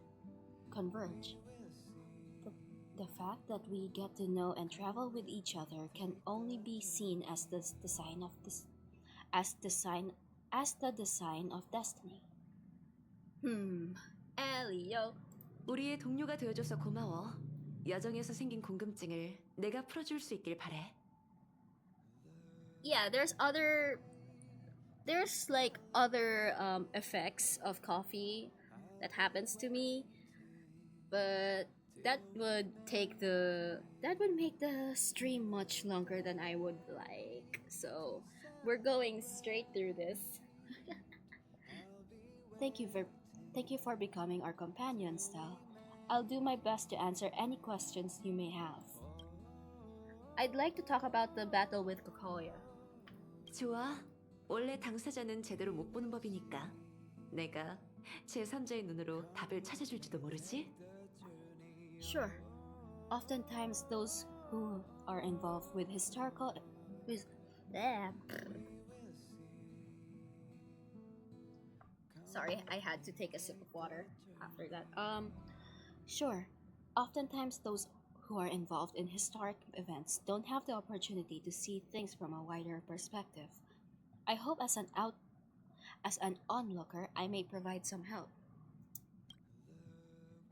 The fact that we get to know and travel with each other can only be seen as the sign of this, as the design of destiny. Elio. 우리의 동료가 되어줘서 고마워. 여정에서 생긴 궁금증을 내가 풀어줄 수 있길 바래. Yeah, there's like other effects of coffee that happens to me, but that would make the stream much longer than I would like. So we're going straight through this. Thank you for becoming our companion, Stel. I'll do my best to answer any questions you may have. I'd like to talk about the battle with Kokoya. 좋아. 원래 당사자는 제대로 못 보는 법이니까. 내가 제3자의 눈으로 답을 찾아줄지도 모르지? Sure. Oftentimes those who are involved with Sorry, I had to take a sip of water after that. Sure. Oftentimes those who are involved in historic events don't have the opportunity to see things from a wider perspective. I hope as an onlooker, I may provide some help.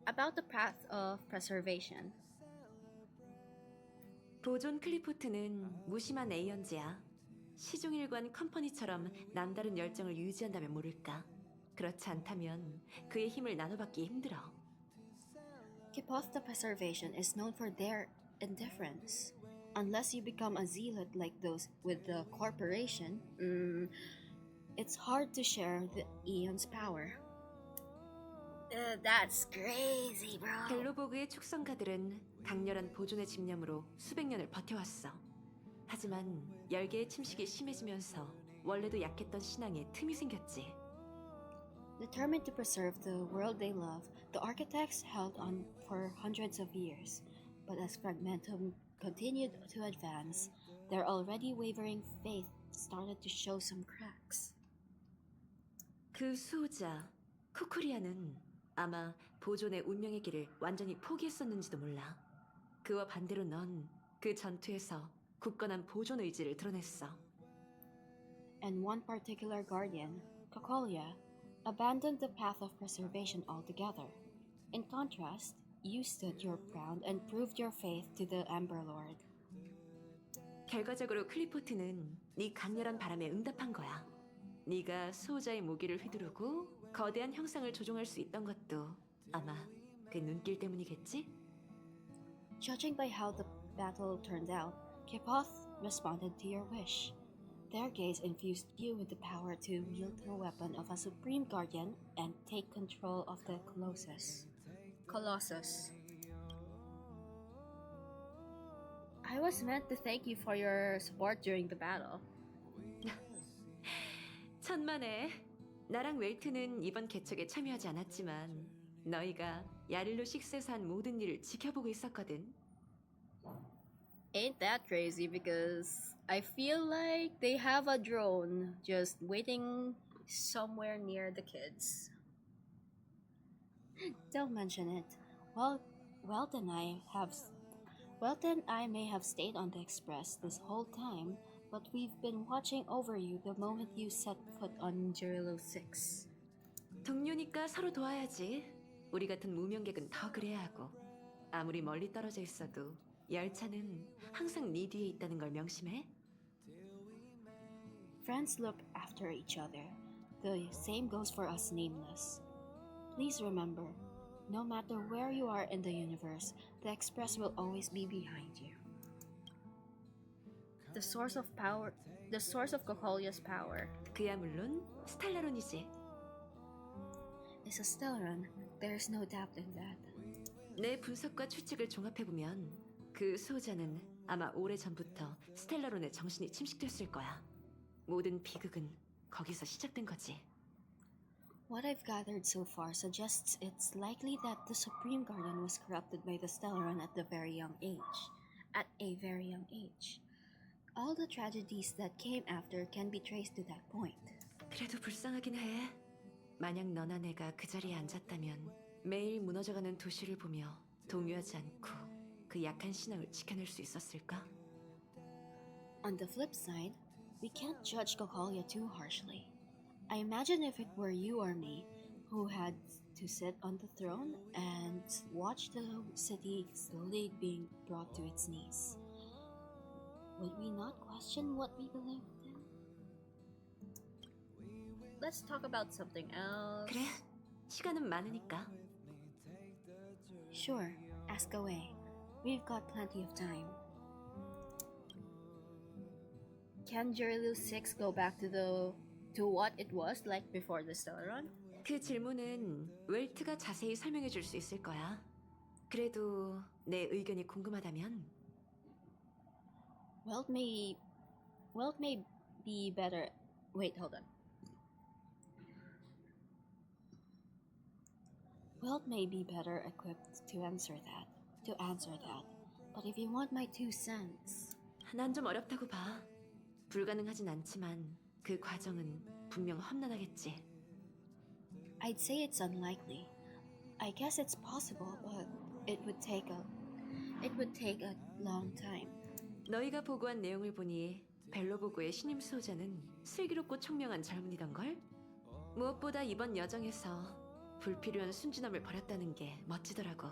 About the path of preservation. 보존 클리포트는 무심한 에이언즈야. 시종일관 컴퍼니처럼 남다른 열정을 유지한다면 모를까. 그렇지 않다면 그의 힘을 나눠받기 힘들어. Kipoth the Preservation is known for their indifference. Unless you become a zealot like those with the corporation, it's hard to share the Eon's power. That's crazy, bro. 갤로보그의 축성가들은 강렬한 보존의 집념으로 수백 년을 버텨왔어. 하지만 열계의 침식이 심해지면서 원래도 약했던 신앙에 틈이 생겼지. Determined to preserve the world they love, the architects held on for hundreds of years. But as fragmentum continued to advance, their already wavering faith started to show some cracks. 그 수호자, 쿠쿠리아는 아마 보존의 운명의 길을 완전히 포기했었는지도 몰라. 그와 반대로 넌 그 전투에서 굳건한 보존 의지를 드러냈어. And one particular guardian, Kokolia, abandoned the path of preservation altogether. In contrast, you stood your ground and proved your faith to the Ember Lord. 결과적으로 클리포트는 네 강렬한 바람에 응답한 거야. 네가 수호자의 무기를 휘두르고 거대한 형상을 조종할 수 있던 것도 아마 그 눈길 때문이겠지? Judging by how the battle turned out, Kipoth responded to your wish. Their gaze infused you with the power to wield the weapon of a supreme guardian and take control of the Colossus. I was meant to thank you for your support during the battle. 천만에. 나랑 웰트는 이번 개척에 참여하지 않았지만 너희가 야릴로 6에서 한 모든 일을 지켜보고 있었거든. Ain't that crazy because I feel like they have a drone just waiting somewhere near the kids. Don't mention it. Welton and I may have stayed on the express this whole time, but we've been watching over you the moment you set foot on Jirilo 6. 동료니까 서로 도와야지. 우리 같은 무명객은 더 그래야 하고. 아무리 멀리 떨어져 있어도 열차는 항상 네 뒤에 있다는 걸 명심해. Friends look after each other. The same goes for us nameless. Please remember, no matter where you are in the universe, the Express will always be behind you. The source of Kokolia's power. 그야 물론 스텔라론이지. It's a Stellaron. There's no doubt in that. 내 분석과 추측을 종합해보면 그 수호자는 아마 오래전부터 스텔라론의 정신이 침식됐을 거야. 모든 비극은 거기서 시작된 거지. What I've gathered so far suggests it's likely that the Supreme Guardian was corrupted by the Stellaron at a very young age. All the tragedies that came after can be traced to that point. 그래도 불쌍하긴 해. 만약 너나 내가 그 자리에 앉았다면 매일 무너져가는 도시를 보며 동요하지 않고 그 약한 신앙을 지켜낼 수 있었을까? On the flip side, we can't judge Kokolya too harshly. I imagine if it were you or me who had to sit on the throne and watch the city slowly being brought to its knees. Would we not question what we believed in? Let's talk about something else. 그래, 시간은 많으니까. Sure, ask away. We've got plenty of time. Can Jerilu 6 go back to what it was like before the Stellaron? 그 질문은 웰트가 자세히 설명해 줄 수 있을 거야. 그래도 내 의견이 궁금하다면 Welt may be better. Wait, hold on. Welt may be better equipped to answer that. But if you want my 2 cents, 난 좀 어렵다고 봐. 불가능하진 않지만 그 과정은 분명 험난하겠지. I'd say it's unlikely. I guess it's possible, but it would take a long time. 너희가 보고한 내용을 보니 벨로보고의 신임 수호자는 슬기롭고 총명한 젊은이던걸? 무엇보다 이번 여정에서 불필요한 순진함을 버렸다는 게 멋지더라고.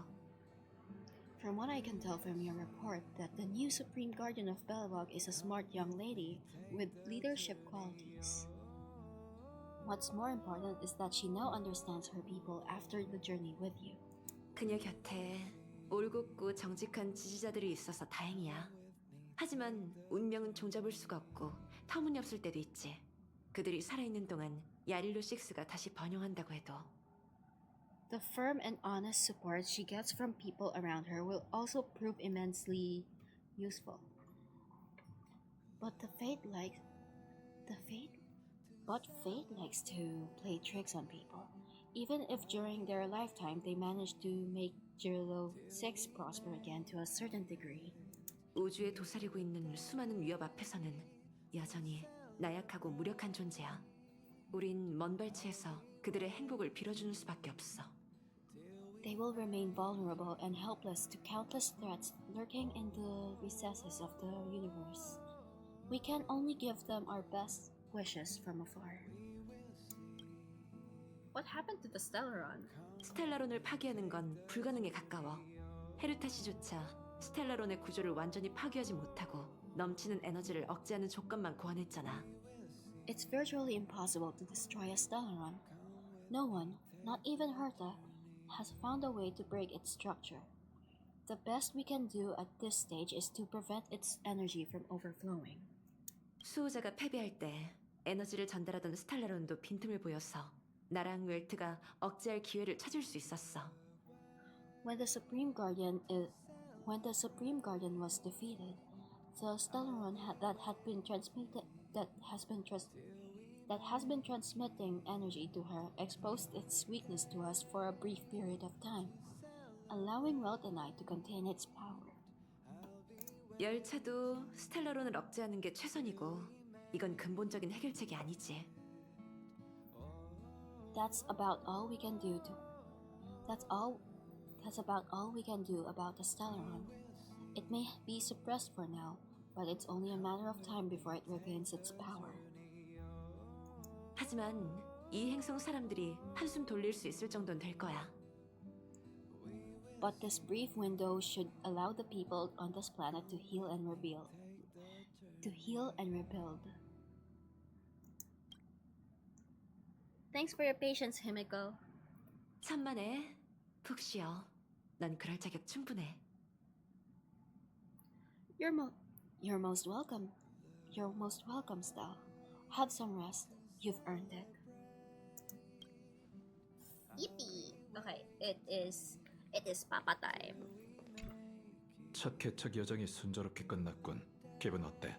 From what I can tell from your report, that the new Supreme Guardian of Belobog is a smart young lady with leadership qualities. What's more important is that she now understands her people after the journey with you. 그녀 곁에 올곧고 정직한 지지자들이 있어서 다행이야. 하지만 운명은 종잡을 수가 없고 터무니없을 때도 있지. 그들이 살아있는 동안 야릴로 6가 다시 번영한다고 해도. The firm and honest support she gets from people around her will also prove immensely useful. But fate likes to play tricks on people, even if during their lifetime they manage to make Jirlo 6 prosper again to a certain degree. 우주에 도사리고 있는 수많은 위협 앞에서는 여전히 나약하고 무력한 존재야. 우린 먼 발치에서 그들의 행복을 빌어주는 수밖에 없어. They will remain vulnerable and helpless to countless threats lurking in the recesses of the universe. We can only give them our best wishes from afar. What happened to the Stellaron? 스텔라론을 파괴하는 건 불가능에 가까워. 헤르타시조차 스텔라론의 구조를 완전히 파괴하지 못하고 넘치는 에너지를 억제하는 조건만 고안했잖아. It's virtually impossible to destroy a Stellaron. No one, not even Herta, has found a way to break its structure. The best we can do at this stage is to prevent its energy from overflowing. 수호자가 패배할 때 에너지를 전달하던 스텔라론도 빈틈을 보여서 나랑 웰트가 억제할 기회를 찾을 수 있었어. When the Supreme Guardian was defeated, the Stellaron that has been transmitting energy to her exposed its weakness to us for a brief period of time, allowing Welt and I to contain its power. 열차도 스텔라론을 억제하는 게 최선이고 이건 근본적인 해결책이 아니지. That's about all we can do about the Stellaron. It may be suppressed for now, but it's only a matter of time before it regains its power. 하지만 이 행성 사람들이 한숨 돌릴 수 있을 정도는 될 거야. But this brief window should allow the people on this planet to heal and rebuild. Thanks for your patience, Himiko. 천만에 푹 쉬어. 넌 그럴 자격 충분해. You're most welcome. You're most welcome, Stal. Have some rest. You've earned it. Yippee! Okay, it is Papa time. 첫 개척 여정이 순조롭게 끝났군. 기분 어때?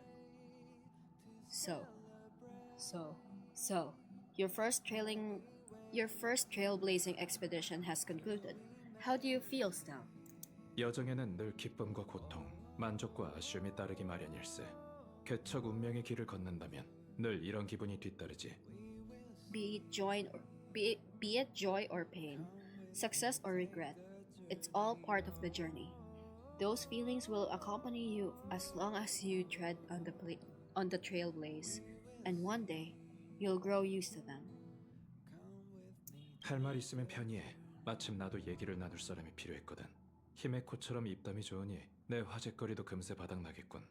So, your first trailblazing expedition has concluded. How do you feel, Stal? 여정에는 늘 기쁨과 고통, 만족과 아쉬움이 따르기 마련일세. 개척 운명의 길을 걷는다면 늘 이런 기분이 뒤따르지. Be it joy or pain, success or regret, it's all part of the journey. Those feelings will accompany you as long as you tread on the trailblaze, and one day you'll grow used to them. 할 말 있으면 편히해. 마침 나도 얘기를 나눌 사람이 필요했거든. 히메코처럼 입담이 좋으니 내 화제거리도 금세 바닥나겠군.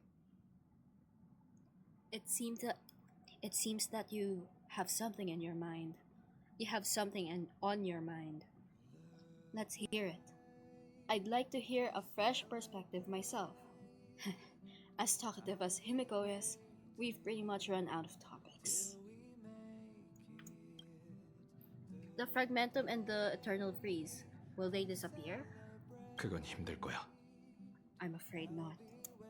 It seems that you have something in your mind. You have something on your mind. Let's hear it. I'd like to hear a fresh perspective myself. As talkative as Himiko is, we've pretty much run out of topics. The fragmentum and the eternal freeze, will they disappear? 그건 힘들 거야. I'm afraid not.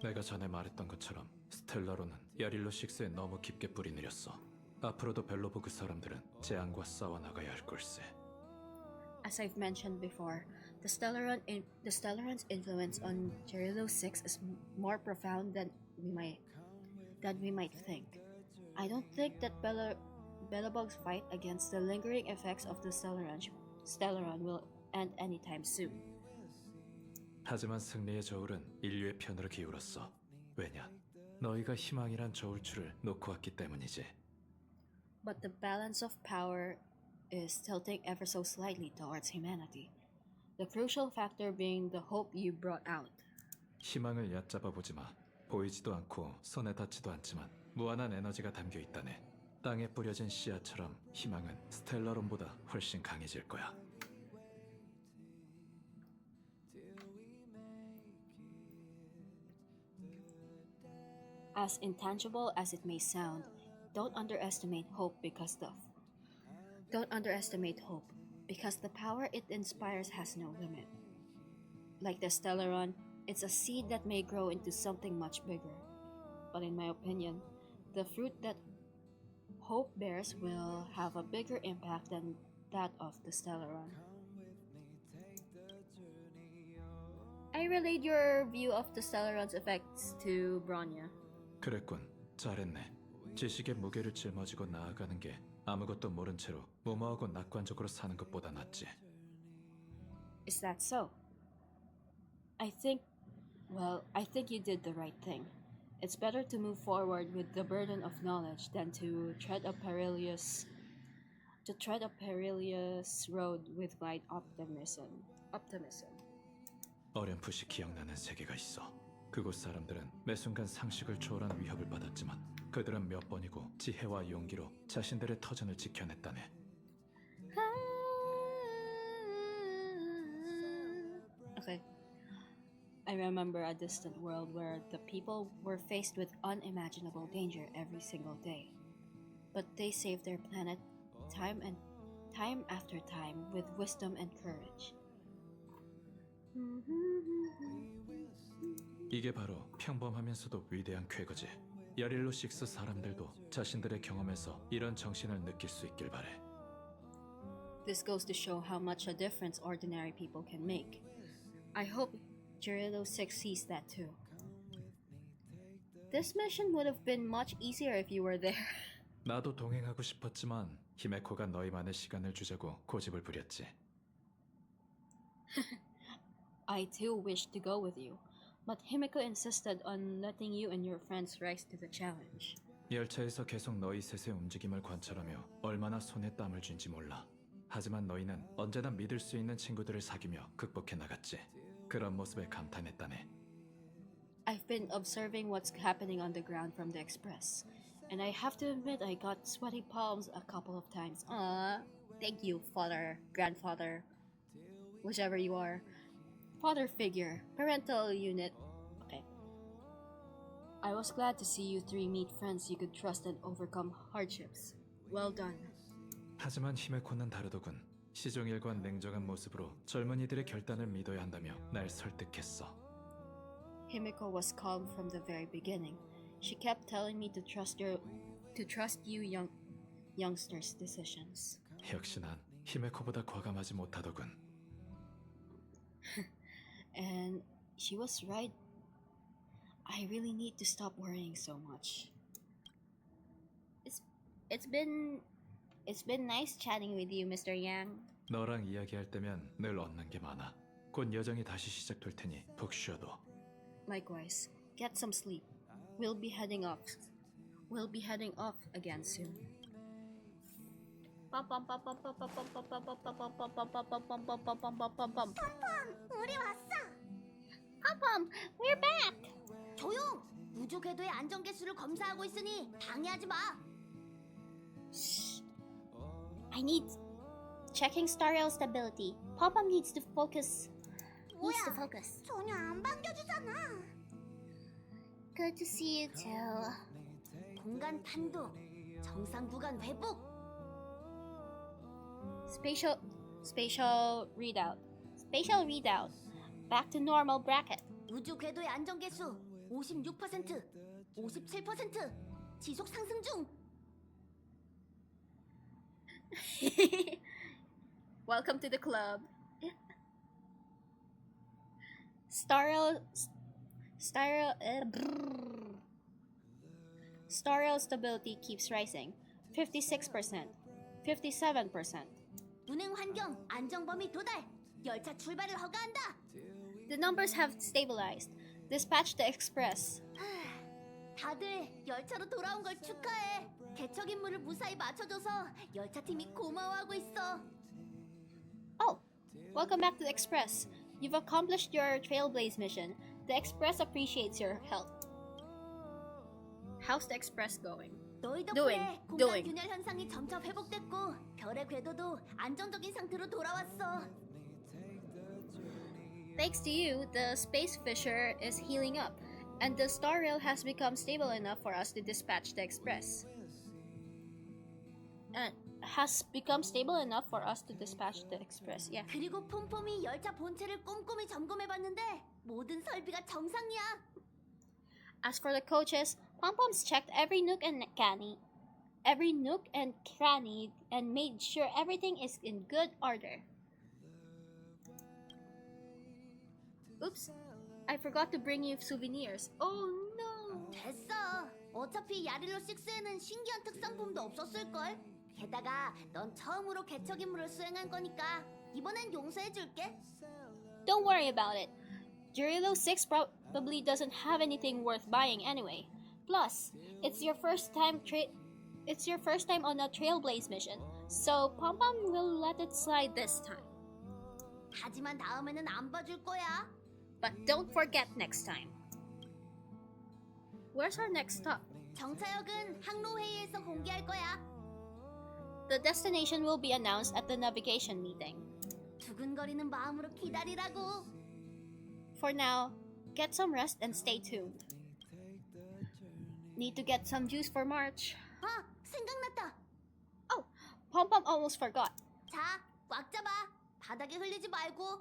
내가 전에 말했던 것처럼 스텔라로는 야릴로 6에 너무 깊게 뿌리 내렸어. 앞으로도 벨로브 그 사람들은 재앙과 싸워 나가야 할 걸세. As I've mentioned before, the Stellaron's influence on Gerillo 6 is more profound than we might think. I don't think that Belobog's fight against the lingering effects of the Stellaron will end anytime soon. 하지만 승리의 저울은 인류의 편으로 기울었어. 왜냐? 너희가 희망이란 저울추를 놓고 왔기 때문이지. But the balance of power is tilting ever so slightly towards humanity. The crucial factor being the hope you brought out. 희망을 얕잡아 보지 마. 보이지도 않고 손에 닿지도 않지만 무한한 에너지가 담겨 있다네. 땅에 뿌려진 씨앗처럼 희망은 스텔라론보다 훨씬 강해질 거야. As intangible as it may sound, don't underestimate hope because the power it inspires has no limit. Like the Stellaron, it's a seed that may grow into something much bigger. But in my opinion, the fruit that hope bears will have a bigger impact than that of the Stellaron. I relayed your view of the Stellaron's effects to Bronya. 그랬군. 잘했네. 지식의 무게를 짊어지고 나아가는 게 아무것도 모른 채로 무모하고 낙관적으로 사는 것보다 낫지. Is that so? I think you did the right thing. It's better to move forward with the burden of knowledge than to tread a perilous road with blind optimism. 어렴풋이 기억나는 세계가 있어. 그곳 사람들은 매 순간 상식을 초월한 위협을 받았지만 그들은 몇 번이고 지혜와 용기로 자신들의 터전을 지켜냈다네. Okay. I remember a distant world where the people were faced with unimaginable danger every single day. But they saved their planet time after time with wisdom and courage. 이게 바로 평범하면서도 위대한 쾌거지. 야릴로 6 사람들도 자신들의 경험에서 이런 정신을 느낄 수 있길 바래. This goes to show how much a difference ordinary people can make. I hope Gerillo 6 sees that too. This mission would have been much easier if you were there. 나도 동행하고 싶었지만 히메코가 너희만의 시간을 주자고 고집을 부렸지. I too wished to go with you, but Himiko insisted on letting you and your friends rise to the challenge. 열차에서 계속 너희 셋의 움직임을 관찰하며 얼마나 손에 땀을 쥔지 몰라. 하지만 너희는 언제나 믿을 수 있는 친구들을 사귀며 극복해 나갔지. 그런 모습에 감탄했다네. I've been observing what's happening on the ground from the express, and I have to admit I got sweaty palms a couple of times. Thank you, father, grandfather, whichever you are. Father figure, parental unit. Okay. I was glad to see you three meet friends you could trust and overcome hardships. Well done. 하지만 히메코는 다르더군. 시종일관 냉정한 모습으로 젊은이들의 결단을 믿어야 한다며 날 설득했어. Himiko was calm from the very beginning. She kept telling me to trust you youngsters' decisions. 역시 난 히메코보다 과감하지 못하더군. And she was right. I really need to stop worrying so much. It's been nice chatting with you, Mr. Yang. 너랑 이야기할 때면 늘 얻는 게 많아. 곧 여정이 다시 시작될 테니 푹 쉬어도. Likewise. Get some sleep. We'll be heading off again soon. 우리 왔어. 펌펌, we're back. 조용. 우주 궤도의 안전 개수를 검사하고 있으니 방해하지 마. I need checking star stability. 펌펌 needs to focus. 전혀 안 반겨주잖아. Good to see you too. 공간 탄도, 정상 구간 회복. Spatial readout. Back to normal bracket. 우주 궤도의 안전 개수 56%, 57%. 지속 상승 중. Welcome to the club. Staral stability keeps rising. 56%, 57%. 운행 환경 안정 범위 도달. 열차 출발을 허가한다. The numbers have stabilized. Dispatch the express. 다들 열차로 돌아온 걸 축하해. 개척 임무를 무사히 맞춰줘서 열차팀이 고마워하고 있어. Oh, welcome back to the express. You've accomplished your Trailblaze mission. The express appreciates your help. How's the express going? 너희 덕분에 공간 균열 현상이 점차 회복됐고 별의 궤도도 안정적인 상태로 돌아왔어. Thanks to you, the space fissure is healing up, and the star rail has become stable enough for us to dispatch the express. Yeah. 그리고 폼폼이 열차 본체를 꼼꼼히 점검해봤는데 모든 설비가 정상이야. As for the coaches, Pom-Pom's checked every nook and cranny, and made sure everything is in good order. Oops, I forgot to bring you souvenirs. Oh no! 됐어. 어차피 야릴로 6에는 신기한 특상품도 없었을걸. 게다가 넌 처음으로 개척 임무를 수행한 거니까 이번엔 용서해줄게. Don't worry about it. Jarilo 6 probably doesn't have anything worth buying anyway. Plus, it's your first time on a Trailblaze mission, so Pom-Pom will let it slide this time. 하지만 다음에는 안 봐줄 거야. But don't forget next time. Where's our next stop? 정차역은 항로 회의에서 공개할 거야. The destination will be announced at the navigation meeting. 두근거리는 마음으로 기다리라고. For now, get some rest and stay tuned. Need to get some juice for March. 아, 생각났다. Oh, Pom-Pom almost forgot. 자, 꽉 잡아. 바닥에 흘리지 말고.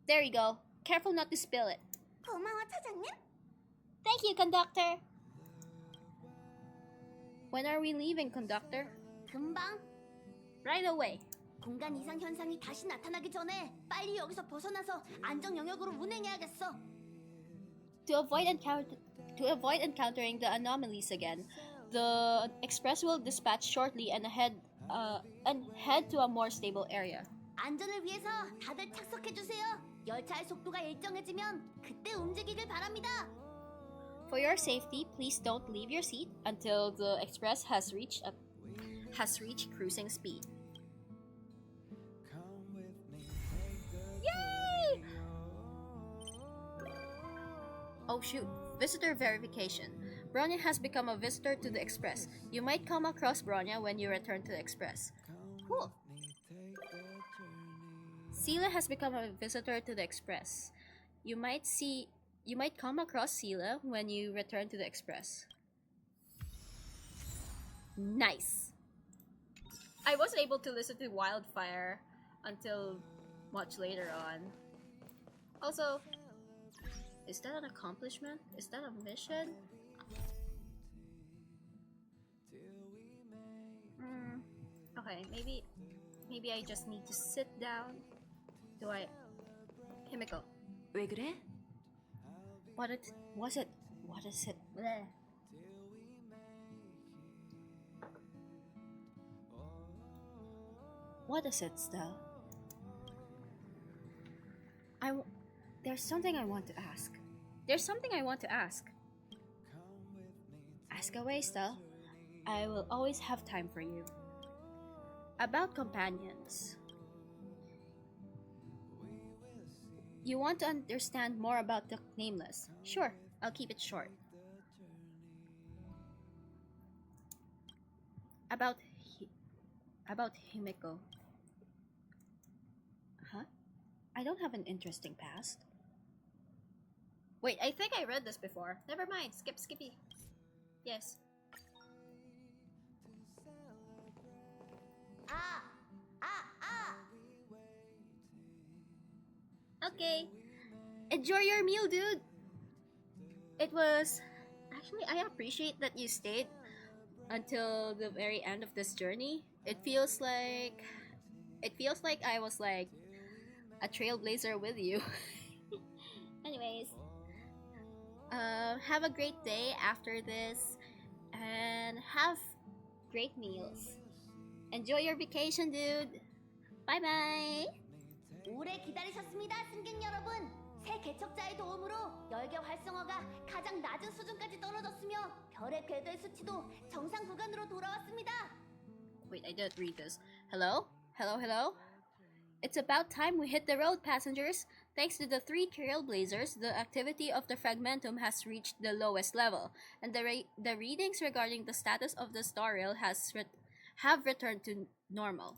There you go. Careful not to spill it. 고마워, 차장님. Thank you, conductor. When are we leaving, conductor? 금방. Right away. 공간 이상 현상이 다시 나타나기 전에 빨리 여기서 벗어나서 안정 영역으로 운행해야겠어. To avoid encountering the anomalies again, the express will dispatch shortly and head to a more stable area. 안전을 위해서 다들 착석해 주세요. 열차의 속도가 일정해지면 그때 움직이길 바랍니다. For your safety, please don't leave your seat until the express has reached cruising speed. Yay! Oh shoot, visitor verification. Bronya has become a visitor to the express. You might come across Bronya when you return to the express. Cool. Sila has become a visitor to the express. You might come across Sila when you return to the express. Nice. I wasn't able to listen to Wildfire until much later on. Also, is that an accomplishment? Is that a mission? Okay, maybe I just need to sit down. Himiko. 왜 그래? What it was it? What is it? Bleh. What is it, Stell? There's something I want to ask. There's something I want to ask. Ask away, Stell. I will always have time for you. About companions. You want to understand more about the Nameless? Sure, I'll keep it short. About Himiko. Huh? I don't have an interesting past. Wait, I think I read this before. Never mind. Skippy. Yes. Okay. Enjoy your meal, dude! It was... Actually, I appreciate that you stayed until the very end of this journey. It feels like I was like a trailblazer with you. Anyways, have a great day after this and have great meals. Enjoy your vacation, dude. Bye bye. 오래 기다리셨습니다, 승객 여러분. 새 개척자의 도움으로 열계 활성화가 가장 낮은 수준까지 떨어졌으며 별의 궤도의 수치도 정상 구간으로 돌아왔습니다. Wait, I didn't read this. Hello? Hello? It's about time we hit the road, passengers. Thanks to the 3 trailblazers, the activity of the fragmentum has reached the lowest level, and the readings regarding the status of the star rail have returned to normal.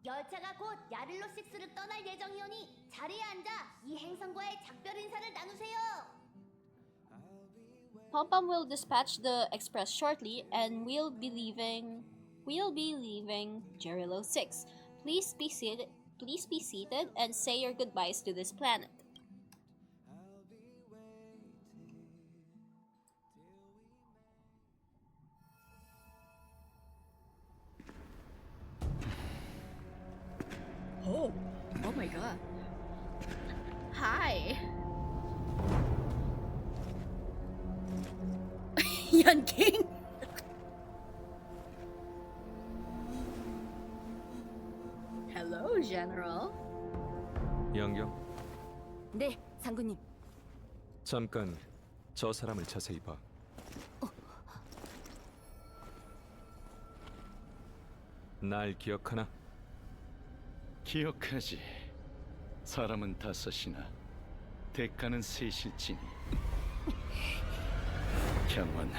열차가 곧 야릴로 6를 떠날 예정이오니 자리에 앉아 이 행성과의 작별 인사를 나누세요. Pompom will dispatch the express shortly, and we'll be leaving Jarilo 6. Please be seated and say your goodbyes to this planet. Oh my god. Hi. Yan King. Hello, General. 영경, 네, 장군님. 잠깐 저 사람을 자세히 봐. 날 기억하나? 기억하지. 사람은 5이나 대가는 3일지니. 경원,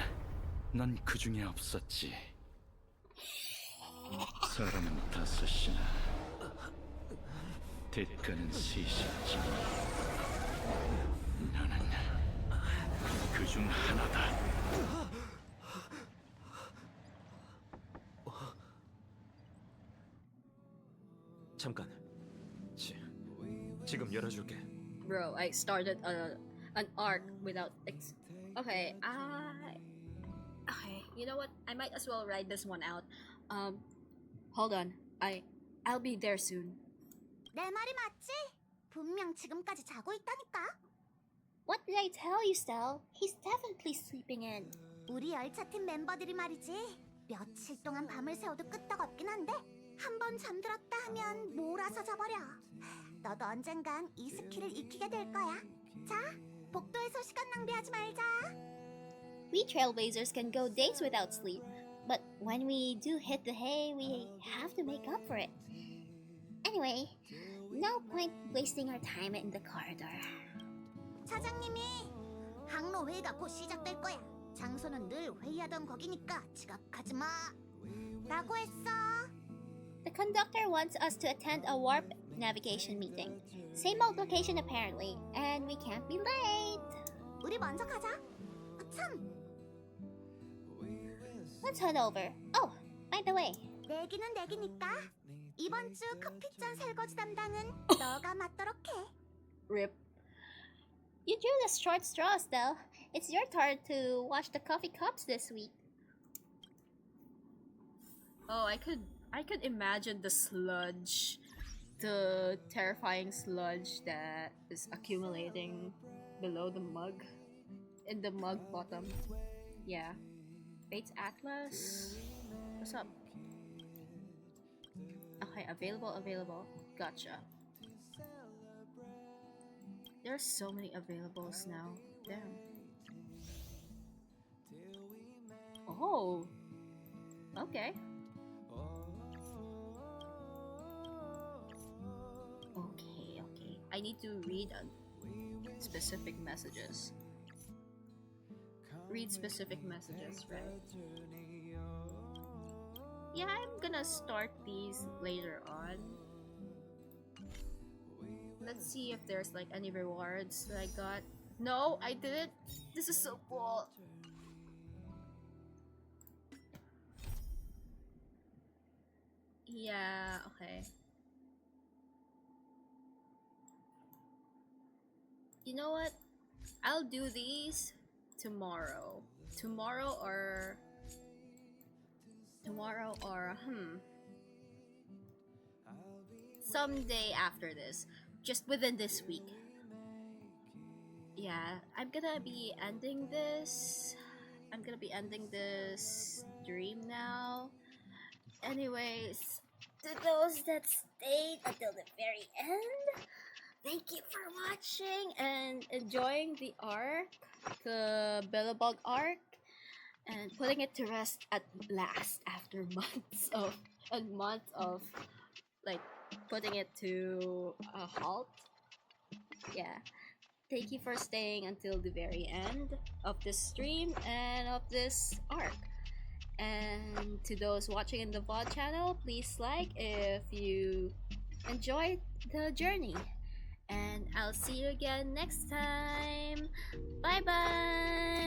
넌 그 중에 없었지. 사람은 5이나 대가는 3일지니. 너는 그 중 하나다. 잠깐. 지금 열어줄게. Bro, I started an arc without Okay, you know what? I might as well ride this one out. Hold on. I'll be there soon. 내 말이 맞지? 분명 지금까지 자고 있다니까. What did I tell you, Stell? He's definitely sleeping in. 우리 열차팀 멤버들이 말이지. 며칠 동안 밤을 새워도 끄떡없긴 한데 한 번 잠들었다 하면 몰아서 자버려. 너도 언젠간 이 스킬을 익히게 될 거야. 자, 복도에서 시간 낭비하지 말자. We trailblazers can go days without sleep, but when we do hit the hay, we have to make up for it. Anyway, no point wasting our time in the corridor. 차장님이 항로 회의가 곧 시작될 거야. 장소는 늘 회의하던 거기니까 지각하지 마. 라고 했어. The conductor wants us to attend a warp navigation meeting. Same old location apparently, and we can't be late. 우리 먼저 가자. 참. Let's head over. Oh, by the way. 내기는 내기니까 이번 주 커피잔 설거지 담당은 너가 맡도록 해. Rip. You drew the short straw, Stell. It's your turn to wash the coffee cups this week. Oh, I could imagine the sludge the terrifying sludge that is accumulating below the mug, in the mug bottom. Yeah. Bates Atlas. What's up? Okay, available. Gotcha. There's so many availables now. Damn. Oh. Okay. Okay. I need to read specific messages. Read specific messages, right? Yeah, I'm gonna start these later on. Let's see if there's like any rewards that I got. No, I didn't. This is so cool. Yeah, okay. You know what? I'll do these tomorrow. Tomorrow or someday after this. Just within this week. Yeah, I'm gonna be ending this stream now. Anyways, to those that stayed until the very end, thank you for watching and enjoying the arc, the Billabong arc, and putting it to rest at last after months of like putting it to a halt. Yeah. Thank you for staying until the very end of this stream and of this arc. And to those watching in the VOD channel, please like if you enjoyed the journey. And I'll see you again next time. Bye bye!